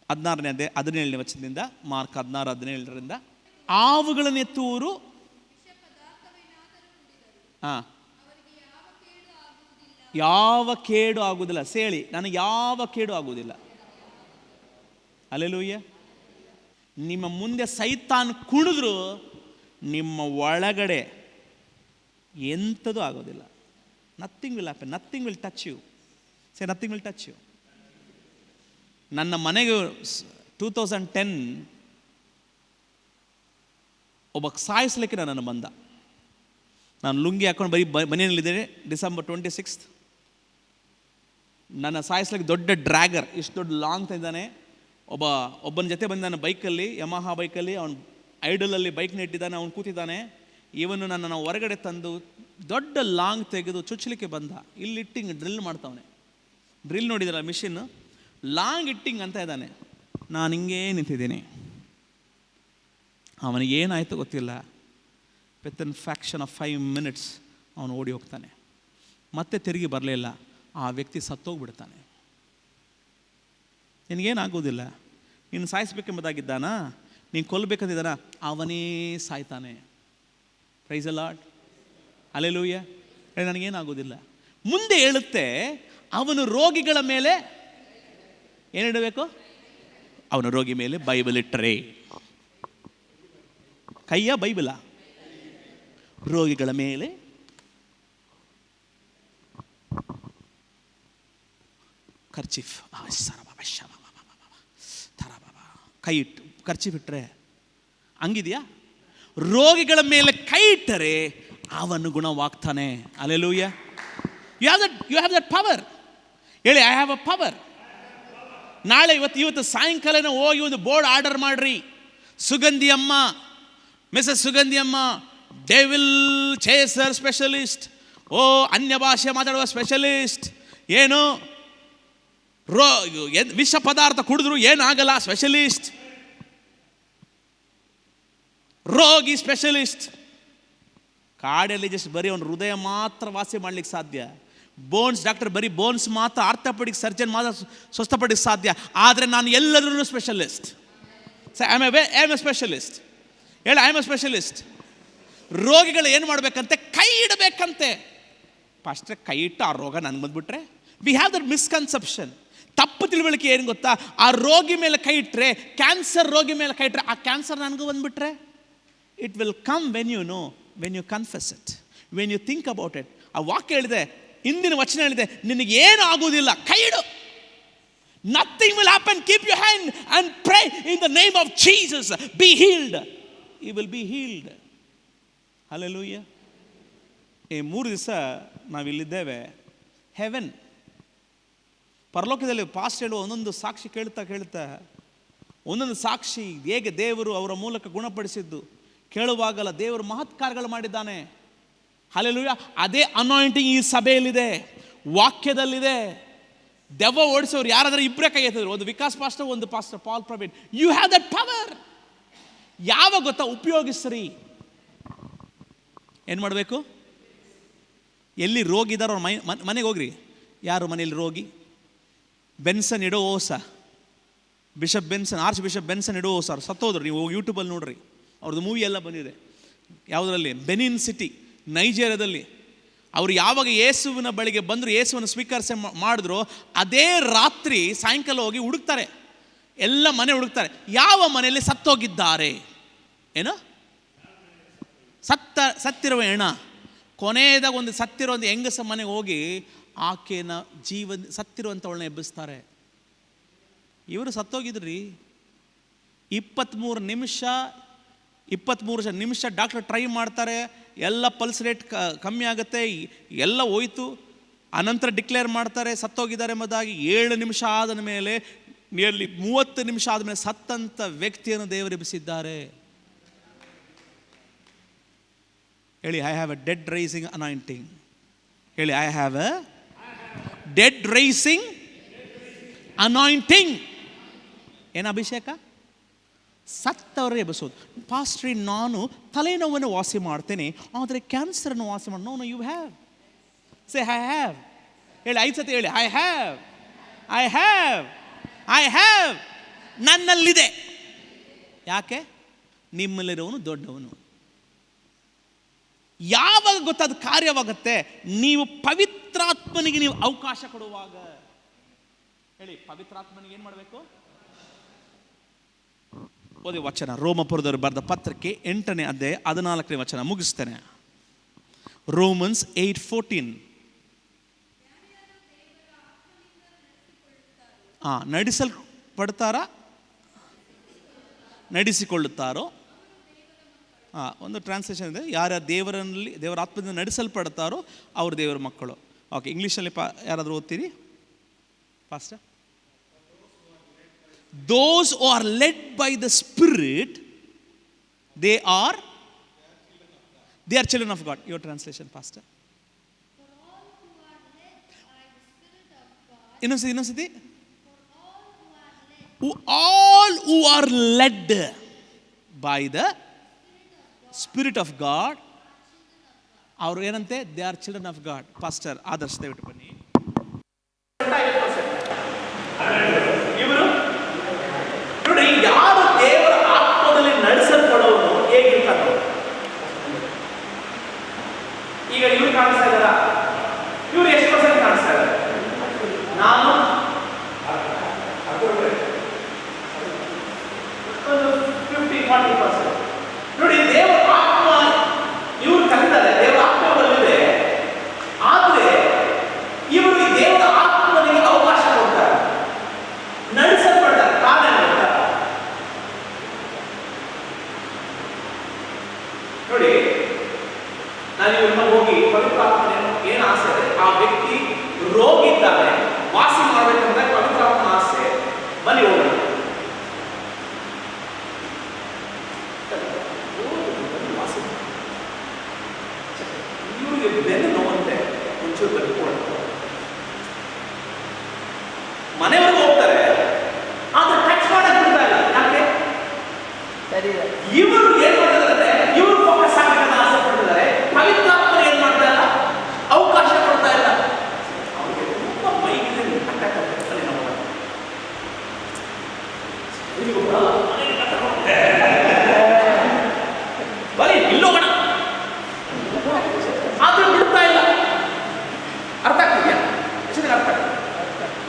17ನೇ ವಚನದಿಂದ, ಮಾರ್ಕ್ 16:17. ಆವುಗಳನ್ನು ಎತ್ತುವರು ಯಾವ ಕೇಡು ಆಗುವುದಿಲ್ಲ. ಸೇಳಿ, ನನಗೆ ಯಾವ ಕೇಡು ಆಗುವುದಿಲ್ಲ. ಹಲ್ಲೆಲೂಯಾ. ನಿಮ್ಮ ಮುಂದೆ ಸೈತಾನ್ ಕುಣಿದ್ರು ನಿಮ್ಮ ಒಳಗಡೆ ಎಂಥದ್ದು ಆಗೋದಿಲ್ಲ. Nothing will happen, nothing will touch you. Say nothing will touch you. ನನ್ನ ಮನೆಗೆ 2010 ಒಬ್ಬ ಸಾಯಿಸ್ಲಿಕ್ಕೆ ನನ್ನನ್ನು ಬಂದ. ನಾನು ಲುಂಗಿ ಹಾಕೊಂಡು ಮನೆಯಲ್ಲಿದ್ದೇನೆ. ಡಿಸೆಂಬರ್ 26 ನನ್ನ ಸಾಯಿಸ್ಲಿಕ್ಕೆ ದೊಡ್ಡ ಡ್ರ್ಯಾಗರ್, ಇಷ್ಟು ದೊಡ್ಡ ಲಾಂಗ್ ತಂದಿದ್ದಾನೆ. ಒಬ್ಬನ ಜೊತೆ ಬಂದಿದ್ದಾನೆ ಬೈಕಲ್ಲಿ, ಯಮಹಾ ಬೈಕಲ್ಲಿ. ಅವನು ಐಡಲಲ್ಲಿ ಬೈಕ್ನ ಇಟ್ಟಿದ್ದಾನೆ, ಅವನು ಕೂತಿದ್ದಾನೆ. ಇವನು ನನ್ನನ್ನು ಹೊರಗಡೆ ತಂದು ದೊಡ್ಡ ಲಾಂಗ್ ತೆಗೆದು ಚುಚ್ಚಲಿಕ್ಕೆ ಬಂದ. ಇಲ್ಲಿ ಇಟ್ಟಿಂಗ್ ಡ್ರಿಲ್ ಮಾಡ್ತಾವನೆ. ಡ್ರಿಲ್ ನೋಡಿದ್ರಲ್ಲ ಮಿಷಿನ್, ಲಾಂಗ್ ಇಟ್ಟಿಂಗ್ ಅಂತ ಇದ್ದಾನೆ. ನಾನು ಹಿಂಗೇ ನಿಂತಿದ್ದೀನಿ. ಅವನಿಗೇನಾಯಿತು ಗೊತ್ತಿಲ್ಲ. ವಿತಿನ್ ಫ್ಯಾಕ್ಷನ್ ಆಫ್ 5 minutes ಅವನು ಓಡಿ ಹೋಗ್ತಾನೆ. ಮತ್ತೆ ತಿರುಗಿ ಬರಲಿಲ್ಲ. ಆ ವ್ಯಕ್ತಿ ಸತ್ತೋಗ್ಬಿಡ್ತಾನೆ. ನಿನಗೇನಾಗೋದಿಲ್ಲ. ನೀನು ಸಾಯಿಸ್ಬೇಕೆಂಬುದಾಗಿದ್ದಾನಾ, ನೀನು ಕೊಲ್ಲಬೇಕಂದಿದ್ದಾನ, ಅವನೇ ಸಾಯ್ತಾನೆ. Praise the lord. ಹಲ್ಲೆಲೂಯಾ. ನನಗೇನಾಗೋದಿಲ್ಲ. ಮುಂದೆ ಹೇಳುತ್ತೆ, ಅವನು ರೋಗಿಗಳ ಮೇಲೆ ಏನಿಡಬೇಕು? ಅವನು ರೋಗಿ ಮೇಲೆ ಬೈಬಲ್ ಇಟ್ಟರೆ. ಕೈಯ ಬೈಬಲ? ರೋಗಿಗಳ ಮೇಲೆ ಖರ್ಚೀಫ್ ಕೈ ಇಟ್ಟು ಖರ್ಚೀಫ್ ಇಟ್ಟರೆ ಹಂಗಿದೆಯಾ? ರೋಗಿಗಳ ಮೇಲೆ ಕೈ ಇಟ್ಟರೆ ಅವನು ಗುಣವಾಗ್ತಾನೆ. Hallelujah. You have that power. ಹೇಳಿ, ಐ ಹ್ಯಾವ್ ಅ ಪವರ್. ನಾಳೆ ಇವತ್ತು ಸಾಯಂಕಾಲನೇ ಹೋಗಿ ಒಂದು ಬೋರ್ಡ್ ಆರ್ಡರ್ ಮಾಡ್ರಿ. ಸುಗಂಧಿ ಅಮ್ಮ, ಮಿಸಸ್ ಸುಗಂಧಿ ಅಮ್ಮ, ಡೆವಿಲ್ ಚೇಸರ್ ಸ್ಪೆಷಲಿಸ್ಟ್, ಅನ್ಯ ಭಾಷೆ ಮಾತಾಡುವ ಸ್ಪೆಷಲಿಸ್ಟ್, ಏನು ವಿಷ ಪದಾರ್ಥ ಕುಡಿದ್ರು ಏನಾಗಲ್ಲ ಸ್ಪೆಷಲಿಸ್ಟ್, ರೋಗಿ ಸ್ಪೆಷಲಿಸ್ಟ್. ಕಾಡಲ್ಲಿ ಜಸ್ಟ್ ಬರೀ ಅವನ ಹೃದಯ ಮಾತ್ರ ವಾಸಿ ಮಾಡ್ಲಿಕ್ಕೆ ಸಾಧ್ಯ. ಬೋನ್ಸ್ ಡಾಕ್ಟರ್ ಬರೀ ಬೋನ್ಸ್ ಮಾತ್ರ, ಆರ್ಥೋಪೆಡಿಕ್ ಸರ್ಜನ್ ಮಾತ್ರ ಸ್ವಸ್ಥಪಡಿಕ್ಕೆ ಸಾಧ್ಯ. ಆದರೆ ನಾನು ಎಲ್ಲರೂ specialist. I am A specialist. ಹೇಳಿ, ಐ ಆಮ್ ಎ ಸ್ಪೆಷಲಿಸ್ಟ್. ರೋಗಿಗಳು ಏನು ಮಾಡಬೇಕಂತೆ? ಕೈ ಇಡಬೇಕಂತೆ. ಪಾಸ್ಟ್ರೆ, ಕೈ ಇಟ್ಟು ಆ ರೋಗ ನನಗೆ ಬಂದ್ಬಿಟ್ರೆ, ವಿ ಹ್ಯಾವ್ ದಟ್ ಮಿಸ್ಕನ್ಸೆಪ್ಷನ್. ತಪ್ಪು ತಿಳುವಳಿಕೆ ಏನು ಗೊತ್ತಾ? ಆ ರೋಗಿ ಮೇಲೆ ಕೈ ಇಟ್ಟರೆ, ಕ್ಯಾನ್ಸರ್ ರೋಗಿ ಮೇಲೆ ಕೈ ಇಟ್ಟರೆ, ಆ ಕ್ಯಾನ್ಸರ್ ನನಗೂ ಬಂದ್ಬಿಟ್ರೆ, it will come when you know, when you confess it, when you think about it. ಆ ವಾಕ್ಯ ಹೇಳಿದೆ, ಇಂದಿನ ವಚನ ಹೇಳಿದೆ, ನಿನಗೇನು ಆಗುವುದಿಲ್ಲ, ಕೈ ಇಡು. Nothing will happen. Keep your hand and pray in the name of Jesus. Be healed. You will be healed. Hallelujah. ಈ 3 ದಿವಸ ನಾವಿಲ್ಲಿದ್ದೇವೆ. ಹೆವೆನ್, ಪರಲೋಕದಲ್ಲಿ ಪಾಸ್ಟ್ ಹೇಳುವ ಒಂದೊಂದು ಸಾಕ್ಷಿ ಕೇಳ್ತಾ ಒಂದೊಂದು ಸಾಕ್ಷಿ ಹೇಗೆ ದೇವರು ಅವರ ಮೂಲಕ ಗುಣಪಡಿಸಿದ್ದು ಕೇಳುವಾಗಲ್ಲ ದೇವರು ಮಹತ್ ಕಾರ್ಯಗಳು ಮಾಡಿದ್ದಾನೆ. ಹಲ್ಲೆಲೂಯಾ. ಅದೇ ಅನಾಯಿಂಟಿಂಗ್ ಈ ಸಭೆಯಲ್ಲಿದೆ, ವಾಕ್ಯದಲ್ಲಿದೆ. ದೆವ್ವ ಓಡಿಸೋರು ಯಾರಾದರೂ ಇಬ್ಬರೇ ಕೈ ಎತ್ತಿದ್ರು, ಒಂದು ವಿಕಾಸ್ ಪಾಸ್ಟರ್, ಒಂದು pastor Paul Praveen. You have that power. ಯಾವಾಗ ಗೊತ್ತಾ? ಉಪಯೋಗಿಸ್ರಿ. ಏನು ಮಾಡಬೇಕು? ಎಲ್ಲಿ ರೋಗಿ ಇದ್ದಾರೋ ಅವ್ರ ಮನೆಗೆ ಹೋಗ್ರಿ. ಯಾರು ಮನೆಯಲ್ಲಿ ರೋಗಿ? Benson Idahosa, bishop Benson, archbishop Benson Idahosa ಅವ್ರು ಸತ್ತೋದ್ರು. ನೀವು ಹೋಗಿ ಯೂಟ್ಯೂಬಲ್ಲಿ ನೋಡ್ರಿ, ಅವ್ರದ್ದು ಮೂವಿ ಎಲ್ಲ ಬಂದಿದೆ. ಯಾವುದರಲ್ಲಿ? ಬೆನಿನ್ ಸಿಟಿ, ನೈಜೀರಿಯಾದಲ್ಲಿ. ಅವರು ಯಾವಾಗ ಯೇಸುವಿನ ಬಳಿಗೆ ಬಂದರು, ಯೇಸುವನ್ನು ಸ್ವೀಕರಿಸಿ ಮಾಡಿದ್ರು, ಅದೇ ರಾತ್ರಿ ಸಾಯಂಕಾಲ ಹೋಗಿ ಹುಡುಕ್ತಾರೆ, ಎಲ್ಲ ಮನೆ ಹುಡುಕ್ತಾರೆ. ಯಾವ ಮನೆಯಲ್ಲಿ ಸತ್ತೋಗಿದ್ದಾರೆ, ಏನು ಸತ್ತಿರುವ ಹೆಣ, ಕೊನೆಯದಾಗ ಒಂದು ಸತ್ತಿರೋ ಒಂದು ಹೆಂಗಸ ಮನೆಗೆ ಹೋಗಿ ಆಕೆನ ಸತ್ತಿರುವಂಥವಳನ್ನ ಎಬ್ಬಿಸ್ತಾರೆ. ಇವರು ಸತ್ತೋಗಿದ್ರಿ. 23 ನಿಮಿಷ ಡಾಕ್ಟರ್ ಟ್ರೈ ಮಾಡ್ತಾರೆ, ಎಲ್ಲ ಪಲ್ಸ್ ರೇಟ್ ಕಮ್ಮಿ ಆಗುತ್ತೆ, ಎಲ್ಲ ಹೋಯ್ತು. ಅನಂತರ ಡಿಕ್ಲೇರ್ ಮಾಡ್ತಾರೆ ಸತ್ತೋಗಿದ್ದಾರೆ ಎಂಬುದಾಗಿ. 7 ನಿಮಿಷ ಆದ ಮೇಲೆ, ನಿಯರ್ಲಿ 30 ನಿಮಿಷ ಆದಮೇಲೆ ಸತ್ತಂಥ ವ್ಯಕ್ತಿಯನ್ನು ದೇವರು ಎಬ್ಬಿಸಿದ್ದಾರೆ. ಹೇಳಿ, I have a dead raising anointing. ಹೇಳಿ, I have a dead raising anointing. ಏನು ಅಭಿಷೇಕ? ಸತ್ತವರೇ ಎಬ್ಬಿಸೋದು. ಪಾಸ್ಟ್ರಿ, ನಾನು ತಲೆನೋವನ್ನು ವಾಸಿ ಮಾಡ್ತೇನೆ, ಆದರೆ ಕ್ಯಾನ್ಸರನ್ನು ವಾಸಿ ಮಾಡಿ. No, you have. Say I have. ಹೇಳಿ, 5 ಸತಿ ಹೇಳಿ, I have, I have, I have. ನನ್ನಲ್ಲಿದೆ. ಯಾಕೆ? ನಿಮ್ಮಲ್ಲಿರೋನು ದೊಡ್ಡವನು. ಯಾವಾಗ ಗೊತ್ತಾದ ಕಾರ್ಯವಾಗುತ್ತೆ? ನೀವು ಪವಿತ್ರಾತ್ಮನಿಗೆ ನೀವು ಅವಕಾಶ ಕೊಡುವಾಗ. ಹೇಳಿ, ಪವಿತ್ರಾತ್ಮನಿಗೆ ಏನು ಮಾಡಬೇಕು? ಓದಿ ವಚನ, ರೋಮಪುರದವರು ಬರೆದ ಪತ್ರಕ್ಕೆ 8ನೇ ಅಧ್ಯಾಯ 14ನೇ ವಚನ ಮುಗಿಸ್ತೇನೆ. ರೋಮನ್ಸ್ 8:14. ನಡೆಸಲ್ಪಡ್ತಾರಾ? ನಡೆಸಿಕೊಳ್ಳುತ್ತಾರೋ? ಒಂದು ಟ್ರಾನ್ಸ್ಲೇಷನ್ ಇದೆ, ಯಾರ್ಯಾರು ದೇವರ ಆತ್ಮದಿಂದ ನಡೆಸಲ್ಪಡ್ತಾರೋ ಅವರು ದೇವರ ಮಕ್ಕಳು. ಓಕೆ, ಇಂಗ್ಲೀಷಲ್ಲಿ ಯಾರಾದರೂ ಓದ್ತೀರಿ fast? Those who are led by the Spirit, they are children of God. Your translation, Pastor. Innocity. All who are led by the Spirit of God, ಅವರು ಏನಂತೆ? They are children of God. Pastor ಆದರ್ಶ ದಯವಿಟ್ಟು ಬನ್ನಿ. ಯಾರು ದೇವರ ಆತ್ಮದಲ್ಲಿ ನಡೆಸಲ್ಪಡೋನು ಹೇಗಿರ್ತಾನೋ. ಈಗ ಇವ್ರು ಕಾಣಿಸ್ತಾ ಇದ್ದಾರ? ಇವ್ರು ಎಷ್ಟು % ಕಾಣಿಸ್ತಾ ಇದ್ದಾರೆ? ನಾನು 50-40%. ನೋಡಿ, ದೇವರ ಆತ್ಮ ಇವ್ರು ಕಲಿತಾರೆ, ದೇವರ ಆತ್ಮದಲ್ಲಿದೆ. ಆದರೆ ಇವರು ದೇವರ ಆತ್ಮನಿಗೆ ಅವಕಾಶ ಕೊಡ್ತಾರೆ. ನಾನು ಇವ್ರನ್ನ ಹೋಗಿ ಪವಿತ್ರಾತ್ಮನ ಏನು ಆಸೆ ಇದೆ, ಆ ವ್ಯಕ್ತಿ ರೋಗಿ ಇದ್ದಾನೆ, ವಾಸಿ ಮಾಡಬೇಕಂದ್ರೆ ಪವಿತ್ರಾತ್ಮನ ಆಸೆ, ಬನ್ನಿ ಹೋಗೋಣ. ಇವರಿಗೆ ಬೆನ್ನು ನೋವಂತೆ ಒಂಚೂರು ಬದುಕೊಂಡು ಮನೆವರೆಗೂ ಹೋಗ್ತಾರೆ, ಆದ್ರೆ ಟಚ್ ಮಾಡಕ್ ಬಿಡ್ತಾ ಇಲ್ಲ. ಯಾಕೆ? ಇವರು ಏನ್ ಮಾಡ್ತಿದ್ದಾರೆ, ಇವರು ಫೋಕಸ್ ಆಗಬೇಕಂತ ಆಸೆ ಪಡ್ತಿದ್ದಾರೆ, ಪವಿತ್ರಾತ್ಮನ ಏನ್ ಮಾಡ್ತಾ ಇಲ್ಲ, ಅವಕಾಶ ಕೊಡ್ತಾ ಇಲ್ಲ. ಅವ್ರಿಗೆ ತುಂಬಾ ಮೈಗೆ ಅಟ್ಯಾಕ್ ಆಗ್ತದೆ. ಬರೀ ಇಲ್ಲೋಗೋಣ ಆದ್ರೂ ಬಿಡ್ತಾ ಇಲ್ಲ. ಅರ್ಥ ಆಗ್ತಿದ್ಯಾ? ಎಷ್ಟು ಅರ್ಥ ಆಗ್ತದೆ?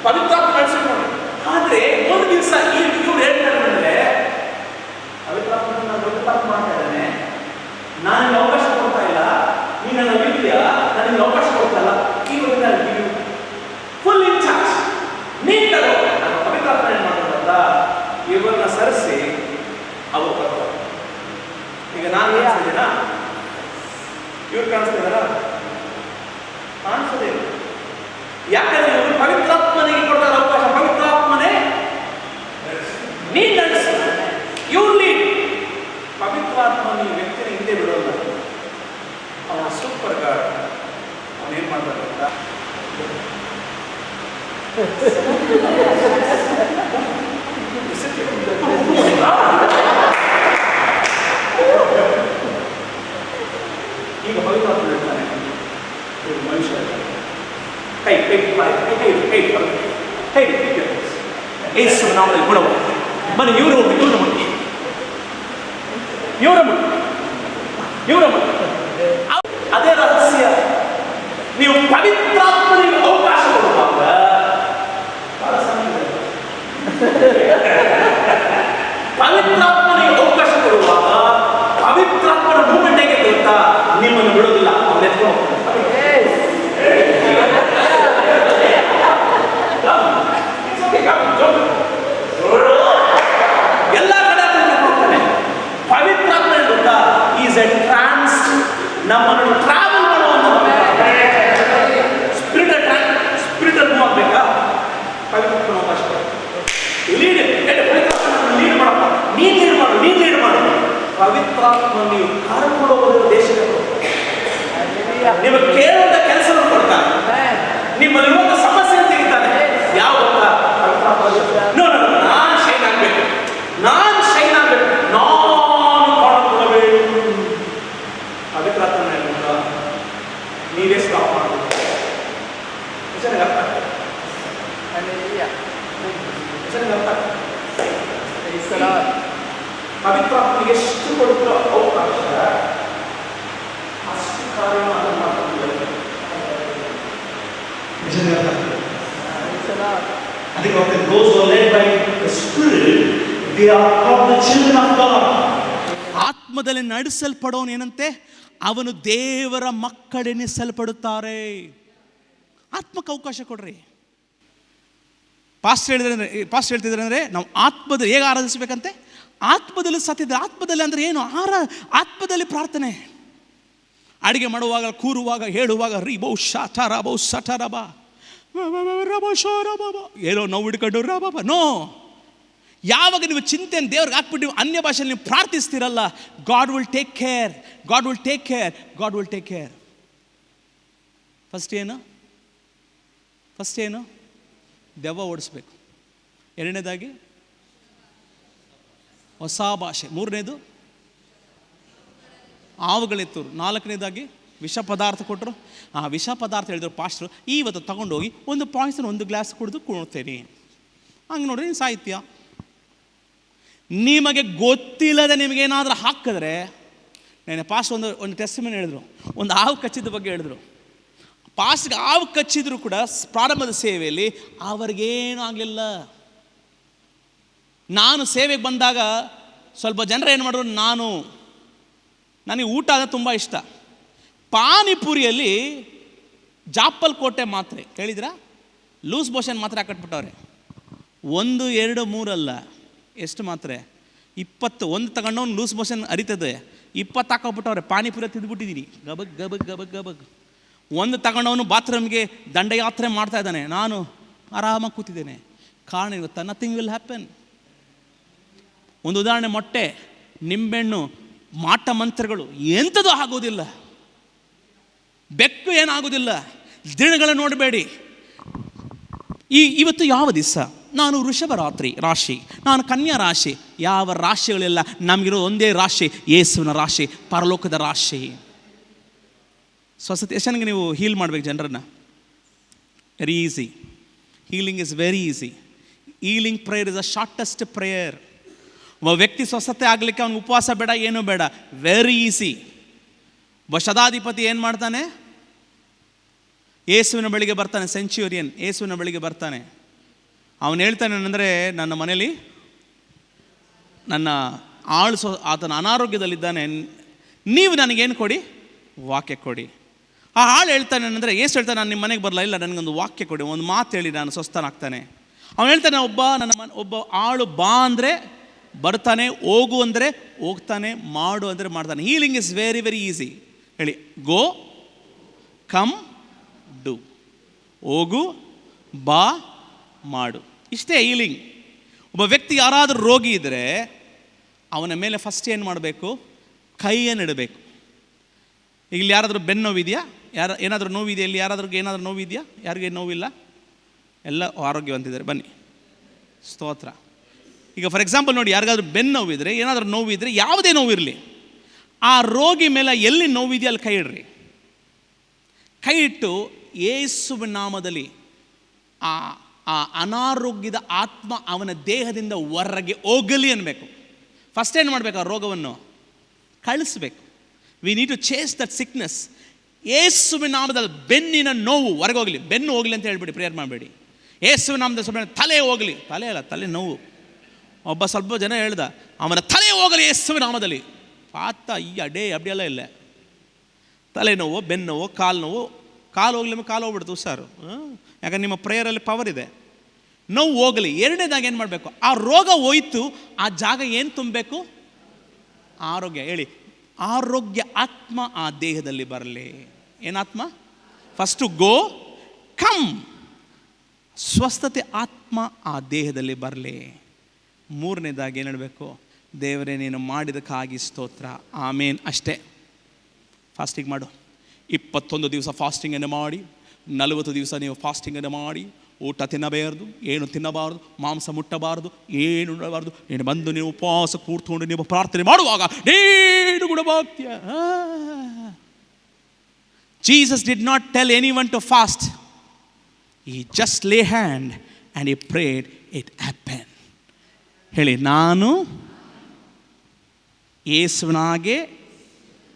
ಪವಿತ್ರಾತ್ಮ ನಡೆಸಿಕೊಂಡು. ಆದ್ರೆ ಒಂದು ದಿವಸ ಇವ್ರು ಹೇಳ್ತಾರೆ ಅಂದ್ರೆ, ಪವಿತ್ರಾತ್ಮ ನಾನು ಪವಿತ್ರಾತ್ಮ ಮಾಡ್ತಾ ಇದ್ದಾನೆ, ನನಗೆ ಅವಕಾಶ ಕೊಡ್ತಾ ಇಲ್ಲ, ನೀನು ನನ್ನ ವಿದ್ಯಾ ನನಗೆ ಅವಕಾಶ ಕೊಡ್ತಾ ಇಲ್ಲ, ಈಗ ಫುಲ್ ಇನ್ ಚಾರ್ಜ್ ನೀನ್ ತಗೋ. ನಾನು ಪವಿತ್ರಾತ್ಮ ಏನ್ ಮಾಡೋದಂತ ಇವ್ರನ್ನ ಸರಿಸಿ ಅವರು ಬರ್ತಾರೆ. ಈಗ ನಾನು ಕಾಣಿಸ್ತಿದ್ದೀನ, ಇವ್ರು ಕಾಣಿಸ್ತಿದಾರ? ಕಾಣಿಸೋದೇ. ಯಾಕಂದ್ರೆ ಇವರು ಪವಿತ್ರಾತ್ಮನಿಗೆ ಕೊಡ್ತಾರೆ ಅವಕಾಶ. ಪವಿತ್ರಾತ್ಮನೇ ನೀನ್ ನಡೆಸು, ಇವ್ರು ಲೀಡ್. ಪವಿತ್ರಾತ್ಮನ ಈ ವ್ಯಕ್ತಿನ ಹಿಂದೆ ಬಿಡೋಲ್ಲ. ಅವನ ಸೂಪರ್ ಗಾಡ್. ಅವನೇನ್ ಮಾಡ್ತಾರೆ ಅಂತ ಈಗ ಪವಿತ್ರಾತ್ಮ ಹೇಳ್ತಾನೆ, ಮನುಷ್ಯ ಕೈ ಕೈ ಕೈ ಕೈ ಕೈ ಕೈ ಕೈ ಏಸು ನಾಮದಲ್ಲಿ ಗುಣವ ಬನ್ನಿ. ಇವರು ಹೋಗಿ ಇವ್ರ ಮುಟ್ಟಿ, ಇವರ ಮುಟ್ಟಿ, ಇವರ ಮುಟ್ಟಿ. ಅದೇ ರಹಸ್ಯ. ನೀವು ಪವಿತ್ರಾತ್ಮನಿಗೆ ಅವಕಾಶ ಕೊಡುವಾಗ ಬಹಳ ಪವಿತ್ರಾತ್ಮನಿಗೆ ಅವಕಾಶ ಕೊಡುವಾಗ ಪವಿತ್ರಾತ್ಮನ ಮೂಮೆಂಟ್ ಹೇಗೆ ಗೊತ್ತಾ? ನಿಮ್ಮನ್ನು ಬಿಡೋದಿಲ್ಲ, ಅವನ ಎತ್ಕೊಂಡು ಹೋಗ್ತಾನೆ. ಎಲ್ಲ ಕಡೆ ಹೋಗ್ತಾನೆ. ಪವಿತ್ರಾತ್ಮ ಗೊತ್ತಾ? ಈಸ್ ಎ ಟ್ರಾನ್ಸ್, ನಮ್ಮನ್ನು ಟ್ರಾವೆಲ್ ಮಾಡುವಂತ ಸ್ಪಿರಿಟಲ್ ಮೂವ್ ಆಗ್ಬೇಕಾ? ಪವಿತ್ರಾತ್ಮ ಅವಕಾಶ ಲೀಡ್. ಪವಿತ್ರಾತ್ಮ ಲೀಡ್ ಮಾಡಪ್ಪ, ನೀನ್ ಲೀಡ್ ಮಾಡು, ನೀನ್ ಲೀಡ್ ಮಾಡು. ಪವಿತ್ರಾತ್ಮ ನೀವು ಕರ್ಕೊಂಡು ಹೋಗೋದ್ರ ದೇಶಕ್ಕೆ ನಿಮಗೆ ಕೇಳುವಂತ ಕೆಲಸ ಕೊಡ್ತಾರೆ, ನಿಮ್ಮಲ್ಲಿರುವಂತ ಸಮಸ್ಯೆ ತೆಗಿತಾನೆ. ಯಾವ ಗೊತ್ತಾ? ನಾನು ಶೈನ್ ಆಗ್ಬೇಕು, ನಾನು ಶೈನ್ ಆಗ್ಬೇಕು, ನಾನು ಕಾಣಬೇಕು. ಪವಿತ್ರಾತ್ಮ ನೀವೇ ಸ್ಟಾಪ್ ಮಾಡಬೇಕು. ಪವಿತ್ರಾತ್ಮನಿಗೆ ಎಷ್ಟು ಕೊಡುತ್ತೋ ಅವಕಾಶ ಅಷ್ಟು ಕಾರ್ಯ ಅದಕ್ಕೆ those who are led by the Spirit, they are called the children of God. ಆತ್ಮದಲ್ಲಿ ನಡೆಸಲ್ಪಡೋನು ಏನಂತೆ? ಅವನು ದೇವರ ಮಕ್ಕಳೆನಿಸಲ್ಪಡುತ್ತಾರೆ. ಆತ್ಮಕ್ಕೆ ಅವಕಾಶ ಕೊಡ್ರಿ. ಪಾಸ್ಟ್ ಹೇಳ್ತಿದ್ರೆ ಅಂದರೆ ನಾವು ಆತ್ಮದಲ್ಲಿ ಹೇಗೆ ಆರಾಧಿಸಬೇಕಂತೆ? ಆತ್ಮದಲ್ಲಿ ಸತ್ಯದ. ಆತ್ಮದಲ್ಲಿ ಅಂದರೆ ಏನು? ಆತ್ಮದಲ್ಲಿ ಪ್ರಾರ್ಥನೆ. ಅಡಿಗೆ ಮಾಡುವಾಗ, ಕೂರುವಾಗ, ಹೇಳುವಾಗ ರೀಬೋ ಶಾಠ ರಬೋ ಸಠ ರಬ ರಬೋ ಶೋ ರಬ ಏನೋ ನೋವು ಹಿಡ್ಕೊಂಡು ರಬ ನೋ. ಯಾವಾಗ ನೀವು ಚಿಂತೆಯನ್ನು ದೇವ್ರಿಗೆ ಹಾಕ್ಬಿಟ್ಟು ನೀವು ಅನ್ಯ ಭಾಷೆಯಲ್ಲಿ ನೀವು ಪ್ರಾರ್ಥಿಸ್ತೀರಲ್ಲ, God will take care, God will take care, God will take care. First ಏನು? ದೆವ್ವ ಓಡಿಸ್ಬೇಕು. ಎರಡನೇದಾಗಿ ಹೊಸ ಭಾಷೆ. ಮೂರನೇದು ಆವುಗಳೆತ್ತೂರು. ನಾಲ್ಕನೇದಾಗಿ ವಿಷ ಪದಾರ್ಥ ಕೊಟ್ಟರು. ಆ ವಿಷ ಪದಾರ್ಥ ಹೇಳಿದ್ರು ಪಾಸ್ಟ್ರು, ಇವತ್ತು ತಗೊಂಡೋಗಿ ಒಂದು ಪಾಯ್ಸನ್ ಒಂದು ಗ್ಲಾಸ್ ಕುಡಿದು ಕೊಡ್ತೇನೆ. ಹಂಗೆ ನೋಡ್ರಿ ಸಾಹಿತ್ಯ. ನಿಮಗೆ ಗೊತ್ತಿಲ್ಲದೆ ನಿಮಗೇನಾದರೂ ಹಾಕಿದ್ರೆ, ನಾನು ಪಾಸ್ಟ್ ಒಂದು ಟೆಸ್ಟಿಮನಿ ಹೇಳಿದ್ರು, ಒಂದು ಹಾವು ಕಚ್ಚಿದ ಬಗ್ಗೆ ಹೇಳಿದ್ರು. ಪಾಸ್ಟ್ಗೆ ಹಾವು ಕಚ್ಚಿದ್ರು ಕೂಡ ಪ್ರಾರಂಭದ ಸೇವೆಯಲ್ಲಿ ಅವ್ರಿಗೇನು ಆಗಲಿಲ್ಲ. ನಾನು ಸೇವೆಗೆ ಬಂದಾಗ ಸ್ವಲ್ಪ ಜನರು ಏನು ಮಾಡಿದ್ರು, ನನಗೆ ಊಟ ಅಂದರೆ ತುಂಬ ಇಷ್ಟ. ಪಾನಿಪುರಿಯಲ್ಲಿ ಜಾಪಲ್ ಕೋಟೆ ಮಾತ್ರೆ ಕೇಳಿದ್ರಾ? ಲೂಸ್ ಮೋಷನ್ ಮಾತ್ರೆ ಹಾಕಟ್ಬಿಟ್ಟವ್ರೆ. 1, 2, 3 ಅಲ್ಲ, ಎಷ್ಟು ಮಾತ್ರೆ? 21 ತಗೊಂಡವನು ಲೂಸ್ ಮೋಷನ್ ಅರಿತದೆ, 20 ಹಾಕೋಬಿಟ್ಟವ್ರೆ. ಪಾನಿಪುರಿ ತಿಂದ್ಬಿಟ್ಟಿದ್ದೀನಿ, ಗಬಗ್ ಗಬಗ್ ಗಬಗ್ ಗಬಗ್. 1 ತಗೊಂಡವನು ಬಾತ್ರೂಮ್ಗೆ ದಂಡಯಾತ್ರೆ ಮಾಡ್ತಾ ಇದ್ದಾನೆ, ನಾನು ಆರಾಮಾಗಿ ಕೂತಿದ್ದೇನೆ. ಕಾರಣ ಇವತ್ತು ನಥಿಂಗ್ ವಿಲ್ ಹ್ಯಾಪನ್. ಒಂದು ಉದಾಹರಣೆ, ಮೊಟ್ಟೆ, ನಿಂಬೆಹಣ್ಣು, ಮಾಟ ಮಂತ್ರಗಳು ಎಂಥದ್ದು ಆಗೋದಿಲ್ಲ. ಬೆಕ್ಕು ಏನಾಗೋದಿಲ್ಲ. ದಿನಗಳ ನೋಡಬೇಡಿ. ಇವತ್ತು ಯಾವ ದಿವಸ? ನಾನು ವೃಷಭ ರಾಶಿ, ನಾನು ಕನ್ಯಾ ರಾಶಿ. ಯಾವ ರಾಶಿಗಳೆಲ್ಲ? ನಮಗಿರೋ ಒಂದೇ ರಾಶಿ, ಯೇಸುವಿನ ರಾಶಿ, ಪರಲೋಕದ ರಾಶಿ. ಸ್ವಸ್ಥತೆ ಎಷ್ಟು ನೀವು ಹೀಲ್ ಮಾಡಬೇಕು ಜನರನ್ನು? Very easy. Healing is very easy. Healing prayer is a shortest prayer. ಒಬ್ಬ ವ್ಯಕ್ತಿ ಸ್ವಸ್ಥತೆ ಆಗಲಿಕ್ಕೆ ಅವ್ನಿಗೆ ಉಪವಾಸ ಬೇಡ, ಏನೂ ಬೇಡ, ವೆರಿ ಈಸಿ. ಒಬ್ಬ ಶತಾಧಿಪತಿ ಏನು ಮಾಡ್ತಾನೆ? ಯೇಸುವಿನ ಬಳಿಗೆ ಬರ್ತಾನೆ. ಸೆಂಚುರಿಯನ್ ಯೇಸುವಿನ ಬಳಿಗೆ ಬರ್ತಾನೆ. ಅವನು ಹೇಳ್ತಾನೆ ಅಂದರೆ, ನನ್ನ ಮನೇಲಿ ನನ್ನ ಆತನ ಅನಾರೋಗ್ಯದಲ್ಲಿದ್ದಾನೆ, ನೀವು ನನಗೇನು ಕೊಡಿ? ವಾಕ್ಯ ಕೊಡಿ. ಆ ಆಳು ಹೇಳ್ತಾನೆ ಅಂದರೆ, ಏಸು ಹೇಳ್ತಾನೆ, ನಾನು ನಿಮ್ಮ ಮನೆಗೆ ಬರಲ್ಲ, ಇಲ್ಲ ನನಗೊಂದು ವಾಕ್ಯ ಕೊಡಿ, ಒಂದು ಮಾತು ಹೇಳಿ ನಾನು ಸ್ವಸ್ಥನಾಗ್ತಾನೆ. ಅವನು ಹೇಳ್ತಾನೆ, ಒಬ್ಬ ಆಳು ಬಾ ಅಂದರೆ ಬರ್ತಾನೆ, ಹೋಗು ಅಂದರೆ ಹೋಗ್ತಾನೆ, ಮಾಡು ಅಂದರೆ ಮಾಡ್ತಾನೆ. Healing is very very easy. ಹೇಳಿ, ಗೋ, ಕಮ್, ಡು. ಹೋಗು, ಬಾ, ಮಾಡು, ಇಷ್ಟೇ ಹೀಲಿಂಗ್. ಒಬ್ಬ ವ್ಯಕ್ತಿ ಯಾರಾದರೂ ರೋಗಿ ಇದ್ದರೆ ಅವನ ಮೇಲೆ ಫಸ್ಟ್ ಏನು ಮಾಡಬೇಕು? ಕೈಯನ್ನು ಇಡಬೇಕು. ಇಲ್ಲಿ ಯಾರಾದರೂ ಬೆನ್ನು ನೋವಿದೆಯಾ? ಏನಾದರೂ ನೋವಿದೆಯಾ? ಇಲ್ಲಿ ಏನಾದರೂ ನೋವಿದೆಯಾ? ಯಾರಿಗೇನು ನೋವಿಲ್ಲ? ಎಲ್ಲ ಆರೋಗ್ಯವಂತಿದ್ದಾರೆ, ಬನ್ನಿ, ಸ್ತೋತ್ರ. ಈಗ ಫಾರ್ ಎಕ್ಸಾಂಪಲ್ ನೋಡಿ, ಯಾರಿಗಾದ್ರೂ ಬೆನ್ನು ನೋವಿದ್ರೆ, ಏನಾದರೂ ನೋವಿದ್ರೆ, ಯಾವುದೇ ನೋವಿರಲಿ, ಆ ರೋಗಿ ಮೇಲೆ ಎಲ್ಲಿ ನೋವಿದೆಯಾ ಅಲ್ಲಿ ಕೈ ಇಡ್ರಿ. ಕೈ ಇಟ್ಟು ಯೇಸುವಿನ ನಾಮದಲ್ಲಿ ಆ ಅನಾರೋಗ್ಯದ ಆತ್ಮ ಅವನ ದೇಹದಿಂದ ಹೊರಗೆ ಹೋಗಲಿ ಅನ್ಬೇಕು. ಫಸ್ಟ್ ಏನು ಮಾಡಬೇಕು? ಆ ರೋಗವನ್ನು ಕಳಿಸ್ಬೇಕು. We need to chase that sickness. ಯೇಸುವಿನ ನಾಮದಲ್ಲಿ ಬೆನ್ನಿನ ನೋವು ಹೊರಗೆ ಹೋಗಲಿ. ಬೆನ್ನು ಹೋಗಲಿ ಅಂತ ಹೇಳ್ಬಿಡಿ, ಪ್ರೇಯರ್ ಮಾಡಬೇಡಿ. ಯೇಸುವಿನ ನಾಮದಲ್ಲಿ ಸ್ವಲ್ಪ ತಲೆ ಹೋಗಲಿ. ತಲೆ ಅಲ್ಲ, ತಲೆ ನೋವು. ಒಬ್ಬ ಸ್ವಲ್ಪ ಜನ ಹೇಳ್ದ, ಅವನ ತಲೆ ಹೋಗಲಿ ಯೇಸುವಿನ ನಾಮದಲ್ಲಿ. ಆತ ಈ ಅಡೇ ಅಬ್ಡಿಯೆಲ್ಲ ಇಲ್ಲ. ತಲೆನೋವು, ಬೆನ್ನೋವು, ಕಾಲು ನೋವು. ಕಾಲು ಹೋಗ್ಲಿ, ಕಾಲು ಹೋಗ್ಬಿಡ್ತು ಹುಷಾರು. ಯಾಕಂದ್ರೆ ನಿಮ್ಮ ಪ್ರೇಯರಲ್ಲಿ ಪವರ್ ಇದೆ. ನೋವು ಹೋಗಲಿ. ಎರಡನೇದಾಗಿ ಏನು ಮಾಡಬೇಕು? ಆ ರೋಗ ಹೋಯ್ತು, ಆ ಜಾಗ ಏನು ತುಂಬಬೇಕು? ಆರೋಗ್ಯ. ಹೇಳಿ, ಆರೋಗ್ಯ ಆತ್ಮ ಆ ದೇಹದಲ್ಲಿ ಬರಲಿ. ಏನಾತ್ಮ? ಫಸ್ಟು ಗೋ, ಕಮ್. ಸ್ವಸ್ಥತೆ ಆತ್ಮ ಆ ದೇಹದಲ್ಲಿ ಬರಲಿ. ಮೂರನೇದಾಗಿ ಏನು ಹೇಳಬೇಕು? ದೇವರೇ, ನೀನು ಮಾಡಿದಕ್ಕಾಗಿ ಸ್ತೋತ್ರ, ಆಮೇನ್. ಅಷ್ಟೇ. ಫಾಸ್ಟಿಂಗ್ ಮಾಡು. 21 ದಿವಸ ಫಾಸ್ಟಿಂಗನ್ನು ಮಾಡಿ, 40 ದಿವಸ ನೀವು ಫಾಸ್ಟಿಂಗನ್ನು ಮಾಡಿ, ಊಟ ತಿನ್ನಬಾರದು, ಏನು ತಿನ್ನಬಾರದು, ಮಾಂಸ ಮುಟ್ಟಬಾರದು, ಏನು ಉಣ್ಣಬಾರದು. ನೀನು ಬಂದು ನೀವು ಉಪವಾಸ ಕೂತ್ಕೊಂಡು ನೀವು ಪ್ರಾರ್ಥನೆ ಮಾಡುವಾಗ ನೀನು ಗುಣವಾಗ್ತೀಯ. Jesus did not tell anyone to fast. He just lay hand and he prayed, it happened. ಹೇಳಿ, ನಾನು ಯೇಸುವಿನಾಗೆ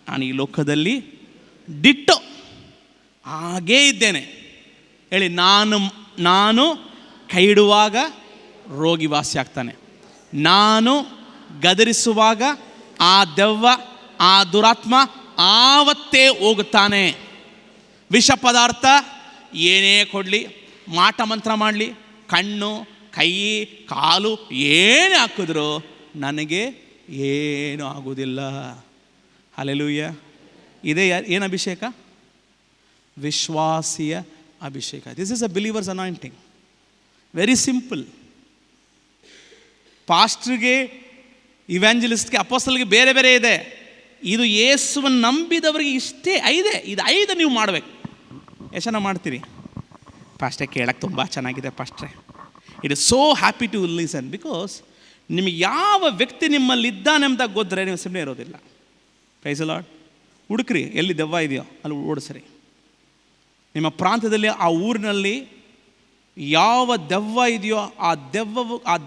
ನಾನು ಈ ಲೋಕದಲ್ಲಿ ಡಿಟ್ಟೋ ಹಾಗೇ ಇದ್ದೇನೆ. ಹೇಳಿ, ನಾನು ಕೈ ಇಡುವಾಗ ರೋಗಿ ವಾಸಿ ಆಗ್ತಾನೆ. ನಾನು ಗದರಿಸುವಾಗ ಆ ದೆವ್ವ, ಆ ದುರಾತ್ಮ ಆವತ್ತೇ ಹೋಗುತ್ತಾನೆ. ವಿಷ ಪದಾರ್ಥ ಏನೇ ಕೊಡಲಿ, ಮಾಟ ಮಂತ್ರ ಮಾಡಲಿ, ಕಣ್ಣು, ಕೈ, ಕಾಲು ಏನೇ ಹಾಕಿದ್ರು ನನಗೆ ಏನೂ ಆಗೋದಿಲ್ಲ. ಹಲ್ಲೆಲೂಯಾ. ಇದೇ ಏನು ಅಭಿಷೇಕ? ವಿಶ್ವಾಸಿಯ ಅಭಿಷೇಕ. This is a believers anointing. Very simple. ಪಾಸ್ಟ್ರಿಗೆ, ಇವ್ಯಾಂಜಲಿಸ್ಟ್ಗೆ, ಅಪೋಸ್ತಲ್ಗೆ ಬೇರೆ ಬೇರೆ ಇದೆ. ಇದು ಯೇಸುವನ್ನು ನಂಬಿದವರಿಗೆ ಇಷ್ಟೇ ಇದೆ. ಇದು 5 ನೀವು ಮಾಡಬೇಕು. ಎಷ್ಟು ಜನ ಮಾಡ್ತೀರಿ? ಪಾಸ್ಟ್ರೆ, ಕೇಳಕ್ಕೆ ತುಂಬ ಚೆನ್ನಾಗಿದೆ ಪಾಸ್ಟ್ರೆ. It is so happy to listen. Because ನಿಮಗೆ ಯಾವ ವ್ಯಕ್ತಿ ನಿಮ್ಮಲ್ಲಿ ಇದ್ದಾನೆ ಅಂತ ಗೊತ್ತರೆ ನೀವು ಸುಮ್ಮನೆ ಇರೋದಿಲ್ಲ. Price the lord. ಹುಡುಕ್ರಿ, ಎಲ್ಲಿ ದೆವ್ವ ಇದೆಯೋ ಅಲ್ಲಿ ಓಡಿಸ್ರಿ. ನಿಮ್ಮ ಪ್ರಾಂತ್ಯದಲ್ಲಿ, ಆ ಊರಿನಲ್ಲಿ ಯಾವ ದೆವ್ವ ಇದೆಯೋ ಆ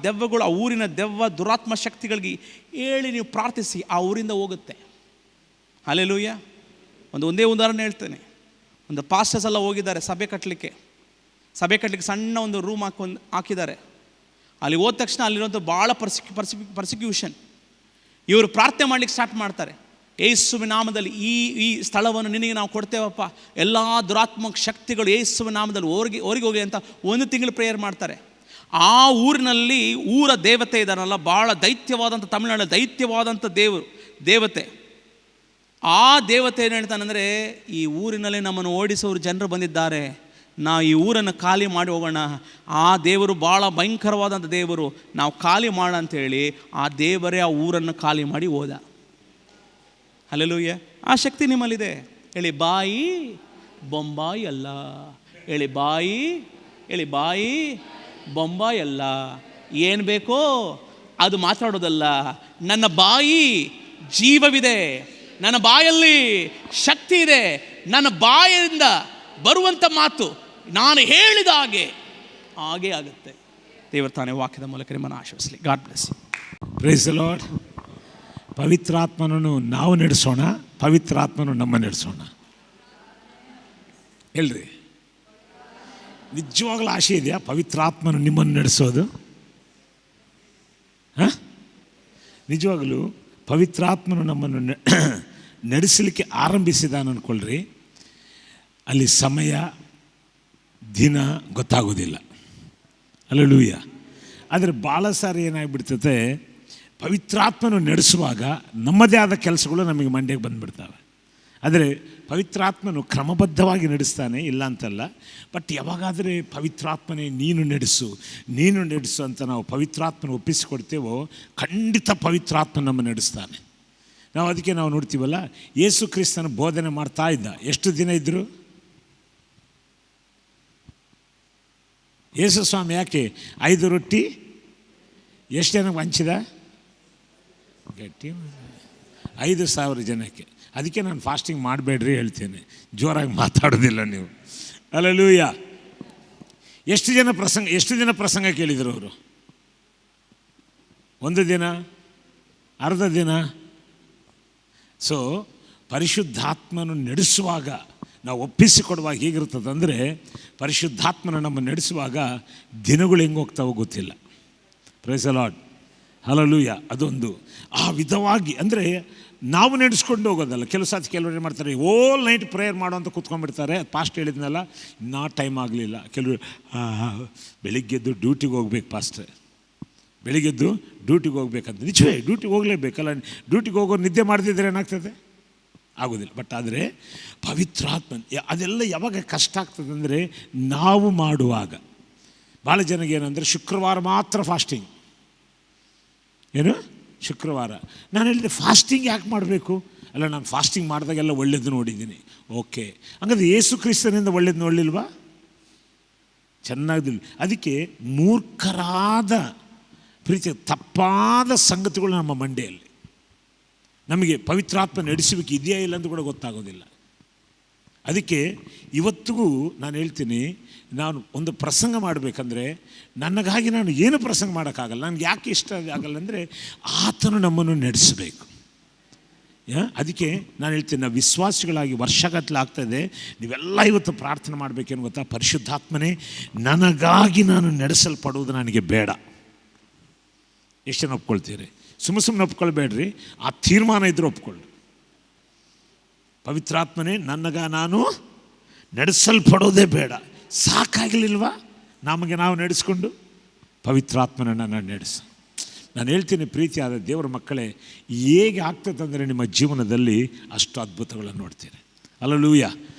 ದೆವ್ವಗಳು, ಆ ಊರಿನ ದೆವ್ವ, ದುರಾತ್ಮ ಶಕ್ತಿಗಳಿಗೆ ಹೇಳಿ ನೀವು ಪ್ರಾರ್ಥಿಸಿ, ಆ ಊರಿಂದ ಹೋಗುತ್ತೆ. ಹಲ್ಲೆಲೂಯಾ. ಒಂದೇ ಉದಾಹರಣೆ ಹೇಳ್ತೇನೆ. ಒಂದು ಪಾಸ್ಟರ್ಸ್ ಎಲ್ಲ ಹೋಗಿದ್ದಾರೆ ಸಭೆ ಕಟ್ಟಲಿಕ್ಕೆ ಸಣ್ಣ ಒಂದು ರೂಮ್ ಹಾಕಿದ್ದಾರೆ. ಅಲ್ಲಿ ಹೋದ ತಕ್ಷಣ ಅಲ್ಲಿರುವಂಥ ಭಾಳ ಪರ್ಸಿಕ್ಯೂಷನ್. ಇವರು ಪ್ರಾರ್ಥನೆ ಮಾಡಲಿಕ್ಕೆ ಸ್ಟಾರ್ಟ್ ಮಾಡ್ತಾರೆ. ಯೇಸುವಿನ ನಾಮದಲ್ಲಿ ಈ ಸ್ಥಳವನ್ನು ನಿನಗೆ ನಾವು ಕೊಡ್ತೇವಪ್ಪ, ಎಲ್ಲ ದುರಾತ್ಮಕ ಶಕ್ತಿಗಳು ಯೇಸುವಿನ ನಾಮದಲ್ಲಿ ಹೊರಗೆ ಹೋಗಲಿ ಅಂತ 1 ತಿಂಗಳು ಪ್ರೇಯರ್ ಮಾಡ್ತಾರೆ. ಆ ಊರಿನಲ್ಲಿ ಊರ ದೇವತೆ ಇದ್ದಾನಲ್ಲ, ಭಾಳ ದೈತ್ಯವಾದಂಥ, ತಮಿಳುನಾಡು ದೈತ್ಯವಾದಂಥ ದೇವತೆ. ಆ ದೇವತೆ ಏನು ಹೇಳ್ತಾನಂದರೆ, ಈ ಊರಿನಲ್ಲಿ ನಮ್ಮನ್ನು ಓಡಿಸೋರು ಜನರು ಬಂದಿದ್ದಾರೆ, ನಾವು ಈ ಊರನ್ನು ಖಾಲಿ ಮಾಡಿ ಹೋಗೋಣ. ಆ ದೇವರು ಭಾಳ ಭಯಂಕರವಾದಂಥ ದೇವರು, ನಾವು ಖಾಲಿ ಮಾಡೋಣ ಅಂಥೇಳಿ ಆ ದೇವರೇ ಆ ಊರನ್ನು ಖಾಲಿ ಮಾಡಿ ಹೋದ. ಹಲ್ಲೆಲೂಯಾ. ಆ ಶಕ್ತಿ ನಿಮ್ಮಲ್ಲಿದೆ. ಹೇಳಿ, ಬಾಯಿ ಬೊಂಬಾಯಿ ಅಲ್ಲ. ಹೇಳಿ, ಬಾಯಿ ಬೊಂಬಾಯಿ ಅಲ್ಲ. ಏನು ಬೇಕೋ ಅದು ಮಾತಾಡೋದಲ್ಲ. ನನ್ನ ಬಾಯಿ ಜೀವವಿದೆ, ನನ್ನ ಬಾಯಲ್ಲಿ ಶಕ್ತಿ ಇದೆ. ನನ್ನ ಬಾಯಿಂದ ಬರುವಂಥ ಮಾತು ನಾನು ಹೇಳಿದ ಹಾಗೆ ಆಗುತ್ತೆ. ದೇವರು ತಾನೇ ವಾಕ್ಯದ ಮೂಲಕ ನಿಮ್ಮನ್ನು ಆಶೀರ್ವದಿಸಲಿ. God bless you. Praise the lord. ಪವಿತ್ರಾತ್ಮನನ್ನು ನಾವು ನಡೆಸೋಣ, ಪವಿತ್ರಾತ್ಮನು ನಮ್ಮ ನಡೆಸೋಣ. ಹೇಳ್ರಿ, ನಿಜವಾಗ್ಲೂ ಆಸೆ ಇದೆಯಾ ಪವಿತ್ರಾತ್ಮನು ನಿಮ್ಮನ್ನು ನಡೆಸೋದು? ಹಾಂ, ನಿಜವಾಗಲೂ ಪವಿತ್ರಾತ್ಮನು ನಮ್ಮನ್ನು ನಡೆಸಲಿಕ್ಕೆ ಆರಂಭಿಸಿದಾನ ಅಂದ್ಕೊಳ್ರಿ, ಅಲ್ಲಿ ಸಮಯ ದಿನ ಗೊತ್ತಾಗೋದಿಲ್ಲ. ಹಲ್ಲೆಲೂಯಾ. ಆದರೆ ಭಾಳ ಸಾರಿ ಏನಾಗ್ಬಿಡ್ತದೆ, ಪವಿತ್ರಾತ್ಮನು ನಡೆಸುವಾಗ ನಮ್ಮದೇ ಆದ ಕೆಲಸಗಳು ನಮಗೆ ಮಂಡ್ಯಕ್ಕೆ ಬಂದುಬಿಡ್ತವೆ. ಆದರೆ ಪವಿತ್ರಾತ್ಮನು ಕ್ರಮಬದ್ಧವಾಗಿ ನಡೆಸ್ತಾನೆ, ಇಲ್ಲ ಅಂತಲ್ಲ. ಬಟ್ ಯಾವಾಗಾದರೆ ಪವಿತ್ರಾತ್ಮನೇ ನೀನು ನಡೆಸು ಅಂತ ನಾವು ಪವಿತ್ರಾತ್ಮನ ಒಪ್ಪಿಸಿಕೊಡ್ತೇವೋ, ಖಂಡಿತ ಪವಿತ್ರಾತ್ಮ ನಮ್ಮ ನಡೆಸ್ತಾನೆ. ಅದಕ್ಕೆ ನಾವು ನೋಡ್ತೀವಲ್ಲ, ಯೇಸು ಕ್ರಿಸ್ತನ ಬೋಧನೆ ಮಾಡ್ತಾ ಇದ್ದ. ಎಷ್ಟು ದಿನ ಇದ್ದರು ಯೇಸು ಸ್ವಾಮಿ? ಯಾಕೆ 5 ರೊಟ್ಟಿ ಎಷ್ಟು ಜನಕ್ಕೆ ಹಂಚಿದ? ಗಟ್ಟಿ 5,000 ಜನಕ್ಕೆ. ಅದಕ್ಕೆ ನಾನು ಫಾಸ್ಟಿಂಗ್ ಮಾಡಬೇಡ್ರಿ ಹೇಳ್ತೇನೆ, ಜೋರಾಗಿ ಮಾತಾಡೋದಿಲ್ಲ ನೀವು. ಹಲ್ಲೆಲೂಯಾ. ಎಷ್ಟು ದಿನ ಪ್ರಸಂಗ ಕೇಳಿದರು ಅವರು? 1 ದಿನ, ಅರ್ಧ ದಿನ. ಸೊ ಪರಿಶುದ್ಧಾತ್ಮನು ನಡೆಸುವಾಗ, ನಾವು ಒಪ್ಪಿಸಿಕೊಡುವಾಗ ಹೇಗಿರ್ತದೆ ಅಂದರೆ, ಪರಿಶುದ್ಧಾತ್ಮನ ನಮ್ಮ ನಡೆಸುವಾಗ ದಿನಗಳು ಹೆಂಗೆ ಹೋಗ್ತಾವೋ ಗೊತ್ತಿಲ್ಲ. Praise the lord. ಹಲ್ಲೆಲೂಯಾ. ಅದೊಂದು ಆ ವಿಧವಾಗಿ, ಅಂದರೆ ನಾವು ನಡೆಸ್ಕೊಂಡು ಹೋಗೋದಲ್ಲ. ಕೆಲವರು ಏನು ಮಾಡ್ತಾರೆ, ಓಲ್ ನೈಟ್ ಪ್ರೇಯರ್ ಮಾಡೋ ಅಂತ ಕೂತ್ಕೊಂಡ್ಬಿಡ್ತಾರೆ. ಪಾಸ್ಟ್ ಹೇಳಿದ್ನಲ್ಲ, ಇನ್ನೂ ಟೈಮ್ ಆಗಲಿಲ್ಲ. ಕೆಲವರು ಬೆಳಿಗ್ಗೆದ್ದು ಡ್ಯೂಟಿಗೆ ಹೋಗ್ಬೇಕು ಪಾಸ್ಟ್ರೆ, ಬೆಳಿಗ್ಗೆದ್ದು ಡ್ಯೂಟಿಗೆ ಹೋಗ್ಬೇಕಂತ. ನಿಜವೇ ಡ್ಯೂಟಿಗೆ ಹೋಗಲೇಬೇಕಲ್ಲ. ಡ್ಯೂಟಿಗೆ ಹೋಗೋರು ನಿದ್ದೆ ಮಾಡ್ತಿದ್ರೆ ಏನಾಗ್ತದೆ? ಆಗೋದಿಲ್ಲ. ಬಟ್ ಆದರೆ ಪವಿತ್ರಾತ್ಮ ಅದೆಲ್ಲ ಯಾವಾಗ ಕಷ್ಟ ಆಗ್ತದೆ ಅಂದರೆ, ನಾವು ಮಾಡುವಾಗ. ಭಾಳ ಜನಗೆ ಏನಂದರೆ, ಶುಕ್ರವಾರ ಮಾತ್ರ ಫಾಸ್ಟಿಂಗ್. ಏನು ಶುಕ್ರವಾರ? ನಾನು ಹೇಳಿದೆ, ಫಾಸ್ಟಿಂಗ್ ಯಾಕೆ ಮಾಡಬೇಕು? ಅಲ್ಲ, ನಾನು ಫಾಸ್ಟಿಂಗ್ ಮಾಡಿದಾಗೆಲ್ಲ ಒಳ್ಳೇದು ನೋಡಿದ್ದೀನಿ. ಓಕೆ, ಹಂಗಾದ್ರೆ ಯೇಸು ಕ್ರಿಸ್ತನಿಂದ ಒಳ್ಳೇದು ನೋಡಲಿಲ್ವಾ? ಚೆನ್ನಾಗಿಲ್ಲ. ಅದಕ್ಕೆ ಮೂರ್ಖರಾದ ಪ್ರೀತಿ, ತಪ್ಪಾದ ಸಂಗತಿಗಳು ನಮ್ಮ ಮಂಡೆಯಲ್ಲಿ. ನಮಗೆ ಪವಿತ್ರಾತ್ಮ ನಡೆಸುವಿಕೆ ಇದೆಯಾ ಇಲ್ಲ ಅಂತ ಕೂಡ ಗೊತ್ತಾಗೋದಿಲ್ಲ. ಅದಕ್ಕೆ ಇವತ್ತಿಗೂ ನಾನು ಹೇಳ್ತೀನಿ, ನಾನು ಒಂದು ಪ್ರಸಂಗ ಮಾಡಬೇಕಂದ್ರೆ ನನಗಾಗಿ ನಾನು ಏನು ಪ್ರಸಂಗ ಮಾಡೋಕ್ಕಾಗಲ್ಲ. ನನಗೆ ಯಾಕೆ ಇಷ್ಟ ಆಗಲ್ಲ ಅಂದರೆ, ಆತನು ನಮ್ಮನ್ನು ನಡೆಸಬೇಕು. ಅದಕ್ಕೆ ನಾನು ಹೇಳ್ತೀನಿ, ನಾವು ವಿಶ್ವಾಸಿಗಳಾಗಿ ವರ್ಷಗಟ್ಟಲೆ ಆಗ್ತಾಯಿದೆ, ನೀವೆಲ್ಲ ಇವತ್ತು ಪ್ರಾರ್ಥನೆ ಮಾಡಬೇಕೇನು ಗೊತ್ತಾ? ಪರಿಶುದ್ಧಾತ್ಮನೇ, ನನಗಾಗಿ ನಾನು ನಡೆಸಲ್ಪಡುವುದು ನನಗೆ ಬೇಡ. ಎಷ್ಟು ಜನ ಒಪ್ಕೊಳ್ತೀರಿ? ಸುಮ್ಮನೆ ಒಪ್ಕೊಳ್ಬೇಡ್ರಿ, ಆ ತೀರ್ಮಾನ ಇದ್ದರೂ ಒಪ್ಕೊಳ್ಳಿ. ಪವಿತ್ರಾತ್ಮನೇ, ನಾನು ನಡೆಸಲ್ಪಡೋದೇ ಬೇಡ. ಸಾಕಾಗಲಿಲ್ವಾ ನಮಗೆ ನಾವು ನಡೆಸ್ಕೊಂಡು? ಪವಿತ್ರಾತ್ಮನನ್ನು ನಾನು ನಡೆಸು. ನಾನು ಹೇಳ್ತೀನಿ, ಪ್ರೀತಿಯಾದ ದೇವರ ಮಕ್ಕಳೇ, ಹೇಗೆ ಆಗ್ತದಂದರೆ ನಿಮ್ಮ ಜೀವನದಲ್ಲಿ ಅಷ್ಟು ಅದ್ಭುತಗಳನ್ನು ನೋಡ್ತೀರಿ. ಹಲ್ಲೆಲೂಯಾ.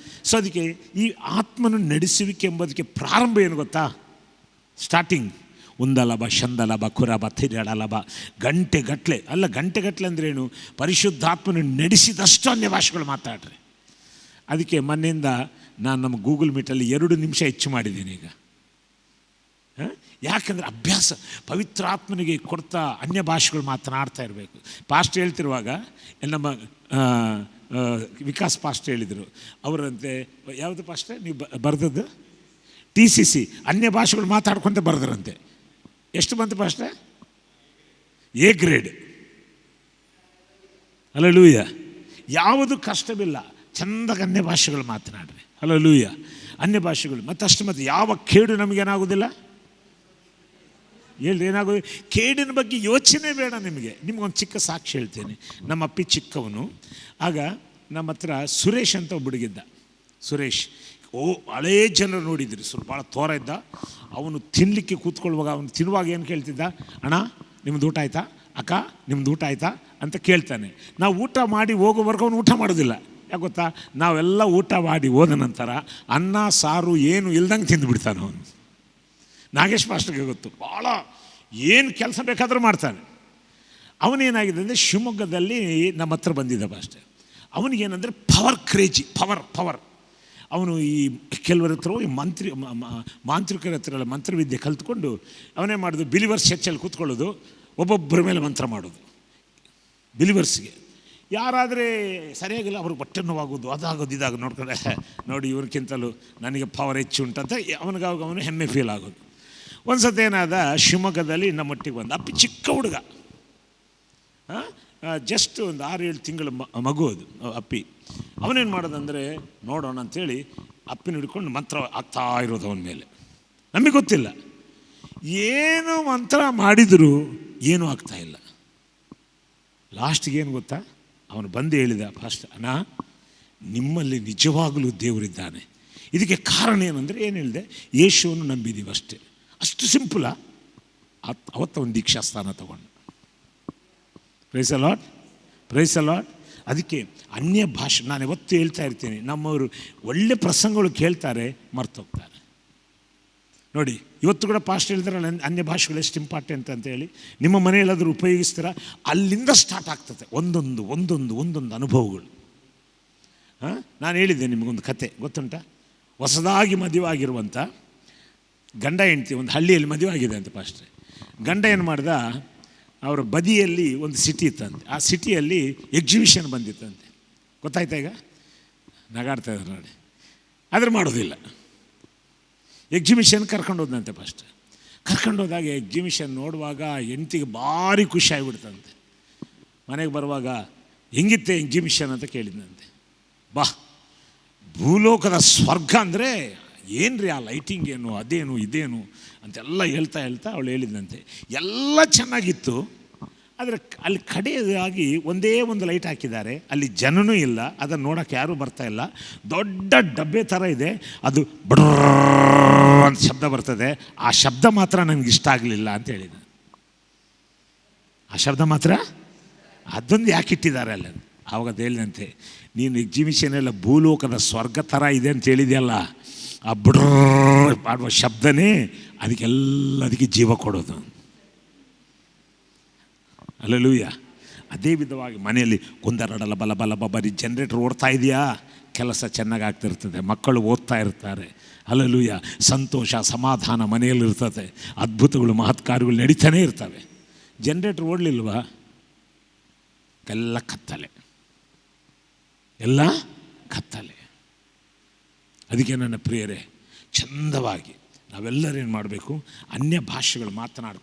ಸೊ ಅದಕ್ಕೆ ಈ ಆತ್ಮನ ನಡೆಸುವಿಕೆ ಎಂಬುದಕ್ಕೆ ಪ್ರಾರಂಭ ಏನು ಗೊತ್ತಾ? ಸ್ಟಾರ್ಟಿಂಗ್ ಉಂದಲಭ, ಶಂದಲಭ, ಕುರಭ, ತಿರಳಲಭ, ಗಂಟೆಗಟ್ಟಲೆ ಅಲ್ಲ. ಗಂಟೆಗಟ್ಟಲೆ ಅಂದ್ರೇನು? ಪರಿಶುದ್ಧಾತ್ಮನ ನಡೆಸಿದಷ್ಟು ಅನ್ಯ ಭಾಷೆಗಳು ಮಾತಾಡ್ರಿ. ಅದಕ್ಕೆ ಮೊನ್ನೆಯಿಂದ ನಾನು ನಮ್ಮ ಗೂಗಲ್ ಮೀಟಲ್ಲಿ 2 ನಿಮಿಷ ಹೆಚ್ಚು ಮಾಡಿದ್ದೀನಿ ಈಗ. ಯಾಕಂದರೆ ಅಭ್ಯಾಸ, ಪವಿತ್ರಾತ್ಮನಿಗೆ ಕೊಡ್ತಾ ಅನ್ಯ ಭಾಷೆಗಳು ಮಾತನಾಡ್ತಾ ಇರಬೇಕು. ಪಾಸ್ಟ್ ಹೇಳ್ತಿರುವಾಗ ನಮ್ಮ ವಿಕಾಸ್ ಪಾಸ್ಟ್ ಹೇಳಿದರು. ಅವರಂತೆ, ಯಾವುದು ಪಾಸ್ಟೇ ನೀವು ಬರೆದದ್ದು? TCC ಅನ್ಯ ಭಾಷೆಗಳು ಮಾತಾಡ್ಕೊಂತ ಬರೆದ್ರಂತೆ. ಎಷ್ಟು ಬಂತು ಪಾಸ್ಟೇ? A grade. ಹಲ್ಲೆಲೂಯಾ. ಯಾವುದು ಕಷ್ಟವಿಲ್ಲ, ಚೆಂದಾಗಿ ಅನ್ಯ ಭಾಷೆಗಳು ಮಾತನಾಡ್ರಿ. ಹಲ್ಲೆಲೂಯಾ. ಅನ್ಯ ಭಾಷೆಗಳು ಮತ್ತು ಯಾವ ಕೇಡು ನಮಗೇನಾಗೋದಿಲ್ಲ. ಹೇಳಿ, ಏನಾಗೋದು? ಕೇಡಿನ ಬಗ್ಗೆ ಯೋಚನೆ ಬೇಡ ನಿಮಗೆ. ನಿಮಗೊಂದು ಚಿಕ್ಕ ಸಾಕ್ಷಿ ಹೇಳ್ತೇನೆ. ನಮ್ಮ ಅಪ್ಪಿ ಚಿಕ್ಕವನು. ಆಗ ನಮ್ಮ ಹತ್ರ ಸುರೇಶ್ ಅಂತ ಒಬ್ಬ ಹುಡುಗಿದ್ದ. ಸುರೇಶ್ ಹಳೇ ಜನರು ನೋಡಿದ್ರಿ, ಸ್ವಲ್ಪ ಭಾಳ ತೋರ ಇದ್ದ. ಅವನು ತಿನ್ನಲಿಕ್ಕೆ ಕೂತ್ಕೊಳ್ಳುವಾಗ ಅವನು ತಿನ್ನುವಾಗ ಏನು ಕೇಳ್ತಿದ್ದ? ಅಣ್ಣ ನಿಮ್ಮದು ಊಟ ಆಯಿತಾ, ಅಕ್ಕ ನಿಮ್ಮದು ಊಟ ಆಯಿತಾ ಅಂತ ಕೇಳ್ತಾನೆ. ನಾವು ಊಟ ಮಾಡಿ ಹೋಗೋವರೆಗೂ ಅವನು ಊಟ ಮಾಡೋದಿಲ್ಲ. ಯಾಕೆ ಗೊತ್ತಾ? ನಾವೆಲ್ಲ ಊಟ ಮಾಡಿ ಹೋದ ನಂತರ ಅನ್ನ ಸಾರು ಏನು ಇಲ್ದಂಗೆ ತಿಂದುಬಿಡ್ತಾನೆ ಅವನು. ನಾಗೇಶ್ ಮಾಸ್ಟರ್ಗೆ ಗೊತ್ತು, ಭಾಳ ಏನು ಕೆಲಸ ಬೇಕಾದರೂ ಮಾಡ್ತಾನೆ. ಅವನೇನಾಗಿದೆ ಅಂದರೆ ಶಿವಮೊಗ್ಗದಲ್ಲಿ ನಮ್ಮ ಹತ್ರ ಬಂದಿದ್ದ ಅಷ್ಟೇ. ಅವನಿಗೇನೆಂದರೆ ಪವರ್ ಕ್ರೇಜಿ, ಪವರ್. ಅವನು ಈ ಕೆಲವರ ಹತ್ರ ಹೋಗಿ ಮಾಂತ್ರಿಕರ ಹತ್ರ ಎಲ್ಲ ಮಂತ್ರವಿದ್ಯೆ ಕಲ್ತ್ಕೊಂಡು ಅವನೇ ಮಾಡೋದು, ಬಿಲಿವರ್ಸ್ ಚರ್ಚಲ್ಲಿ ಕೂತ್ಕೊಳ್ಳೋದು, ಒಬ್ಬೊಬ್ಬರ ಮೇಲೆ ಮಂತ್ರ ಮಾಡೋದು ಬಿಲಿವರ್ಸ್ಗೆ. ಯಾರಾದರೆ ಸರಿಯಾಗಿಲ್ಲ ಅವ್ರಿಗೆ ಹೊಟ್ಟೆ ನೋವಾಗೋದು, ಅದಾಗೋದು ಇದಾಗೋದು ನೋಡ್ಕೊಂಡೆ, ನೋಡಿ ಇವ್ರಿಗಿಂತಲೂ ನನಗೆ ಪವರ್ ಹೆಚ್ಚು ಉಂಟಂತ ಅವನು ಹೆಮ್ಮೆ ಫೀಲ್ ಆಗೋದು. ಒಂದು ಸತಿ ಏನಾದ, ಶಿವಮೊಗ್ಗದಲ್ಲಿ ನಮ್ಮೊಟ್ಟಿಗೆ ಬಂದ ಅಪ್ಪಿ, ಚಿಕ್ಕ ಹುಡುಗ, ಜಸ್ಟ್ ಒಂದು 6-7 ತಿಂಗಳ ಮಗು ಅದು ಅಪ್ಪಿ. ಅವನೇನು ಮಾಡೋದಂದರೆ ನೋಡೋಣ ಅಂಥೇಳಿ ಅಪ್ಪಿನ ಹಿಡ್ಕೊಂಡು ಮಂತ್ರ ಆಗ್ತಾ ಇರೋದು ಅವನ ಮೇಲೆ. ನಮಗೆ ಗೊತ್ತಿಲ್ಲ ಏನು ಮಂತ್ರ ಮಾಡಿದರೂ ಏನೂ ಆಗ್ತಾಯಿಲ್ಲ. ಲಾಸ್ಟಿಗೆ ಏನು ಗೊತ್ತಾ, ಅವನು ಬಂದು ಹೇಳಿದ, ಫಸ್ಟ್ ಅಣ್ಣ ನಿಮ್ಮಲ್ಲಿ ನಿಜವಾಗಲೂ ದೇವರಿದ್ದಾನೆ, ಇದಕ್ಕೆ ಕಾರಣ ಏನಂದರೆ ಏನು ಹೇಳಿದೆ, ಯೇಸುವನ್ನು ನಂಬಿದ್ದೀವಿ ಅಷ್ಟೇ. ಅಷ್ಟು ಸಿಂಪಲ. ಅವತ್ತು ಒಂದು ದೀಕ್ಷಾಸ್ಥಾನ ತಗೊಂಡು. Price the lord. ಅದಕ್ಕೆ ಅನ್ಯ ಭಾಷೆ ನಾನು ಯಾವತ್ತೂ ಹೇಳ್ತಾ ಇರ್ತೀನಿ, ನಮ್ಮವರು ಒಳ್ಳೆ ಪ್ರಸಂಗಗಳು ಕೇಳ್ತಾರೆ, ಮರ್ತೋಗ್ತಾರೆ. ನೋಡಿ ಇವತ್ತು ಕೂಡ ಪಾಸ್ಟ್ ಹೇಳ್ತಾರಲ್ಲ, ಅನ್ಯ ಭಾಷೆಗಳು ಎಷ್ಟು ಇಂಪಾರ್ಟೆಂಟ್ ಅಂತ ಹೇಳಿ. ನಿಮ್ಮ ಮನೆಯಲ್ಲಾದರೂ ಉಪಯೋಗಿಸ್ತೀರಾ, ಅಲ್ಲಿಂದ ಸ್ಟಾರ್ಟ್ ಆಗ್ತದೆ ಒಂದೊಂದು ಅನುಭವಗಳು. ನಾನು ಹೇಳಿದ್ದೆ ನಿಮಗೊಂದು ಕತೆ ಗೊತ್ತುಂಟ. ಹೊಸದಾಗಿ ಮದುವೆ ಆಗಿರುವಂಥ ಗಂಡ ಹೆಂಡ್ತಿ ಒಂದು ಹಳ್ಳಿಯಲ್ಲಿ ಮದುವೆ ಆಗಿದೆ ಅಂತ ಪಾಸ್ಟ್ರೆ. ಗಂಡ ಏನು ಮಾಡ್ದ, ಅವರ ಬದಿಯಲ್ಲಿ ಒಂದು ಸಿಟಿ ಇತ್ತಂತೆ. ಆ ಸಿಟಿಯಲ್ಲಿ ಎಕ್ಸಿಬಿಷನ್ ಬಂದಿತ್ತಂತೆ. ಗೊತ್ತಾಯ್ತಾ? ಈಗ ನಗಾಡ್ತಾ ಇದ್ದಾರೆ ನೋಡಿ. ಆದರೆ ಮಾಡೋದಿಲ್ಲ. ಎಕ್ಸಿಬಿಷನ್ ಕರ್ಕೊಂಡೋದಂತೆ. ಫಸ್ಟ್ ಕರ್ಕೊಂಡೋದಾಗ ಎಕ್ಸಿಬಿಷನ್ ನೋಡುವಾಗ ಹೆಂಡ್ತಿಗೆ ಭಾರಿ ಖುಷಿ ಆಗಿಬಿಡ್ತಂತೆ. ಮನೆಗೆ ಬರುವಾಗ ಹೆಂಗಿತ್ತೆ ಎಕ್ಸಿಬಿಷನ್ ಅಂತ ಕೇಳಿದಂತೆ. ಬಾ, ಭೂಲೋಕದ ಸ್ವರ್ಗ ಅಂದರೆ ಏನು ರೀ, ಆ ಲೈಟಿಂಗ್ ಏನು, ಅದೇನು ಇದೇನು ಅಂತೆಲ್ಲ ಹೇಳ್ತಾ ಅವಳು ಹೇಳಿದಂತೆ. ಎಲ್ಲ ಚೆನ್ನಾಗಿತ್ತು, ಆದರೆ ಅಲ್ಲಿ ಕಡೆಯಾಗಿ ಒಂದೇ ಒಂದು ಲೈಟ್ ಹಾಕಿದ್ದಾರೆ, ಅಲ್ಲಿ ಜನನೂ ಇಲ್ಲ, ಅದನ್ನು ನೋಡೋಕ್ಕೆ ಯಾರೂ ಬರ್ತಾಯಿಲ್ಲ. ದೊಡ್ಡ ಡಬ್ಬೆ ಥರ ಇದೆ, ಅದು ಬಡ್ರ ಅಂತ ಶಬ್ದ ಬರ್ತದೆ. ಆ ಶಬ್ದ ಮಾತ್ರ ನನಗೆ ಇಷ್ಟ ಆಗಲಿಲ್ಲ ಅಂತ ಹೇಳಿದ. ಆ ಶಬ್ದ ಮಾತ್ರ ಅದೊಂದು ಯಾಕೆ ಇಟ್ಟಿದ್ದಾರೆ ಅಲ್ಲ. ಆವಾಗ ಅದು ಹೇಳಿದಂತೆ, ನೀನು ಎಕ್ಸಿಬಿಷನ್ ಎಲ್ಲ ಭೂಲೋಕದ ಸ್ವರ್ಗ ಥರ ಇದೆ ಅಂತ ಹೇಳಿದೆಯಲ್ಲ, ಆ ಬಡ್ರ ಮಾಡುವ ಶಬ್ದನೇ ಅದಕ್ಕೆ ಜೀವ ಕೊಡೋದು. ಅಲ್ಲೂಯ್ಯ. ಅದೇ ವಿಧವಾಗಿ ಮನೆಯಲ್ಲಿ ಕುಂದರಡಲ ಬಲ ಬಲ ಬಬರಿ ಜನ್ರೇಟರ್ ಓಡ್ತಾ ಇದೆಯಾ, ಕೆಲಸ ಚೆನ್ನಾಗಿ ಆಗ್ತಿರ್ತದೆ, ಮಕ್ಕಳು ಓದ್ತಾ ಇರ್ತಾರೆ. ಅಲ್ಲೂಯ್ಯ. ಸಂತೋಷ ಸಮಾಧಾನ ಮನೆಯಲ್ಲಿರ್ತದೆ, ಅದ್ಭುತಗಳು ಮಹತ್ ಕಾರ್ಯಗಳು ನಡೀತಾನೇ ಇರ್ತವೆ. ಜನ್ರೇಟರ್ ಓಡಲಿಲ್ವಾ, ಎಲ್ಲ ಕತ್ತಲೆ. ಅದಕ್ಕೆ ನನ್ನ ಪ್ರಿಯರೇ, ಚಂದವಾಗಿ ನಾವೆಲ್ಲರೇನು ಮಾಡಬೇಕು, ಅನ್ಯ ಭಾಷೆಗಳು ಮಾತನಾಡಿ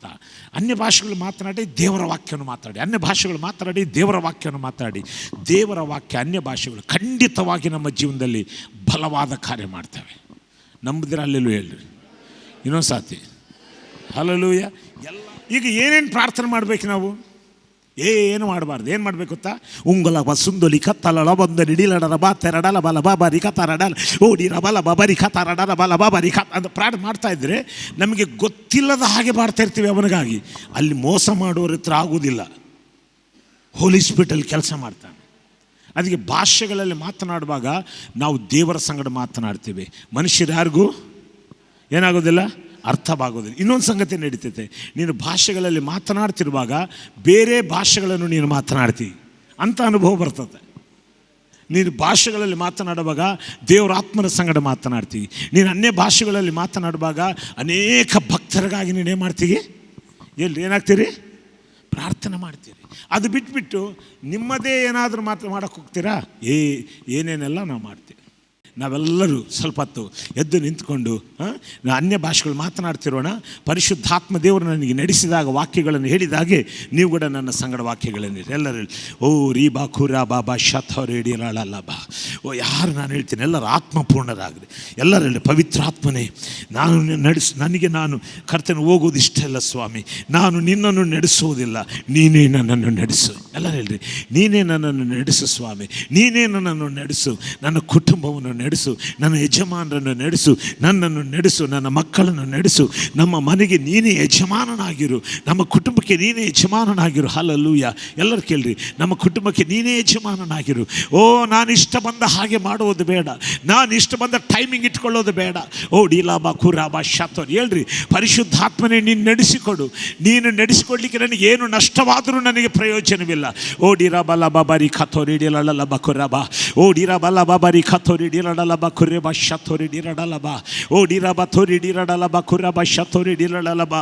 ದೇವರ ವಾಕ್ಯವನ್ನು ಮಾತಾಡಿ. ಅನ್ಯ ಭಾಷೆಗಳು ಮಾತನಾಡಿ ದೇವರ ವಾಕ್ಯವನ್ನು ಮಾತಾಡಿ. ದೇವರ ವಾಕ್ಯ ಅನ್ಯ ಭಾಷೆಗಳು ಖಂಡಿತವಾಗಿ ನಮ್ಮ ಜೀವನದಲ್ಲಿ ಬಲವಾದ ಕಾರ್ಯ ಮಾಡ್ತವೆ. ನಂಬುದಿರ ಅಲ್ಲೆಲ್ಲೂ ಹೇಳ್ರಿ ಇನ್ನೊಂದು ಸಾತಿ ಹಲ್ಲೆಲೂಯಾ. ಎಲ್ಲ ಈಗ ಏನೇನು ಪ್ರಾರ್ಥನೆ ಮಾಡಬೇಕು ನಾವು? ಏನು ಮಾಡಬಾರ್ದು. ಏನು ಮಾಡಬೇಕು ಗೊತ್ತಾ? ಉಂಗುಲ ಬಸುಂದುಲಿ ಕತ್ತಲಳ ಬಂದು ನಿಡಿಲಡರ ಬಾ ತೆರಡಲ ಬಲ ಬಾಬರಿ ಕತರಡಲ ಓಡಿರ ಬಲ ಬಾಬರಿ ಕತರಡಲ ಬಲ ಬಾಬರಿ ಕತ್ ಅಂತ ಪ್ರಾರ್ಥನೆ ಮಾಡ್ತಾಯಿದ್ರೆ ನಮಗೆ ಗೊತ್ತಿಲ್ಲದ ಹಾಗೆ ಮಾಡ್ತಾ ಇರ್ತೀವಿ. ಅವನಿಗಾಗಿ ಅಲ್ಲಿ ಮೋಸ ಮಾಡೋರ ಹತ್ರ ಆಗೋದಿಲ್ಲ. ಹೋಲಿ ಸ್ಪಿರಿಟಲ್ಲಿ ಕೆಲಸ ಮಾಡ್ತಾನೆ. ಅದಕ್ಕೆ ಭಾಷೆಗಳಲ್ಲಿ ಮಾತನಾಡುವಾಗ ನಾವು ದೇವರ ಸಂಗಡ ಮಾತನಾಡ್ತೀವಿ. ಮನುಷ್ಯರು ಯಾರಿಗೂ ಏನಾಗೋದಿಲ್ಲ, ಅರ್ಥವಾಗೋದಿಲ್ಲ. ಇನ್ನೊಂದು ಸಂಗತಿ ನಡೀತೈತೆ, ನೀನು ಭಾಷೆಗಳಲ್ಲಿ ಮಾತನಾಡ್ತಿರುವಾಗ ಬೇರೆ ಭಾಷೆಗಳನ್ನು ನೀನು ಮಾತನಾಡ್ತೀವಿ ಅಂತ ಅನುಭವ ಬರ್ತದೆ. ನೀನು ಭಾಷೆಗಳಲ್ಲಿ ಮಾತನಾಡುವಾಗ ದೇವರ ಆತ್ಮನ ಸಂಗಡ ಮಾತನಾಡ್ತೀವಿ. ನೀನು ಅನ್ಯ ಭಾಷೆಗಳಲ್ಲಿ ಮಾತನಾಡುವಾಗ ಅನೇಕ ಭಕ್ತರಿಗಾಗಿ ನೀನೇನು ಮಾಡ್ತೀವಿ, ಏನಾಗ್ತೀರಿ, ಪ್ರಾರ್ಥನೆ ಮಾಡ್ತೀರಿ. ಅದು ಬಿಟ್ಬಿಟ್ಟು ನಿಮ್ಮದೇ ಏನಾದರೂ ಮಾಡೋಕ್ಕೆ ಹೋಗ್ತೀರಾ? ಏನೇನೆಲ್ಲ ನಾವು ಮಾಡ್ತೀವಿ. ನಾವೆಲ್ಲರೂ ಸ್ವಲ್ಪ ಹೊತ್ತು ಎದ್ದು ನಿಂತ್ಕೊಂಡು ಅನ್ಯ ಭಾಷೆಗಳು ಮಾತನಾಡ್ತಿರೋಣ. ಪರಿಶುದ್ಧಾತ್ಮ ದೇವರು ನನಗೆ ನಡೆಸಿದಾಗ ವಾಕ್ಯಗಳನ್ನು ಹೇಳಿದಾಗೆ ನೀವು ಕೂಡ ನನ್ನ ಸಂಗಡ ವಾಕ್ಯಗಳನ್ನು ಎಲ್ಲರೂ ಓ ರೀ ಬಾ ಖುರಾ ಬಾಬಾ ಶಥರೇಡಿಯಲ್ಲ ಬಾ. ಓ ಯಾರು ನಾನು ಹೇಳ್ತೀನಿ, ಎಲ್ಲರೂ ಆತ್ಮಪೂರ್ಣರಾಗ್ರಿ. ಎಲ್ಲರೂ ಹೇಳಿ, ಪವಿತ್ರಾತ್ಮನೇ ನನಗೆ ನಾನು ಕರ್ತನ ಹೋಗೋದು ಇಷ್ಟ ಇಲ್ಲ ಸ್ವಾಮಿ, ನಾನು ನಿನ್ನನ್ನು ನಡೆಸುವುದಿಲ್ಲ, ನೀನೇ ನನ್ನನ್ನು ನಡೆಸು. ಎಲ್ಲರೂ ಹೇಳ್ರಿ, ನೀನೇ ನನ್ನನ್ನು ನಡೆಸು ಸ್ವಾಮಿ, ನೀನೇ ನನ್ನನ್ನು ನಡೆಸು, ನನ್ನ ಕುಟುಂಬವನ್ನು ನಡೆಸು, ನನ್ನ ಯಜಮಾನರನ್ನು ನಡೆಸು, ನನ್ನನ್ನು ನಡೆಸು, ನನ್ನ ಮಕ್ಕಳನ್ನು ನಡೆಸು. ನಮ್ಮ ಮನೆಗೆ ನೀನೇ ಯಜಮಾನನಾಗಿರು, ನಮ್ಮ ಕುಟುಂಬಕ್ಕೆ ನೀನೇ ಯಜಮಾನನಾಗಿರು. ಹಲ್ಲೆಲೂಯಾ. ಎಲ್ಲರೂ ಕೇಳ್ರಿ, ನಮ್ಮ ಕುಟುಂಬಕ್ಕೆ ನೀನೇ ಯಜಮಾನನಾಗಿರು. ಓ, ನಾನು ಇಷ್ಟ ಬಂದ ಹಾಗೆ ಮಾಡುವುದು ಬೇಡ, ನಾನು ಇಷ್ಟ ಬಂದ ಟೈಮಿಂಗ್ ಇಟ್ಕೊಳ್ಳೋದು ಬೇಡ. ಓ ಡೀಲಾಬಾ ಕುರಾಬಾ ಶಾತೋರ್ ಹೇಳ್ರಿ, ಪರಿಶುದ್ಧಾತ್ಮನೇ ನೀನು ನಡೆಸಿಕೊಡು. ನೀನು ನಡೆಸಿಕೊಡ್ಲಿಕ್ಕೆ ನನಗೆ ಏನು ನಷ್ಟವಾದರೂ ನನಗೆ ಪ್ರಯೋಜನವಿಲ್ಲ. ಓ ಡಿರಾಬಲ ಬಾಬಾರಿ ಖಾತೋರಿ ಡಿಲಡಲ ಬಕುರಬಾ, ಓ ಡಿರಾಬಲ ಬಾಬಾರಿ ಖಾತೋರಿ ಡಿಲಡಲ ಬಕುರೆಬಾ ಶತೋರಿ ಡಿರಡಲ ಬಾ, ಓ ಡಿರಾಬಾ ಥೋರಿ ಡಿರಡಲ ಬಕುರಬಾ ಶತೋರಿ ಡಿಲಡಲ ಬಾ,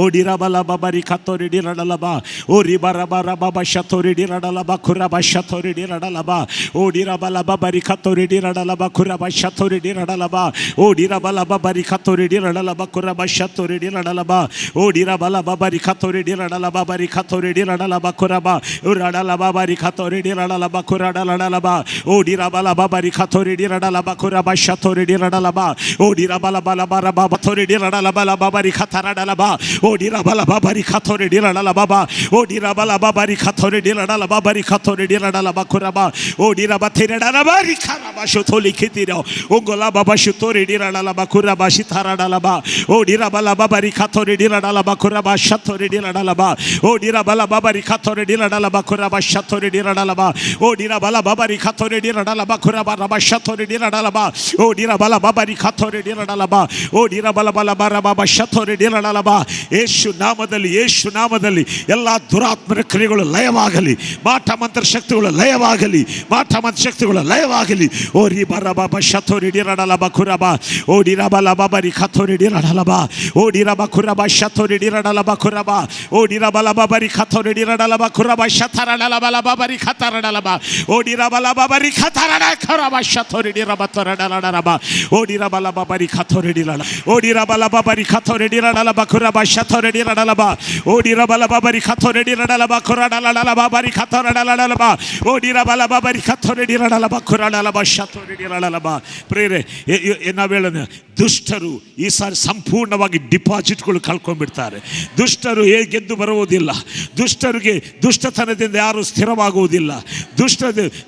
ಓ ಡಿರಾಬಲ ಬಾಬಾರಿ ಖಾತೋರಿ ಡಿರಡಲ ಬಾ, ಓ ರಿಬರಬರ ಬಾಬಾ ಶತೋರಿ ಡಿರಡಲ ಬಕುರಬಾ ಶತೋರಿ ಡಿರಡಲ ಬಾ, ಓ ಡಿರಾಬಲ ಬಾಬಾರಿ ಖಾತೋರಿ ಡಿರಡಲ ಬಕುರಬಾ ಶತೋರಿ ಡಿರಡಲ ಬಾ, ಓ ಡಿರಾಬಲ ಬಾಬಾರಿ ಖಾತೋರಿ ಡಿರಡಲ ಬಕುರಬಾ ಶತೋರಿ ಡಿರಡಲ ಬಾ, ಓ ಡಿರಾಬಲ ಬಾಬಾರಿ ಖಾತೋರಿ ಡಿರಡಲ ಬಾಬಾರಿ ಖಾತೋರಿ ಡಿರಡಲ ಬಕುರಬಾ, ಓ ರಡಲ ಬಾಬಾರಿ ಖಾತೋರಿ ಡಿರಡಲ ಬಕುರಡಲ ಬಾ, ಓ ಡಿರಾಬಲ ಬಾಬಾರಿ ಖಾತೋರಿ ಡಿರಡಲ ಬಕುರಬಾ ಶತೋರಿ ಡಿರಡಲ ಬಾ, ಓ ಡಿರಾಬಲ ಬಲ ಬರ ಬಾಬಾ ಥೋರಿ ಡಿರಡಲ ಬಲ ಬಾಬಾರಿ ಖಾತರಡಲ ಬಾ, ಓ ಡಿರಾಬಲ ಬಾಬಾರಿ ಖಾತೋರಿ ಡಿರಡಲ ಬಾಬಾ, ಓ ಡಿರಾಬಲ ಬಾಬಾರಿ ಖಾತೋರಿ ಡಿರಡಲ ಬಾಬಾರಿ ಖಾತೋರಿ ಡಿರಡಲ ಬಕುರಬಾ, ಓ ಡಿರಾಬ ಥಿರಡಲ ಬಾರಿ ಖಾರಬಾ ಶುತೋಲಿ ಖಿತಿರೋ ಓಂಗೋಲ ಬಾಬಾ ಶುತೋರಿ ಡಿರಡಲ ಬಕುರಬಾ ಶಿತಾರಡಲ ಬಾ, ಓ ಡಿರಾಬಲ ಬಾಬಾರಿ ಖಾತೋರಿ ಡಿರಡಲ ಬಕುರಬಾ ಶತೋರಿ ಡಿರಡಲ ಬಾ, ಓ ಡಿರಾಬಲ ಬಾಬಾರಿ ಖಾತೋರಿ ಡಿರಡಲ ಬಕುರಬಾ ಶತೋರಿ ಡಿರಡಲ ಬಾ, ಓ ಡಿರಾಬಲ ಬಾಬಾರಿ ಖಾತೋರಿ ಡಿರಡಲ ಬಕುರಬಾ ರಬಾ ಶತೋರಿ ಡಿರಡಲ ಬಾ, ಓ ಡಿರಾಬಲ ಬಾಬಾರಿ ಖಾತೋರಿ ಡಿರಡಲ ಬಾ, ಓ ಡಿರಾಬಲ ಬಲ ಬರ ಬಾಬಾ ಶತೋರಿ ಡಿರಡಲ ಬಾ. ಯೇಸು ನಾಮದಲ್ಲಿ, ಯೇಸು ನಾಮದಲ್ಲಿ ಎಲ್ಲ ದುರಾತ್ಮನ ಕ್ರಿಯೆಗಳು ಲಯವಾಗಲಿ, ಮಾಟ ಮಂತ್ರ ಶಕ್ತಿಗಳು ಲಯವಾಗಲಿ, ಮಾಟ ಮಂತ್ರ ಶಕ್ತಿಗಳು ಲಯವಾಗಲಿ. ಓ ರಿ ಬರ ಬಾಬಾ ಶತೋರಿ ಡಿರಡಲ ಬಕುರಬಾ, ಓ ಡಿರಾಬಲ ಬಾಬಾರಿ ಖಾತೋರಿ ಡಿರಡಲ ಬಾ, ಓ ಡಿರಾಬ ಕುರಬಾ ಶತೋರಿ ಡಿರಡಲ ಬಕುರಬಾ, ಓ ಡಿರಾಬಲ ಬಾಬಾರಿ ಖಾತೋರಿ ಡಿರಡಲ ಬಕುರಬಾ ಶತರಡಲ ಬಲ ಬಾಬಾರಿ ಖಾತರಡಲ ಬಾ, ಓ ಡಿರಾಬಲ ಬಾಬಾರಿ ಖಾತರಡ ಖರಬಾ ಶತೋರಿ ಡಿರಬ ತರಡಲ ಬಾ, ಓ ಡಿರಾಬಲ ಬಾಬಾರಿ ಖಾತೋರಿ ಡಿರಡಲ, ಓ ಡಿರಾಬಲ ಬಾಬಾರಿ ಖಾತೋರಿ ಡಿರಡಲ ಬಕುರಬಾ ಶತೋರಿ ಡಿರಡಲ ಬಾ, ಓ ಡಿರಾಬಲ ಬಾಬಾರಿ ಖಾತೋರಿ ಡಿರಡಲ ಬಕುರಡಲ ಬಾಬಾರಿ ಖಾತರಡಲ ಬಾ, ಓ ಡಿರಾಬಲ ಬಾಬಾರಿ ಖಾತೋರಿ ಡಿರಡಲ ಬಕುರಡಲ ಬಾ ಶತೋರಿ ಡಿರಡಲ ಬಾ. ಪ್ರೇರೆ, ನಾವು ಹೇಳೋಣ, ದುಷ್ಟರು ಈ ಸಾರಿ ಸಂಪೂರ್ಣವಾಗಿ ಡಿಪಾಸಿಟ್ಗಳು ಕಳ್ಕೊಂಡ್ಬಿಡ್ತಾರೆ. ದುಷ್ಟರು ಗೆದ್ದು ಬರುವುದಿಲ್ಲ. ದುಷ್ಟರಿಗೆ ದುಷ್ಟತನದಿಂದ ಯಾರು ಸ್ಥಿರವಾಗುವುದಿಲ್ಲ.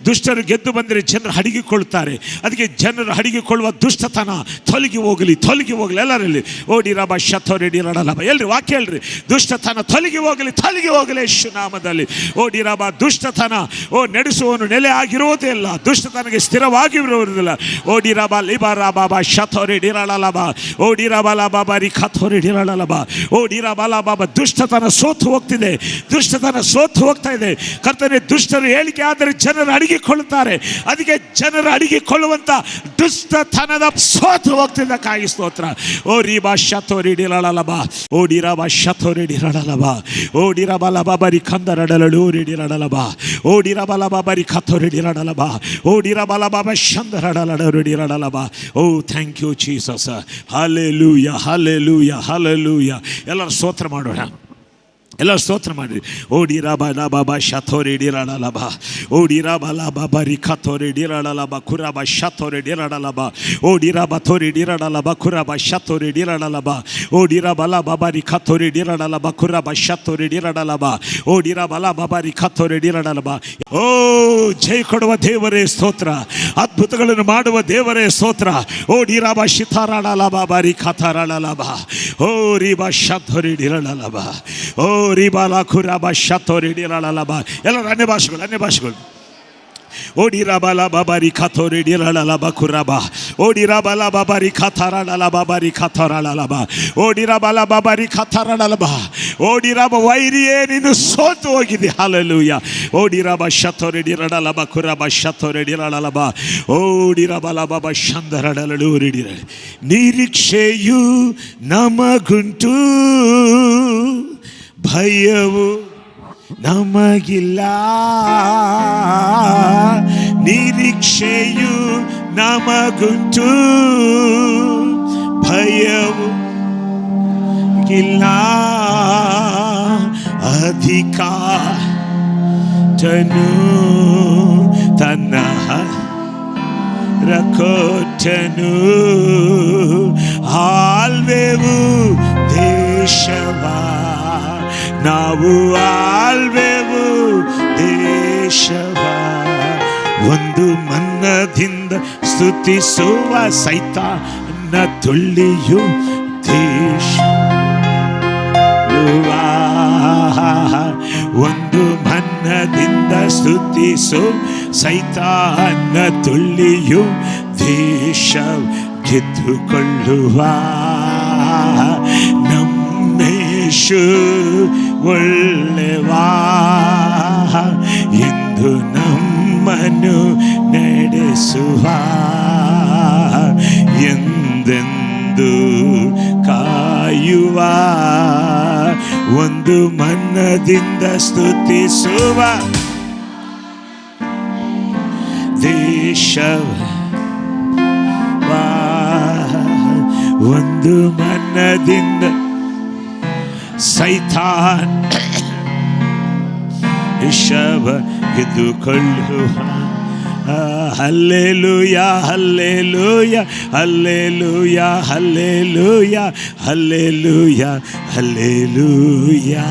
ದುಷ್ಟರು ಗೆದ್ದು ಬಂದರೆ ಜನರು ಹಡಿಗಿಕೊಳ್ತಾರೆ. ಅದಕ್ಕೆ ಜನರು ಹಡಿಗಿಕೊಳ್ಳುವ ದುಷ್ಟತನ ತೊಲಗಿ ಹೋಗಲಿ, ತೊಲಗಿ ಹೋಗಲಿ ಎಲ್ಲರಲ್ಲಿ. ಓ ಡಿರಾಬ ಶತೋರಿ ಡಿರಡಲಬ, ಎಲ್ರಿ ವಾಕ್ಯ ಹೇಳ್ರಿ, ದುಷ್ಟತನ ತೊಲಗಿ ಹೋಗಲಿ, ತೊಲಗಿ ಹೋಗಲಿ ಯೇಸು ನಾಮದಲ್ಲಿ. ಓ ಡಿರಾಬ, ದುಷ್ಟತನ ಓ ನಡೆಸುವವನು ನೆಲೆ ಆಗಿರುವುದೇ ಇಲ್ಲ, ದುಷ್ಟತನಗೆ ಸ್ಥಿರವಾಗಿರುವುದಿಲ್ಲ. ಓ ಡಿರಾಬ ಲಿಬಾರ ಬಾಬಾ ಶತೋರಿ ಡಿರಡಲಬ, ಓ ಡಿರಾಬಲ ಬಾಬಾರಿ ಖಾತೋರಿ ಡಿರಡಲಬ, ಓ ಡಿರಾಬಲ ಬಾಬಾ. ದುಷ್ಟತನ ಸೋತು ಹೋಗ್ತಿದೆ, ದುಷ್ಟತನ ಸೋತು ಹೋಗ್ತಾ ಇದೆ ಕರ್ತನೇ. ದುಷ್ಟರು ಹೇಳಿಕೆ ಆದರೆ ಜನರು ಅಡಗಿಕೊಳ್ಳುತ್ತಾರೆ. ಅದಕ್ಕೆ ಜನರು ಅಡಗಿಕೊಳ್ಳುವಂತ ದುಷ್ಟತನದ ಸೋತು ಹೋಗ್ತಿದ್ದಕ್ಕಾಗಿ ಸ್ತೋತ್ರ. ಓ ರಿಬಾ ಶತೋರಿ ಡಿರಡಲಬ, ಓ ಡಿರಾಬ ಶತೋರಿ ಡಿರಡಲಬ, ಓ ಡಿರಾಬಲ ಬಾಬಾರಿ ಖಂದರಡಲಡು ಡಿರಡಲಬ, ಓ ಡಿರಾಬಲ ಬಾಬಾರಿ ಖಾತೋರಿ ಡಿರಡಲಬ, ಓ ಡಿರಾಬಲ ಬಾಬಾ ಶಂದರಡಲಡು ಡಿರಡಲಬ. Oh thank you Jesus. Hallelujah, hallelujah, hallelujah. ಎಲ್ಲರೂ ಸ್ತೋತ್ರ ಮಾಡೋಣ, ಎಲ್ಲ ಸ್ತೋತ್ರ ಮಾಡಿರಿ. ಓ ಡಿರಾಬಲ ಬಾಬಾ ಶತೋರಿ ಡಿರಡಲಬ, ಓ ಡಿರಾಬಲ ಬಾಬಾರಿ ಖಾತೋರಿ ಡಿರಡಲಬ ಕುರಬ ಶತೋರಿ ಡಿರಡಲಬ, ಓ ಡಿರಾಬ ಥೋರಿ ಡಿರಡಲಬ ಕುರಬ ಶತೋರಿ ಡಿರಡಲಬ, ಓ ಡಿರಾಬಲ ಬಾಬಾರಿ ಖಾತೋರಿ ಡಿರಡಲಬ ಕುರಬ ಶತೋರಿ ಡಿರಡಲಬ, ಓ ಡಿರಾಬಲ ಬಾಬಾರಿ ಖಾತೋರಿ ಡಿರಡಲಬ. ಓ ಜಯ ಕೊಡುವ ದೇವರೇ ಸ್ತೋತ್ರ, ಅದ್ಭುತಗಳನ್ನು ಮಾಡುವ ದೇವರೇ ಸ್ತೋತ್ರ. ಓ ಡಿರಾಬ ಶಿತಾರಡಲ ಬಾಬಾರಿ ಖಾತರಡಲಬ, ಓ ರಿಬಾ ಶತೋರಿ ಡಿರಡಲಬ, ಓ ರಿಬಾಲ ಖುರಾಬ ಶತೋರಿ ಡಿರಡಲಬ. ಎಲ್ಲರೂ ಅನ್ಯ ಭಾಷೆಗಳು, ಅನ್ಯ ಭಾಷೆಗಳು. ಓ ಡಿರಾಬಲ ಬಾಬಾರಿ ಖಾತೋರಿ ಡಿರಡಲಬ ಕುರಬ, ಓ ಡಿರಾಬಲ ಬಾಬಾರಿ ಖಾತರಡಲ ಬಾಬಾರಿ ಖಾತರಡಲಬ, ಓ ಡಿರಾಬಲ ಬಾಬಾರಿ ಖಾತರಡಲಬ. ಓ ಡಿರಾಬ ವೈರಿಯೇ ನೀನು ಸೋತು ಹೋಗಿದೆ. ಹಲ್ಲೆಲೂಯಾ. ಓ ಡಿರಾಬ ಶತೋರಿ ಡಿರಡಲಬ ಕುರಬ ಶತೋರಿ ಡಿರಡಲಬ, ಓ ಡಿರಾಬಲ ಬಾಬಾ ಶಂದರಡಲಡು ಡಿರ. ನಿರೀಕ್ಷೆಯು ನಮಗುಂಟು, ಭಯವು ನಮಗಿಲ್ಲ, ನಿರೀಕ್ಷೆಯು ನಮಗುಂಟು, ಭಯವು ಇಲ್ಲ. ಅಧಿಕಾರನು ತನ್ನ ರಕೋಟನು, ಆಳ್ವೆವು ದೇಶವ, ನಾವು ಆಳ್ವೆವು ದೇಶವ. ಒಂದು ಮನ್ನದಿಂದ ಸ್ತುತಿಸುವ ಸೈತಾನ ತುಳಿಯು ದೇಶ ಒಂದು ಮನ್ನದಿಂದ ಸ್ತುತಿಸು ಸೈತಾನ ತುಳಿಯು ದೇಶ ಗೆದ್ದುಕೊಳ್ಳುವ ನಮ್ಮೇಶು ಒಳ್ಳೆವಾ ಎಂದು ನಮ್ಮನ್ನು ನಡೆಸುವ ಎಂದೆಂದು ಕಾಯುವ ಒಂದು ಮನದಿಂದ ಸ್ತುತಿಸುವ ದೇಶವ ಒಂದು ಮನದಿಂದ ಸೈತಾನ್ ಶವ ಗೆದ್ದುಕೊಳ್ಳುವ hallelujah hallelujah hallelujah hallelujah hallelujah hallelujah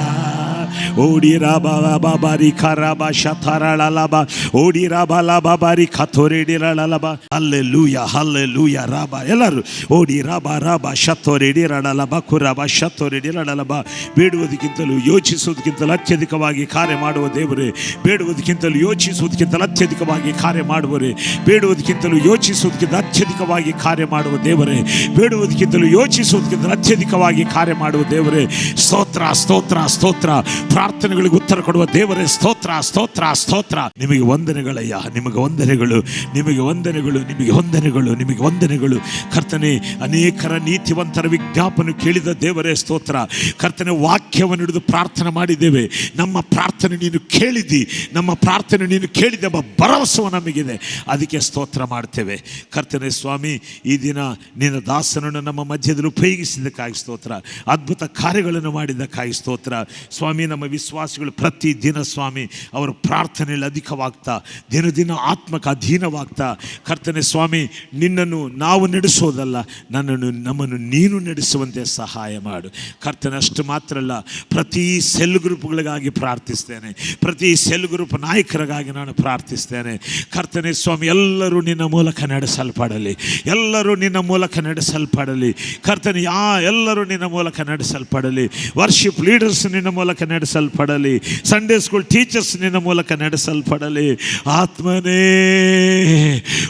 ಓಡಿ ರಾಬಾ ಬಾಬಾರಿ ಖರಾಬ ಶಥರಳಲಬ ಓಡಿ ರಾಬಲ ಬಾಬಾರಿ ಖಥೋರಿಡಿರಳಲಬ ಹಲ್ಲೆಲೂಯಾ ಹಲ್ಲೆಲೂಯಾ ರಾಬ ಎಲ್ಲರೂ ಓಡಿ ರಾಬ ರಾಬ ಶಥೋರಿಡಿರಳಲಬ ಕುರಾಬ ಶಥೋರಿಡಿರಳಲಬ ಬೇಡುವುದಕ್ಕಿಂತಲೂ ಯೋಚಿಸುವುದಕ್ಕಿಂತಲೂ ಅತ್ಯಧಿಕವಾಗಿ ಕಾರ್ಯ ಮಾಡುವ ದೇವರೇ ಬೇಡುವುದಕ್ಕಿಂತಲೂ ಯೋಚಿಸುವುದಕ್ಕಿಂತಲೂ ಅತ್ಯಧಿಕವಾಗಿ ಕಾರ್ಯ ಮಾಡುವರೇ ಬೇಡುವುದಕ್ಕಿಂತಲೂ ಯೋಚಿಸುವುದಕ್ಕಿಂತ ಅತ್ಯಧಿಕವಾಗಿ ಕಾರ್ಯ ಮಾಡುವ ದೇವರೇ ಬೇಡುವುದಕ್ಕಿಂತಲೂ ಯೋಚಿಸುವುದಕ್ಕಿಂತ ಅತ್ಯಧಿಕವಾಗಿ ಕಾರ್ಯ ಮಾಡುವ ದೇವರೇ ಸ್ತೋತ್ರ ಸ್ತೋತ್ರ ಸ್ತೋತ್ರ ಪ್ರಾರ್ಥನೆಗಳಿಗೆ ಉತ್ತರ ಕೊಡುವ ದೇವರೇ ಸ್ತೋತ್ರ ಸ್ತೋತ್ರ ಸ್ತೋತ್ರ ನಿಮಗೆ ವಂದನೆಗಳಯ್ಯ ನಿಮಗೆ ವಂದನೆಗಳು ನಿಮಗೆ ವಂದನೆಗಳು ನಿಮಗೆ ವಂದನೆಗಳು ನಿಮಗೆ ವಂದನೆಗಳು ಕರ್ತನೆ ಅನೇಕರ ನೀತಿವಂತರ ವಿಜ್ಞಾಪನೆ ಕೇಳಿದ ದೇವರೇ ಸ್ತೋತ್ರ ಕರ್ತನೆ ವಾಕ್ಯವನ್ನು ಹಿಡಿದು ಪ್ರಾರ್ಥನೆ ಮಾಡಿದ್ದೇವೆ ನಮ್ಮ ಪ್ರಾರ್ಥನೆ ನೀನು ಕೇಳಿದ್ದಿ ನಮ್ಮ ಪ್ರಾರ್ಥನೆ ನೀನು ಕೇಳಿದೆಂಬ ಭರವಸೆ ನಮಗಿದೆ ಅದಕ್ಕೆ ಸ್ತೋತ್ರ ಮಾಡ್ತೇವೆ ಕರ್ತನೆ ಸ್ವಾಮಿ ಈ ದಿನ ನಿನ್ನ ದಾಸನನ್ನು ನಮ್ಮ ಮಧ್ಯದಲ್ಲಿ ಉಪಯೋಗಿಸಿದ್ದಕ್ಕಾಗಿ ಸ್ತೋತ್ರ ಅದ್ಭುತ ಕಾರ್ಯಗಳನ್ನು ಮಾಡಿದ್ದಕ್ಕಾಗಿ ಸ್ತೋತ್ರ ಸ್ವಾಮಿ ನಮ್ಮ ವಿಶ್ವಾಸಿಗಳು ಪ್ರತಿ ದಿನ ಸ್ವಾಮಿ ಅವರ ಪ್ರಾರ್ಥನೆಯಲ್ಲಿ ಅಧಿಕವಾಗ್ತಾ ದಿನ ದಿನ ಆತ್ಮಕ್ಕೆ ಅಧೀನವಾಗ್ತಾ ಕರ್ತನೆ ಸ್ವಾಮಿ ನಿನ್ನನ್ನು ನಾವು ನಡೆಸೋದಲ್ಲ ನಮ್ಮನ್ನು ನೀನು ನಡೆಸುವಂತೆ ಸಹಾಯ ಮಾಡು ಕರ್ತನೆ ಅಷ್ಟು ಮಾತ್ರ ಅಲ್ಲ ಪ್ರತಿ ಸೆಲ್ ಗ್ರೂಪ್ಗಳಿಗಾಗಿ ಪ್ರಾರ್ಥಿಸ್ತೇನೆ ಪ್ರತಿ ಸೆಲ್ ಗ್ರೂಪ್ ನಾಯಕರಿಗಾಗಿ ನಾನು ಪ್ರಾರ್ಥಿಸ್ತೇನೆ ಕರ್ತನೆ ಸ್ವಾಮಿ ಎಲ್ಲರೂ ನಿನ್ನ ಮೂಲಕ ನಡೆಸಲ್ಪಡಲಿ ಎಲ್ಲರೂ ನಿನ್ನ ಮೂಲಕ ನಡೆಸಲ್ಪಡಲಿ ಕರ್ತನೆ ಎಲ್ಲರೂ ನಿನ್ನ ಮೂಲಕ ನಡೆಸಲ್ಪಡಲಿ ವರ್ಷಿಪ್ ಲೀಡರ್ಸ್ ನಿನ್ನ ಮೂಲಕ ನಡೆಸಲ್ಪಡಲಿ ಸಂಡೇ ಸ್ಕೂಲ್ ಟೀಚರ್ಸ್ ನಿನ್ನ ಮೂಲಕ ನಡೆಸಲ್ಪಡಲಿ ಆತ್ಮನೇ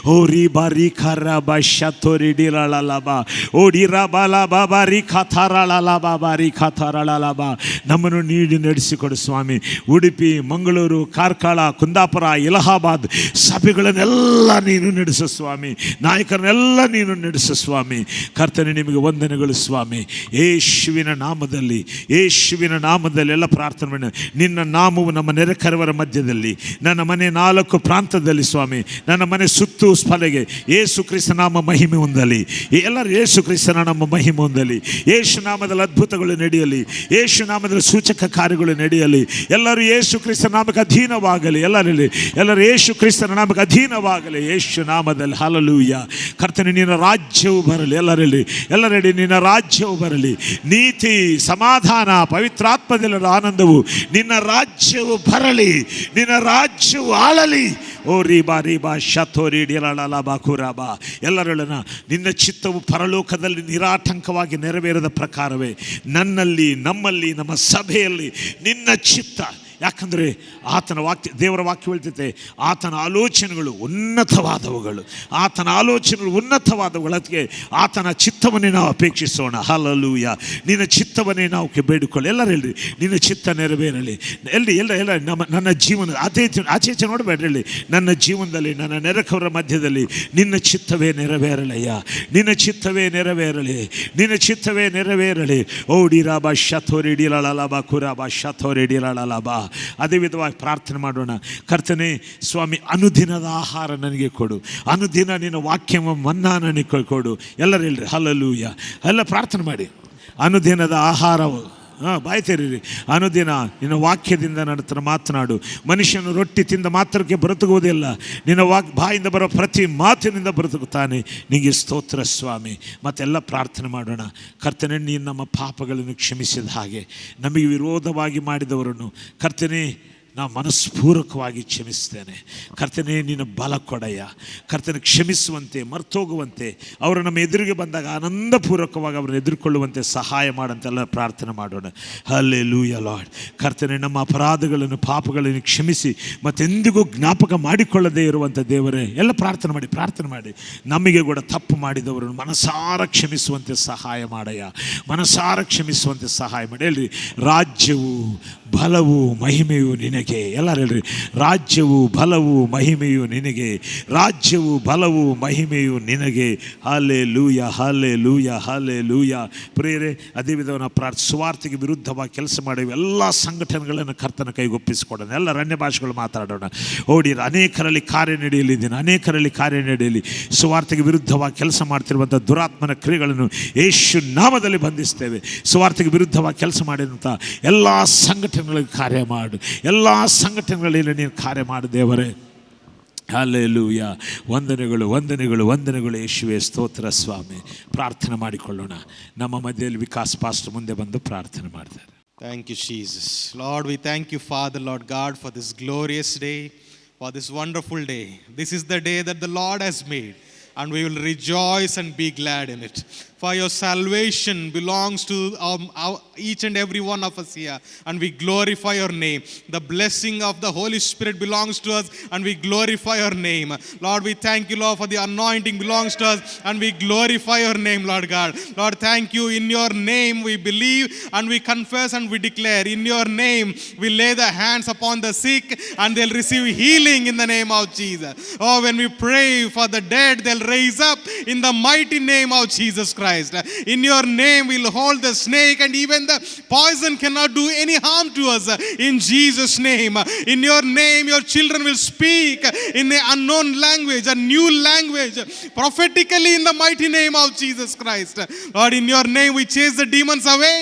ಓರಿ ಬಾರಿ ಖರಾಬ ಶತೋರಿ ಡಿರಳಲಬ ಓಡಿ ರಬಲ ಬಾಬಾರಿ ಖಾಥಾರಳಲಬ ಬಾರಿ ಖಾಥಾರಳಲಬ ನಮ್ಮನ್ನು ನೀಡಿ ನಡೆಸಿಕೊಡು ಸ್ವಾಮಿ ಉಡುಪಿ ಮಂಗಳೂರು ಕಾರ್ಕಳ ಕುಂದಾಪುರ ಇಲಹಾಬಾದ್ ಸಭೆಗಳನ್ನೆಲ್ಲ ನೀನು ನಡೆಸು ಸ್ವಾಮಿ ನಾಯಕರನ್ನೆಲ್ಲ ನೀನು ನಡೆಸು ಸ್ವಾಮಿ ಕರ್ತನೆ ನಿಮಗೆ ವಂದನೆಗಳು ಸ್ವಾಮಿ ಯೇಸುವಿನ ನಾಮದಲ್ಲಿ ಎಲ್ಲ ಪ್ರಾರ್ಥನೆ ಮಾಡಿ ನಿನ್ನ ನಾಮವು ನಮ್ಮ ನೆರೆಕರವರ ಮಧ್ಯದಲ್ಲಿ ನನ್ನ ಮನೆ 4 ಪ್ರಾಂತದಲ್ಲಿ ಸ್ವಾಮಿ ನನ್ನ ಮನೆ ಸುತ್ತು ಸ್ಪಲೆಗೆ ಯೇಸು ಕ್ರಿಸ್ತ ನಾಮ ಮಹಿಮೆ ಹೊಂದಲಿ ಎಲ್ಲರೂ ಯೇಸು ಕ್ರಿಸ್ತನ ನಮ್ಮ ಮಹಿಮೆ ಹೊಂದಲಿ ಯೇಸು ನಾಮದಲ್ಲಿ ಅದ್ಭುತಗಳು ನಡೆಯಲಿ ಯೇಸು ನಾಮದಲ್ಲಿ ಸೂಚಕ ಕಾರ್ಯಗಳು ನಡೆಯಲಿ ಎಲ್ಲರೂ ಯೇಸು ಕ್ರಿಸ್ತ ನಾಮಕ್ಕೆ ಅಧೀನವಾಗಲಿ ಎಲ್ಲರೂ ಯೇಸು ಕ್ರಿಸ್ತನ ನಾಮಕ್ಕೆ ಅಧೀನವಾಗಲಿ ಯೇಸು ನಾಮದಲ್ಲಿ ಹಲ್ಲೆಲೂಯಾ ಕರ್ತನೆ ನಿನ್ನ ರಾಜ್ಯವು ಬರಲಿ ಎಲ್ಲರೆಡೆ ನಿನ್ನ ರಾಜ್ಯವು ಬರಲಿ ನೀತಿ ಸಮಾಧಾನ ಪವಿತ್ರಾತ್ಮದೆಲ್ಲರ ಆನಂದವು ನಿನ್ನ ರಾಜ್ಯವು ಬರಲಿ ನಿನ್ನ ರಾಜ್ಯವು ಆಳಲಿ ಓ ರೀಬಾ ಶಥೋರಿ ಡಿರಳಲಬ ಕುರಬ ಎಲ್ಲರೊಳನ ನಿನ್ನ ಚಿತ್ತವು ಪರಲೋಕದಲ್ಲಿ ನಿರಾಟಂಕವಾಗಿ ನೆರವೇರದ ಪ್ರಕಾರವೇ ನನ್ನಲ್ಲಿ ನಮ್ಮಲ್ಲಿ ನಮ್ಮ ಸಭೆಯಲ್ಲಿ ನಿನ್ನ ಚಿತ್ತ ಯಾಕಂದರೆ ಆತನ ವಾಕ್ಯ ದೇವರ ವಾಕ್ಯ ಹೇಳ್ತೈತೆ ಆತನ ಆಲೋಚನೆಗಳು ಉನ್ನತವಾದವುಗಳು ಅದಕ್ಕೆ ಆತನ ಚಿತ್ತವನ್ನೇ ನಾವು ಅಪೇಕ್ಷಿಸೋಣ ಹಲ್ಲೆಲೂಯಾ ನಿನ್ನ ಚಿತ್ತವನ್ನೇ ನಾವು ಬೇಡಿಕೊಳ್ಳಿ ಎಲ್ಲರೂ ಹೇಳ್ರಿ ನಿನ್ನ ಚಿತ್ತ ನೆರವೇರಲಿ ಎಲ್ಲ ನನ್ನ ಜೀವನ ಆಚೆ ನೋಡಬೇಡ್ರಿ ನನ್ನ ಜೀವನದಲ್ಲಿ ನನ್ನ ನೆರೆಕವರ ಮಧ್ಯದಲ್ಲಿ ನಿನ್ನ ಚಿತ್ತವೇ ನೆರವೇರಲಯ್ಯ ನಿನ್ನ ಚಿತ್ತವೇ ನೆರವೇರಲಿ ಓಡಿ ರಾಬ ಶಥೋರಿ ಡಿರಳಲಬ ಕುರಬ ಶಥೋರಿ ಡಿರಳಲಬ ಅದೇ ವಿಧವಾಗಿ ಪ್ರಾರ್ಥನೆ ಮಾಡೋಣ ಕರ್ತನೆ ಸ್ವಾಮಿ ಅನುದಿನದ ಆಹಾರ ನನಗೆ ಕೊಡು ಅನುದಿನ ನಿನ್ನ ವಾಕ್ಯ ಮನ್ನಾ ನನಗೆ ಕೊಡು ಎಲ್ಲರೂ ಹೇಳ್ರಿ ಹಲ್ಲೆಲೂಯಾ ಎಲ್ಲ ಪ್ರಾರ್ಥನೆ ಮಾಡಿ ಅನುದಿನದ ಆಹಾರವು ಬಾಯಿ ತೆರೀರಿ ಅನುದಿನ ನಿನ್ನ ವಾಕ್ಯದಿಂದ ನನ್ನ ಹತ್ರ ಮಾತನಾಡು ಮನುಷ್ಯನು ರೊಟ್ಟಿ ತಿಂದ ಮಾತ್ರಕ್ಕೆ ಬ್ರತುಗುವುದಿಲ್ಲ ನಿನ್ನ ಬಾಯಿಂದ ಬರೋ ಪ್ರತಿ ಮಾತಿನಿಂದ ಬ್ರತುಗುತ್ತಾನೆ ನಿನಗೆ ಸ್ತೋತ್ರ ಸ್ವಾಮಿ ಮತ್ತೆಲ್ಲ ಪ್ರಾರ್ಥನೆ ಮಾಡೋಣ ಕರ್ತನೆ ನೀನು ನಮ್ಮ ಪಾಪಗಳನ್ನು ಕ್ಷಮಿಸಿದ ಹಾಗೆ ನಮಗೆ ವಿರೋಧವಾಗಿ ಮಾಡಿದವರನ್ನು ಕರ್ತನೆ ನಾವು ಮನಸ್ಪೂರ್ವಕವಾಗಿ ಕ್ಷಮಿಸ್ತೇನೆ. ಕರ್ತನೇ, ನಿನ್ನ ಬಲ ಕೊಡಯ್ಯ. ಕರ್ತನೆ, ಕ್ಷಮಿಸುವಂತೆ, ಮರ್ತೋಗುವಂತೆ, ಅವರು ನಮ್ಮ ಎದುರಿಗೆ ಬಂದಾಗ ಆನಂದಪೂರ್ವಕವಾಗಿ ಅವ್ರನ್ನ ಎದುರುಕೊಳ್ಳುವಂತೆ ಸಹಾಯ ಮಾಡಂತೆಲ್ಲ ಪ್ರಾರ್ಥನೆ ಮಾಡೋಣ. Hallelujah lord. ಕರ್ತನೆ, ನಮ್ಮ ಅಪರಾಧಗಳನ್ನು, ಪಾಪಗಳನ್ನು ಕ್ಷಮಿಸಿ ಮತ್ತೆಂದಿಗೂ ಜ್ಞಾಪಕ ಮಾಡಿಕೊಳ್ಳದೇ ಇರುವಂಥ ದೇವರೇ, ಎಲ್ಲ ಪ್ರಾರ್ಥನೆ ಮಾಡಿ ನಮಗೆ ಕೂಡ ತಪ್ಪು ಮಾಡಿದವರನ್ನು ಮನಸಾರ ಕ್ಷಮಿಸುವಂತೆ ಸಹಾಯ ಮಾಡಯ್ಯ. ಮನಸಾರ ಕ್ಷಮಿಸುವಂತೆ ಸಹಾಯ ಮಾಡಿ. ಹೇಳ್ರಿ, ರಾಜ್ಯವು ಬಲವು ಮಹಿಮೆಯು ನಿನಗೆ. ಎಲ್ಲರೂ ಹೇಳ್ರಿ, ರಾಜ್ಯವು ಬಲವು ಮಹಿಮೆಯು ನಿನಗೆ. ರಾಜ್ಯವು ಬಲವು ಮಹಿಮೆಯು ನಿನಗೆ. Hallelujah, hallelujah, hallelujah. ಪ್ರಿಯರೇ, ಅದೇ ವಿಧವನ್ನು ಸುವಾರ್ತೆಗೆ ವಿರುದ್ಧವಾಗಿ ಕೆಲಸ ಮಾಡುವ ಎಲ್ಲ ಸಂಘಟನೆಗಳನ್ನು ಕರ್ತನ ಕೈಗೊಪ್ಪಿಸಿಕೊಡೋಣ. ಎಲ್ಲ ಅನ್ಯ ಭಾಷೆಗಳು ಮಾತಾಡೋಣ. ಓಡಿರ ಅನೇಕರಲ್ಲಿ ಕಾರ್ಯನಡೆಯಲಿ. ಸುವಾರ್ತೆಗೆ ವಿರುದ್ಧವಾಗಿ ಕೆಲಸ ಮಾಡ್ತಿರುವಂಥ ದುರಾತ್ಮನ ಕ್ರಿಯೆಗಳನ್ನು ಯೇಸು ನಾಮದಲ್ಲಿ ಬಂಧಿಸ್ತೇವೆ. ಸುವಾರ್ತೆಗೆ ವಿರುದ್ಧವಾಗಿ ಕೆಲಸ ಮಾಡಿದಂಥ ಎಲ್ಲ ಸಂಘಟನೆಗಳಿಗೆ ಕಾರ್ಯ ಮಾಡು. ಎಲ್ಲ ಸಂಘಟನೆಗಳಲ್ಲಿ ನೀನು ಕಾರ್ಯ ಮಾಡು ದೇವರೇ. ಹಲ್ಲೆಲೂಯಾ. ವಂದನೆಗಳು ಯೇಸುವೇ. ಸ್ತೋತ್ರ ಸ್ವಾಮಿ. ಪ್ರಾರ್ಥನೆ ಮಾಡಿಕೊಳ್ಳೋಣ. ನಮ್ಮ ಮಧ್ಯದಲ್ಲಿ ವಿಕಾಸ್ ಪಾಸ್ಟರ್ ಮುಂದೆ ಬಂದು ಪ್ರಾರ್ಥನೆ ಮಾಡ್ತಾರೆ. Thank you, Jesus. Lord, we thank you, Father, Lord God, for this glorious day, for this wonderful day. This is the day that the Lord has made, and we will rejoice and be glad in it. For your salvation belongs to each and every one of us here, and we glorify your name. The blessing of the Holy Spirit belongs to us, and we glorify your name. Lord, we thank you, Lord, for the anointing belongs to us, and we glorify your name, Lord God. Lord, thank you. In your name we believe, and we confess, and we declare. In your name we lay the hands upon the sick, and they'll receive healing in the name of Jesus. Oh, when we pray for the dead, they'll raise up in the mighty name of Jesus Christ. In your name we'll hold the snake, and even the poison cannot do any harm to us. In Jesus' name. In your name your children will speak in an unknown language, a new language, prophetically, in the mighty name of Jesus Christ. Lord, in your name we chase the demons away,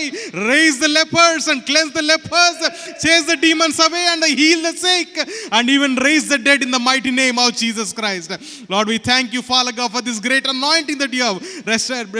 raise the lepers and cleanse the lepers, chase the demons away and heal the sick, and even raise the dead in the mighty name of Jesus Christ. Lord, we thank you, Father God, for this great anointing that you have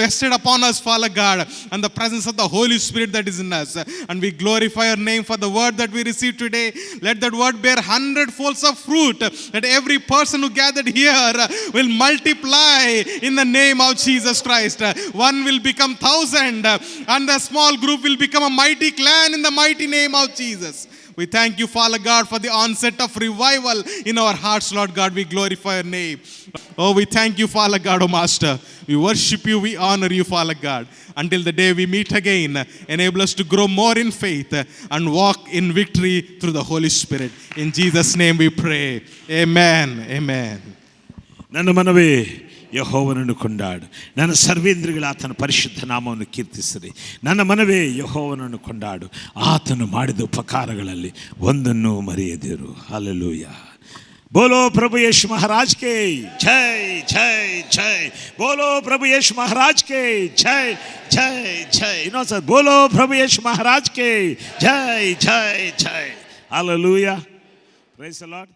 rested upon us, Father God, and the presence of the Holy Spirit that is in us. And we glorify your name for the word that we received today. Let that word bear 100 folds of fruit, that every person who gathered here will multiply in the name of Jesus Christ. One will become 1,000, and the small group will become a mighty clan in the mighty name of Jesus. We thank you, Father God, for the onset of revival in our hearts, Lord God. We glorify your name. Oh, we thank you, Father God, oh Master. We worship you, we honor you, Father God. Until the day we meet again, enable us to grow more in faith and walk in victory through the Holy Spirit. In Jesus' name we pray. Amen. Amen. ನನ್ನ ಮನವೇ ಯೆಹೋವನನ್ನು ಕೊಂಡಾಡು, ನನ್ನ ಸರ್ವೇಂದ್ರಿಗಳ ಆತನ ಪರಿಶುದ್ಧ ನಾಮವನ್ನು ಕೀರ್ತಿಸಿರಿ. ನನ್ನ ಮನವೇ ಯೆಹೋವನನ್ನು ಕೊಂಡಾಡು, ಆತನು ಮಾಡಿದ ಉಪಕಾರಗಳಲ್ಲಿ ಒಂದನ್ನು ಮರೆಯದಿರು. ಹಲ್ಲೆಲೂಯಾ. बोलो प्रभु यीशु महाराज के जय जय जय. बोलो प्रभु यीशु महाराज के जय जय जय. सर बोलो प्रभु यीशु महाराज के जय जय जय. हालेलुया. Praise the Lord.